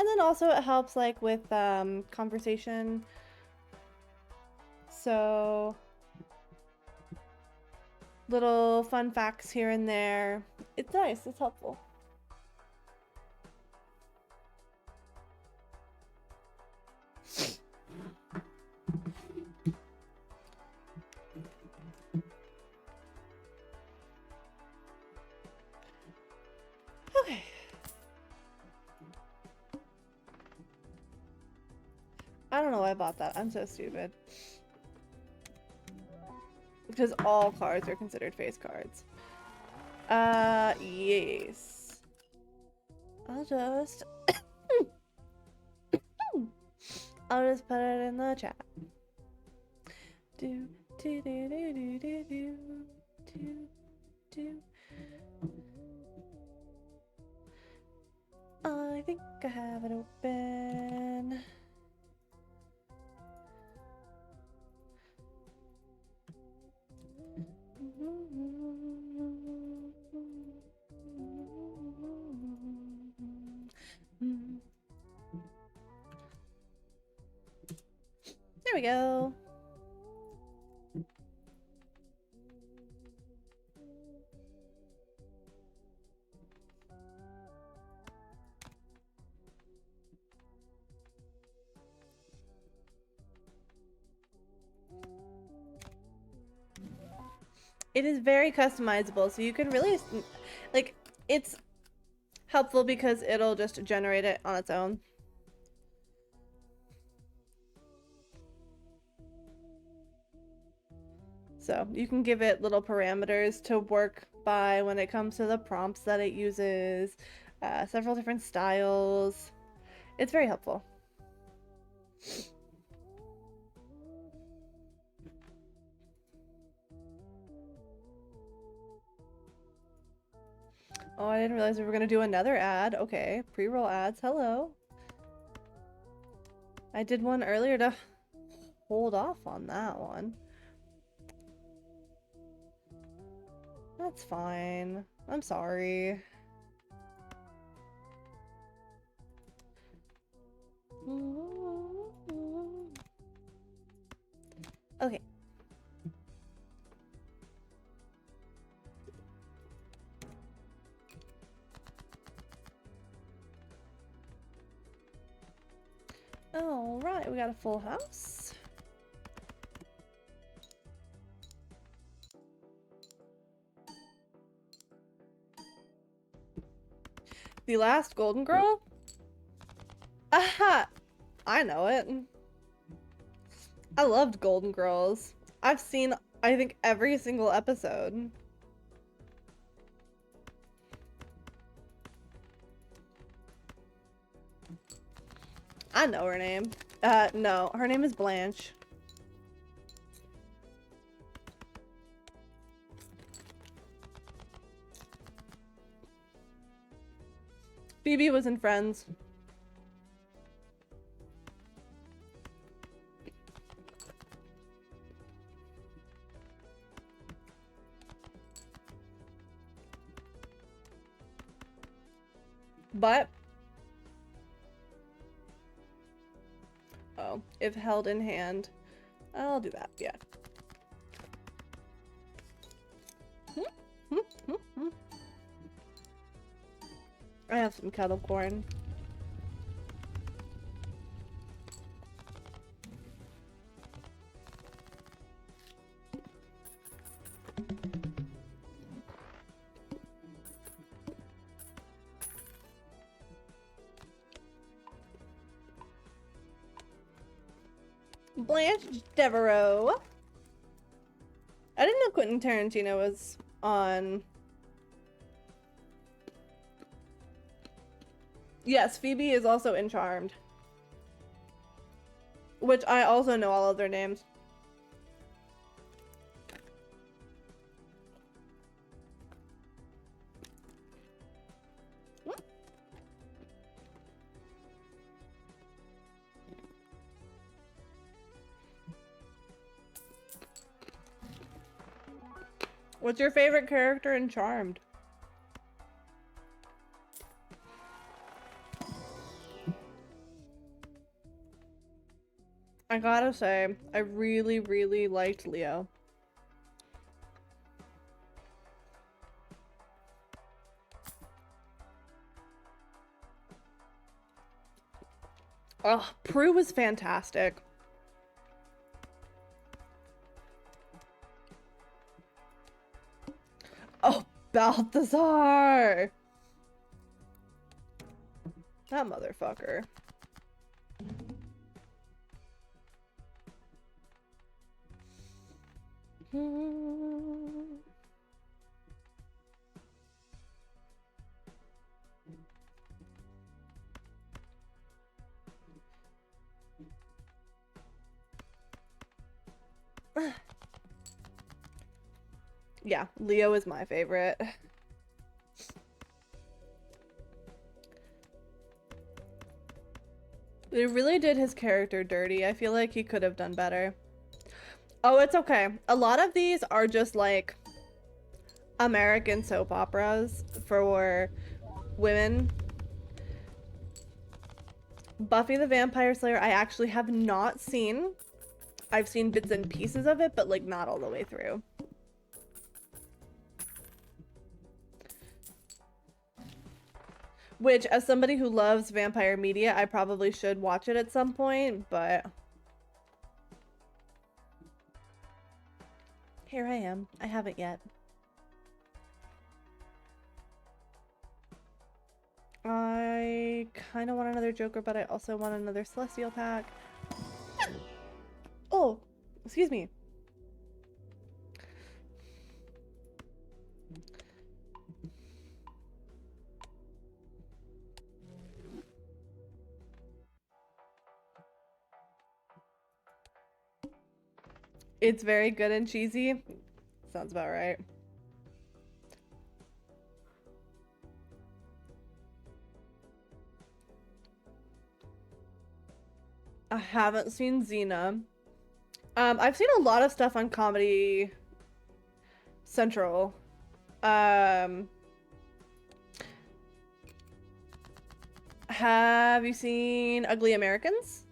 And then also it helps like with conversation. So little fun facts here and there. It's nice, it's helpful. Okay. I don't know why I bought that. I'm so stupid. Because all cards are considered face cards. Yes. I'll just put it in the chat. Do do do do do do do do. I think I have it open. There we go. It is very customizable, so you can really, like, it's helpful because it'll just generate it on its own. So you can give it little parameters to work by when it comes to the prompts that it uses, several different styles. It's very helpful. Oh, I didn't realize we were going to do another ad. Okay, pre-roll ads. Hello. I did one earlier to hold off on that one. That's fine. I'm sorry. Okay. All right, we got a full house. The last Golden Girl? Aha! I know it. I loved Golden Girls. I've seen, I think, every single episode. I know her name. No, her name is Blanche. Phoebe was in Friends. But oh, if held in hand, I'll do that. Yeah. I have some kettle corn. Blanche Devereaux. I didn't know Quentin Tarantino was on Yes, Phoebe is also in Charmed. Which I also know all of their names. What's your favorite character in Charmed? I gotta say, I really, really liked Leo. Oh, Prue was fantastic. Oh, Balthazar! That motherfucker. Yeah, Leo is my favorite. They really did his character dirty. I feel like he could have done better. Oh, it's okay. A lot of these are just like American soap operas for women. Buffy the Vampire Slayer, I actually have not seen. I've seen bits and pieces of it, but like not all the way through. Which, as somebody who loves vampire media, I probably should watch it at some point, but here I am. I haven't yet. I kind of want another Joker, but I also want another Celestial pack. Oh, excuse me. It's very good and cheesy. Sounds about right. I haven't seen Xena. I've seen a lot of stuff on Comedy Central. Have you seen Ugly Americans?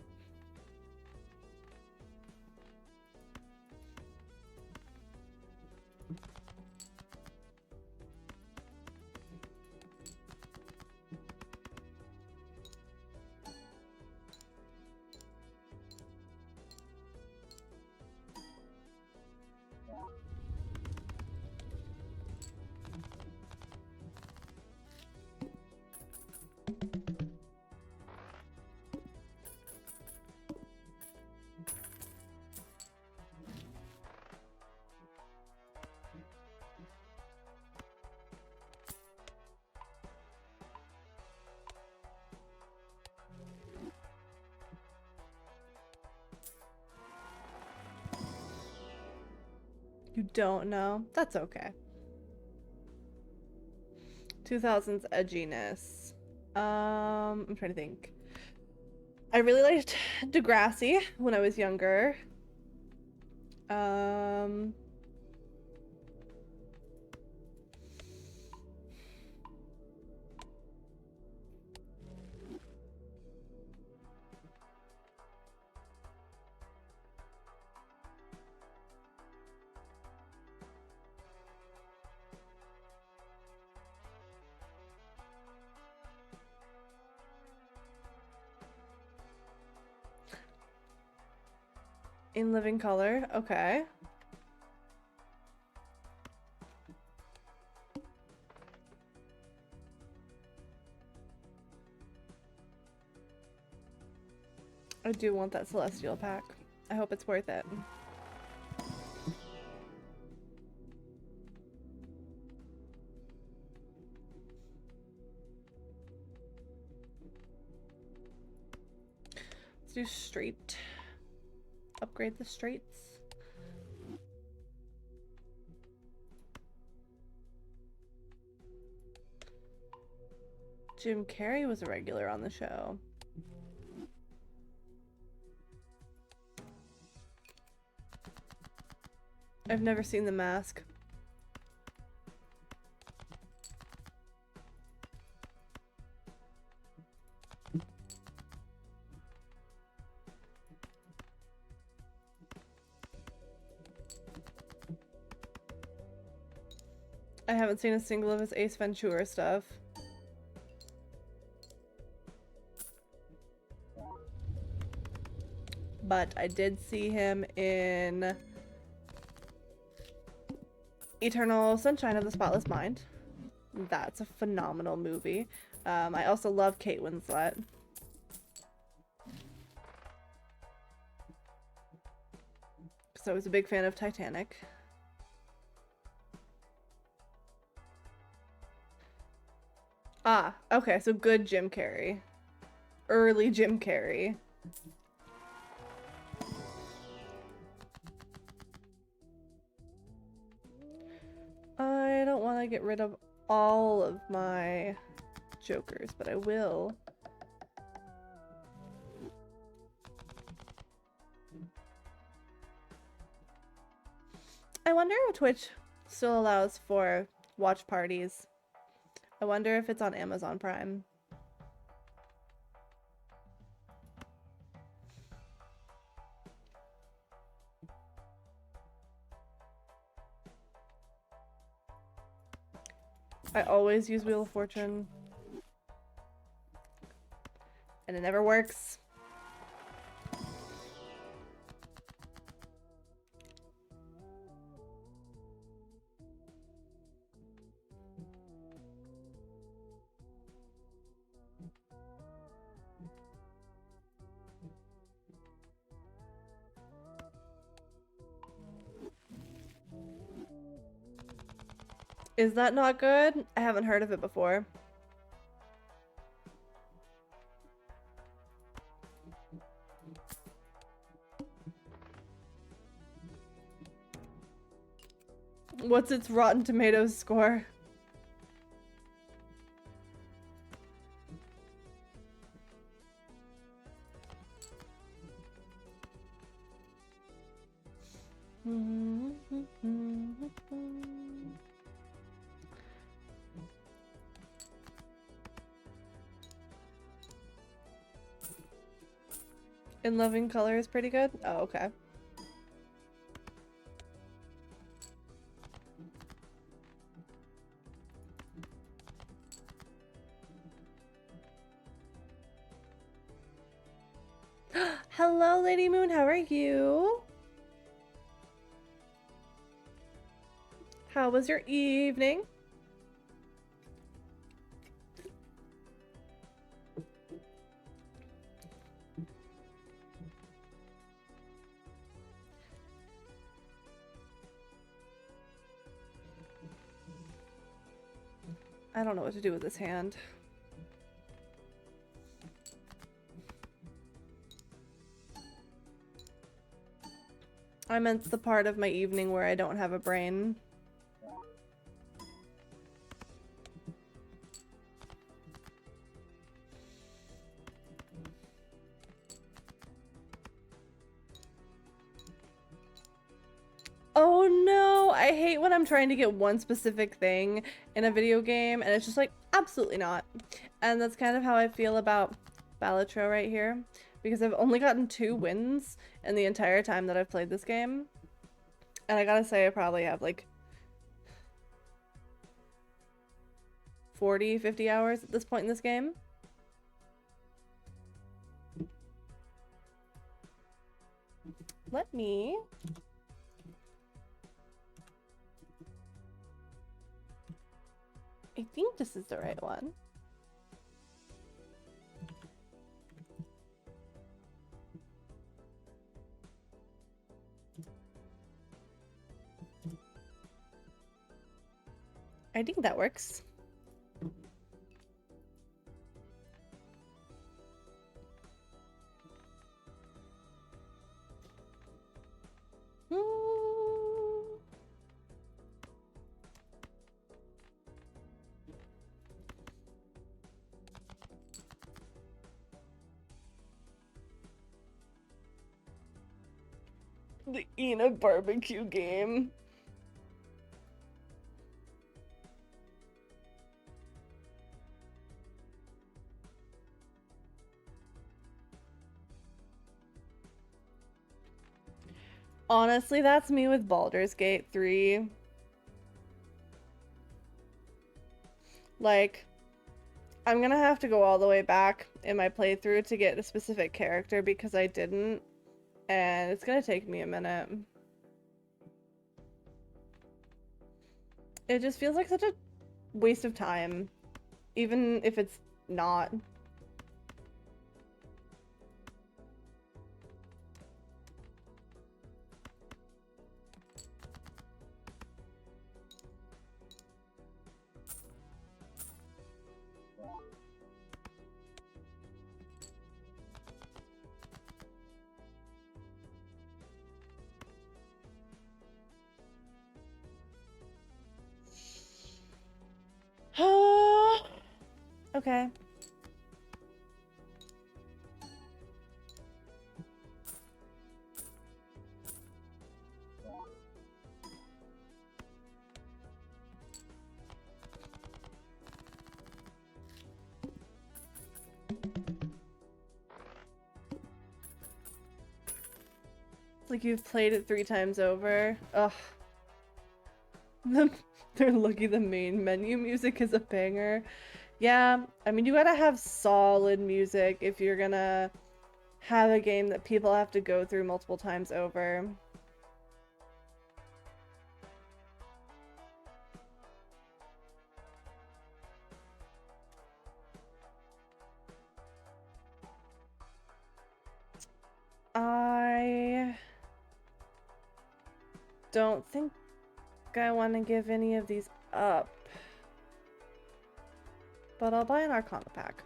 You don't know? That's okay. 2000s edginess. I'm trying to think. I really liked Degrassi when I was younger. Um, in Living Color. Okay. I do want that Celestial pack. I hope it's worth it. do street. Upgrade the streets. Jim Carrey was a regular on the show. I've never seen The Mask. I haven't seen a single of his Ace Ventura stuff. But I did see him in Eternal Sunshine of the Spotless Mind. That's a phenomenal movie. I also love Kate Winslet. So I was a big fan of Titanic. Ah, okay, so good Jim Carrey. Early Jim Carrey. I don't want to get rid of all of my jokers, but I will. I wonder if Twitch still allows for watch parties. I wonder if it's on Amazon Prime. I always use Wheel of Fortune. And it never works. Is that not good? I haven't heard of it before. What's its Rotten Tomatoes score? In Loving Color is pretty good? Oh, okay. Hello, Lady Moon, how are you? How was your evening? I don't know what to do with this hand. I meant the part of my evening where I don't have a brain. Oh no, I hate when I'm trying to get one specific thing in a video game and it's just like, absolutely not. And that's kind of how I feel about Balatro right here, because I've only gotten 2 wins in the entire time that I've played this game. And I gotta say, I probably have like 40, 50 hours at this point in this game. Let me... I think this is the right one. I think that works. The Ina barbecue game. Honestly, that's me with Baldur's Gate 3. Like, I'm gonna have to go all the way back in my playthrough to get a specific character because I didn't, and it's gonna take me a minute. It just feels like such a waste of time, even if it's not. Okay. It's like you've played it 3 times over. Ugh. They're lucky the main menu music is a banger. Yeah, I mean, you gotta have solid music if you're gonna have a game that people have to go through multiple times over. I don't think I want to give any of these up, but I'll buy an Arcana pack.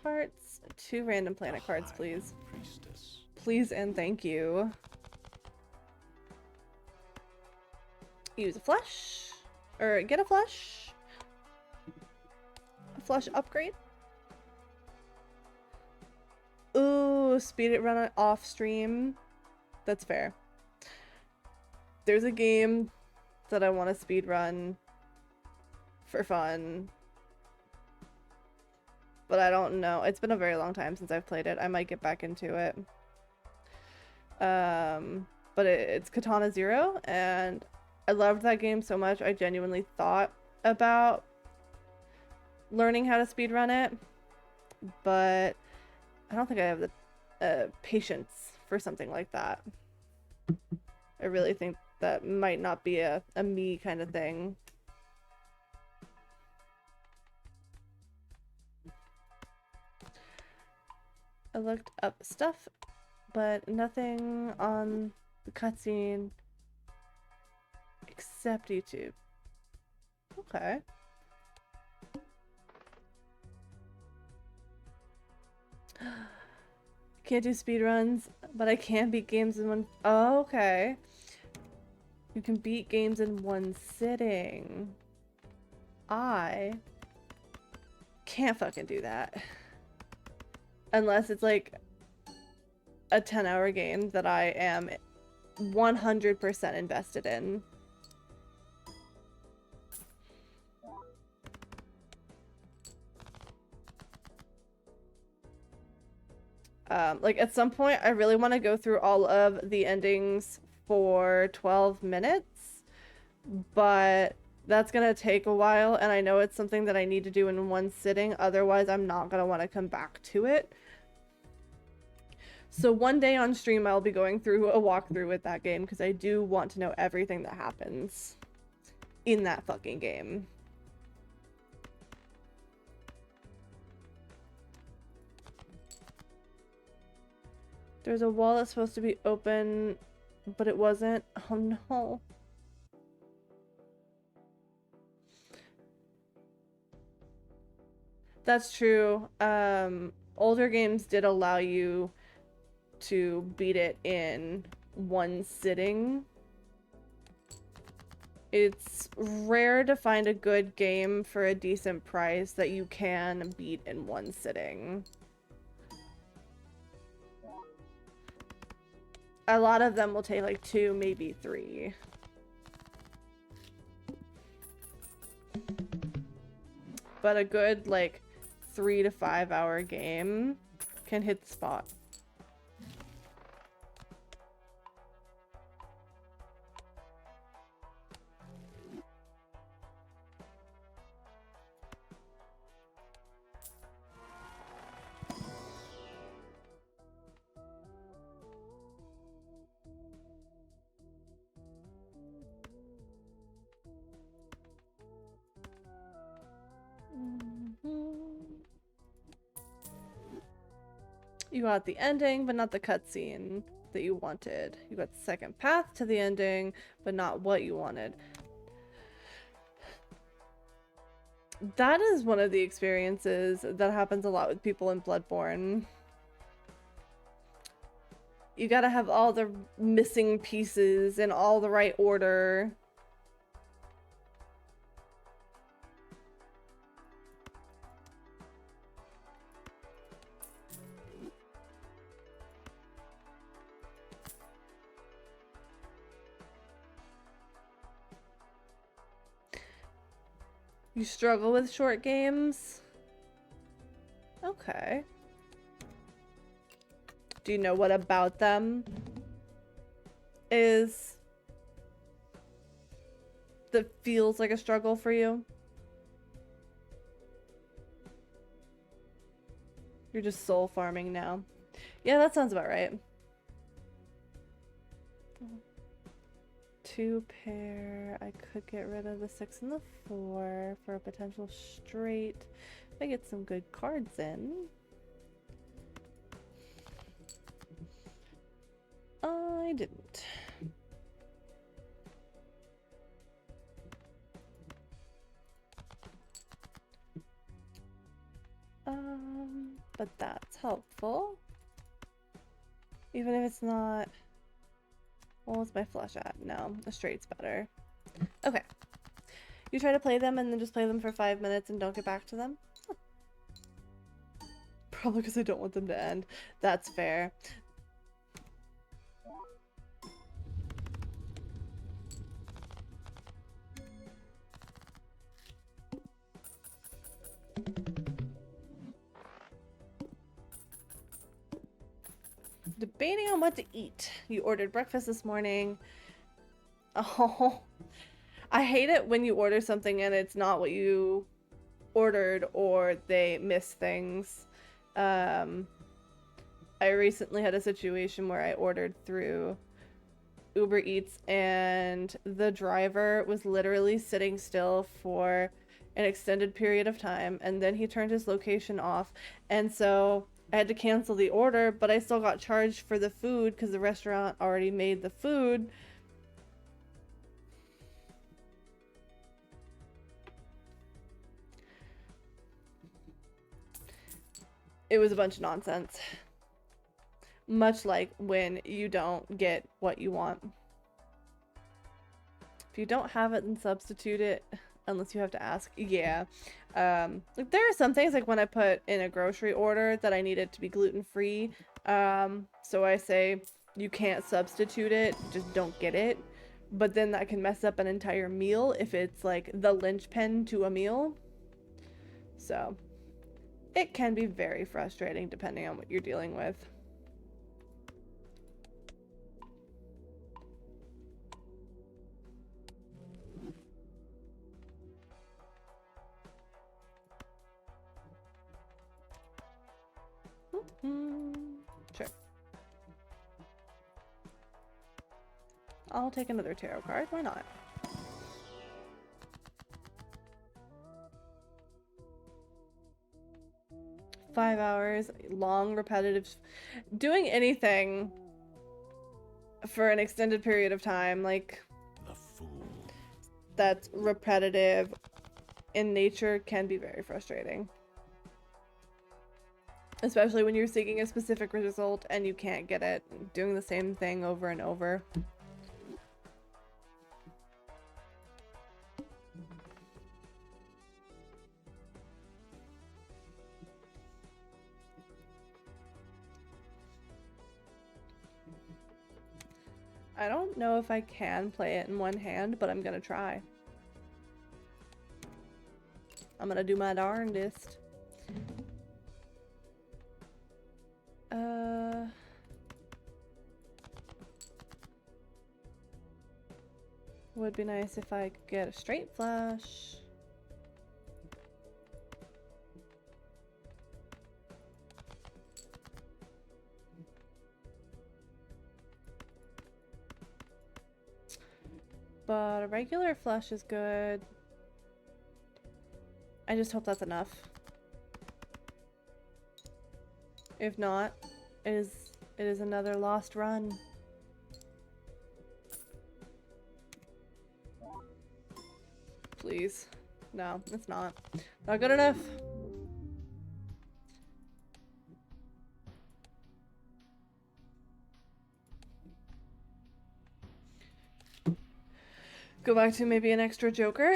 Hearts, 2 random planet cards, please. Priestess. Please and thank you. Use a flush, or get a flush. A flush upgrade. Ooh, speed it run off stream. That's fair. There's a game that I want to speed run for fun, but I don't know. It's been a very long time since I've played it. I might get back into it. But it's Katana Zero, and I loved that game so much. I genuinely thought about learning how to speed run it, but I don't think I have the patience for something like that. I really think that might not be a me kind of thing. I looked up stuff, but nothing on the cutscene except YouTube. Okay. Can't do speedruns, but I can beat games in one. Oh, okay. You can beat games in one sitting. I can't fucking do that. Unless it's like a 10-hour game that I am 100% invested in. Like at some point I really want to go through all of the endings for 12 minutes, but that's gonna take a while, and I know it's something that I need to do in one sitting, otherwise I'm not gonna want to come back to it. So one day on stream I'll be going through a walkthrough with that game, because I do want to know everything that happens in that fucking game. There's a wall that's supposed to be open, but it wasn't. Oh no. That's true. Older games did allow you to beat it in one sitting. It's rare to find a good game for a decent price that you can beat in one sitting. A lot of them will take like 2, maybe 3. But a good like 3 to 5 hour game can hit the spot. You got the ending, but not the cutscene that you wanted. You got the second path to the ending, but not what you wanted. That is one of the experiences that happens a lot with people in Bloodborne. You gotta have all the missing pieces in all the right order. You struggle with short games? Okay. Do you know what about them is that feels like a struggle for you? You're just soul farming now. Yeah, that sounds about right. 2 pair. I could get rid of the 6 and the 4 for a potential straight. If I get some good cards in. I didn't. But that's helpful. Even if it's not... Well, what's my flush at? No, a straight's better. Okay. You try to play them and then just play them for 5 minutes and don't get back to them? Huh. Probably because I don't want them to end. That's fair. Debating on what to eat. You ordered breakfast this morning. Oh, I hate it when you order something and it's not what you ordered or they miss things. I recently had a situation where I ordered through Uber Eats and the driver was literally sitting still for an extended period of time and then he turned his location off, and so I had to cancel the order, but I still got charged for the food because the restaurant already made the food. It was a bunch of nonsense. Much like when you don't get what you want. If you don't have it, then substitute it unless you have to ask. Yeah. Like there are some things like when I put in a grocery order that I needed to be gluten-free. So I say you can't substitute it, just don't get it. But then that can mess up an entire meal if it's like the linchpin to a meal. So it can be very frustrating depending on what you're dealing with. Sure. I'll take another tarot card. Why not? Five hours, long, repetitive. Doing anything for an extended period of time, like The fool. that's repetitive in nature, can be very frustrating. Especially when you're seeking a specific result and you can't get it, doing the same thing over and over. I don't know if I can play it in one hand, but I'm gonna try. I'm gonna do my darndest. Would be nice if I could get a straight flush. But a regular flush is good. I just hope that's enough. If not, it is another lost run. Please. No, it's not. Not good enough. Go back to maybe an extra joker.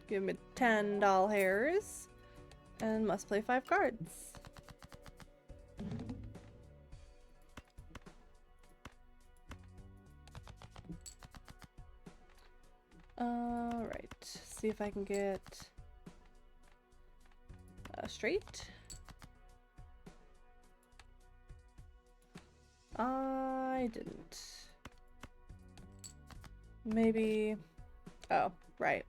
Give me 10 doll hairs. And must play 5 cards. Alright. See if I can get a straight. I didn't. Maybe. Oh, right.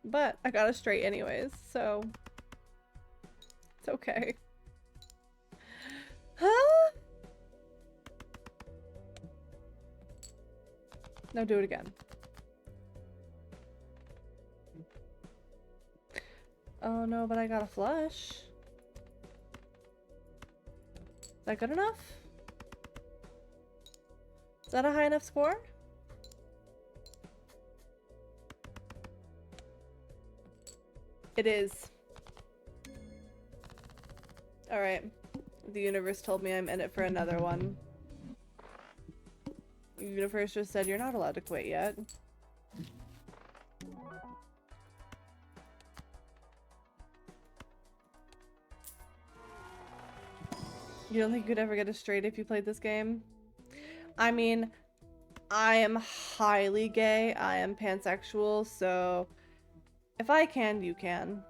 But I got a straight anyways, so it's okay. Huh? Now do it again. Oh no, but I got a flush. Is that good enough? Is that a high enough score? It is. Alright. The universe told me I'm in it for another one. The universe just said you're not allowed to quit yet. You don't think you could ever get a straight if you played this game? I mean, I am highly gay. I am pansexual, so if I can, you can.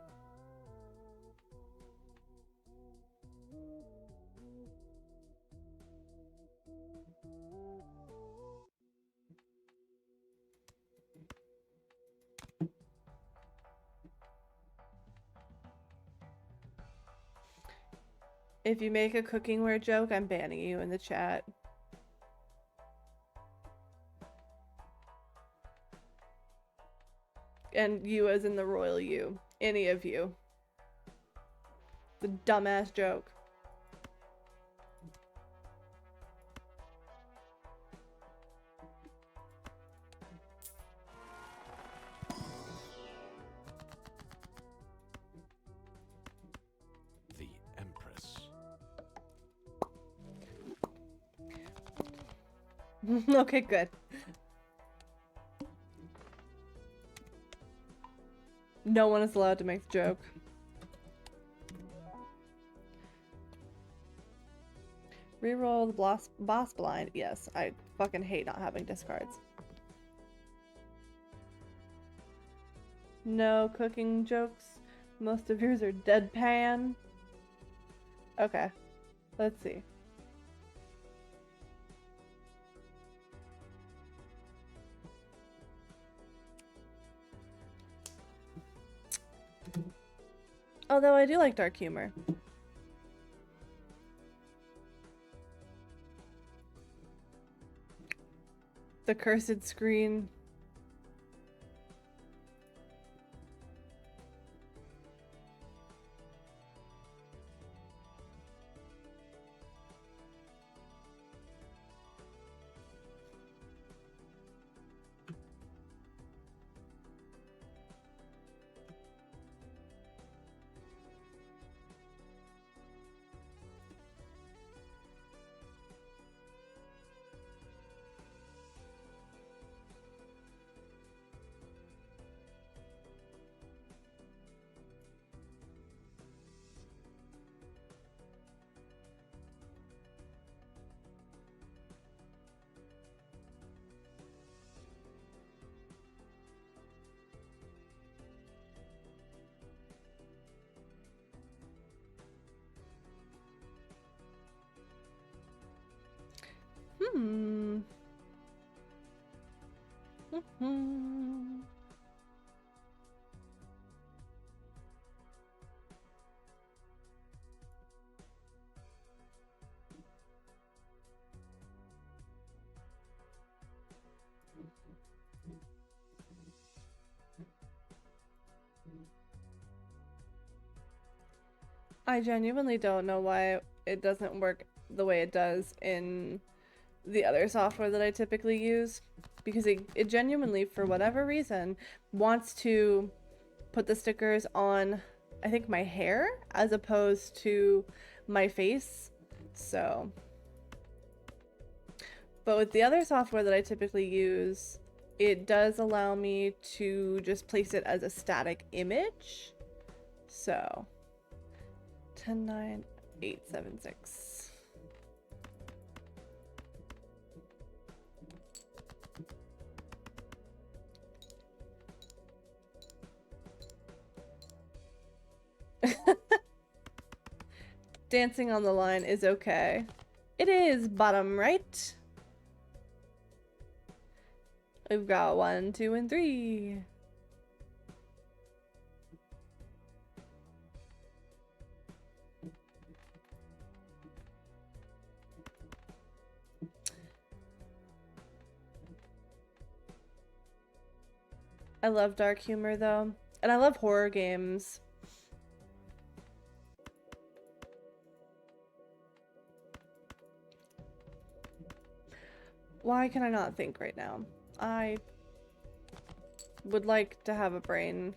If you make a cooking-ware joke, I'm banning you in the chat. And you as in the royal you. Any of you. The dumbass joke. The Empress. Okay, good. No one is allowed to make the joke. Reroll the boss blind. Yes, I fucking hate not having discards. No cooking jokes. Most of yours are deadpan. Okay, let's see. Although I do like dark humor. The cursed screen. Hmm. Hmm. I genuinely don't know why it doesn't work the way it does in the other software that I typically use, because it genuinely, for whatever reason, wants to put the stickers on, I think, my hair as opposed to my face. So, but with the other software that I typically use, it does allow me to just place it as a static image. So 109876. Dancing on the line is okay. It is bottom right. We've got 1, 2, and 3. I love dark humor though, and I love horror games. Why can I not think right now? I would like to have a brain.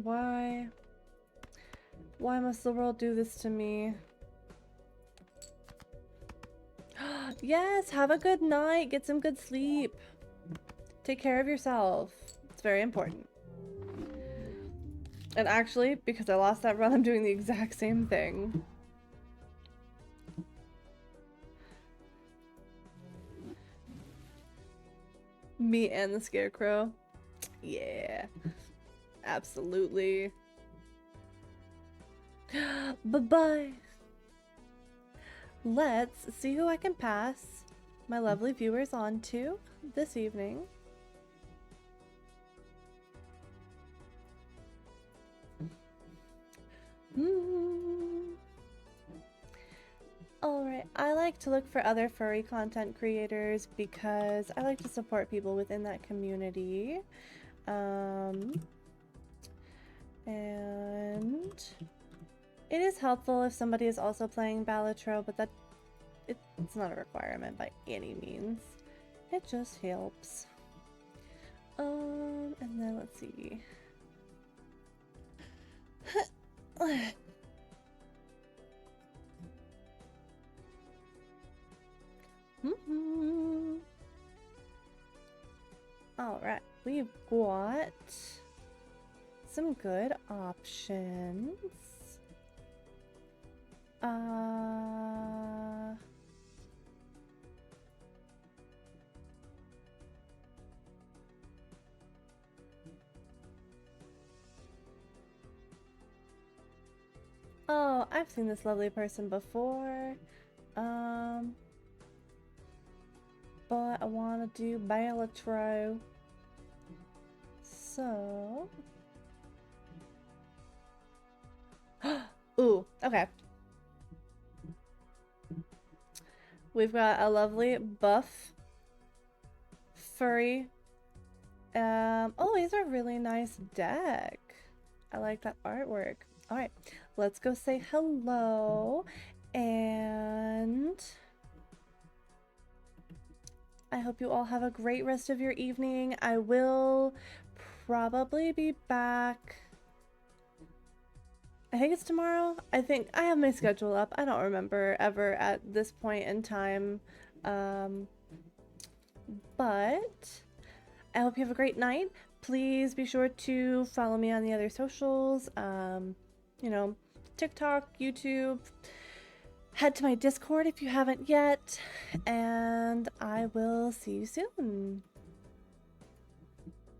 Why? Why must the world do this to me? Yes, have a good night. Get some good sleep. Take care of yourself. It's very important. And actually, because I lost that run, I'm doing the exact same thing. Me and the scarecrow. Yeah. Absolutely. Bye-bye. Let's see who I can pass my lovely viewers on to this evening. Alright, I like to look for other furry content creators because I like to support people within that community. And it is helpful if somebody is also playing Balatro, but it's not a requirement by any means. It just helps. And then let's see. Alright, we've got some good options. Oh, I've seen this lovely person before. But I want to do Balatro. So... Ooh, okay. We've got a lovely buff furry. Oh, these are really nice deck. I like that artwork. All right, let's go say hello, and I hope you all have a great rest of your evening. I will probably be back. I think it's tomorrow. I think I have my schedule up. I don't remember ever at this point in time. But I hope you have a great night. Please be sure to follow me on the other socials. you know, TikTok, YouTube. Head to my Discord if you haven't yet, and I will see you soon.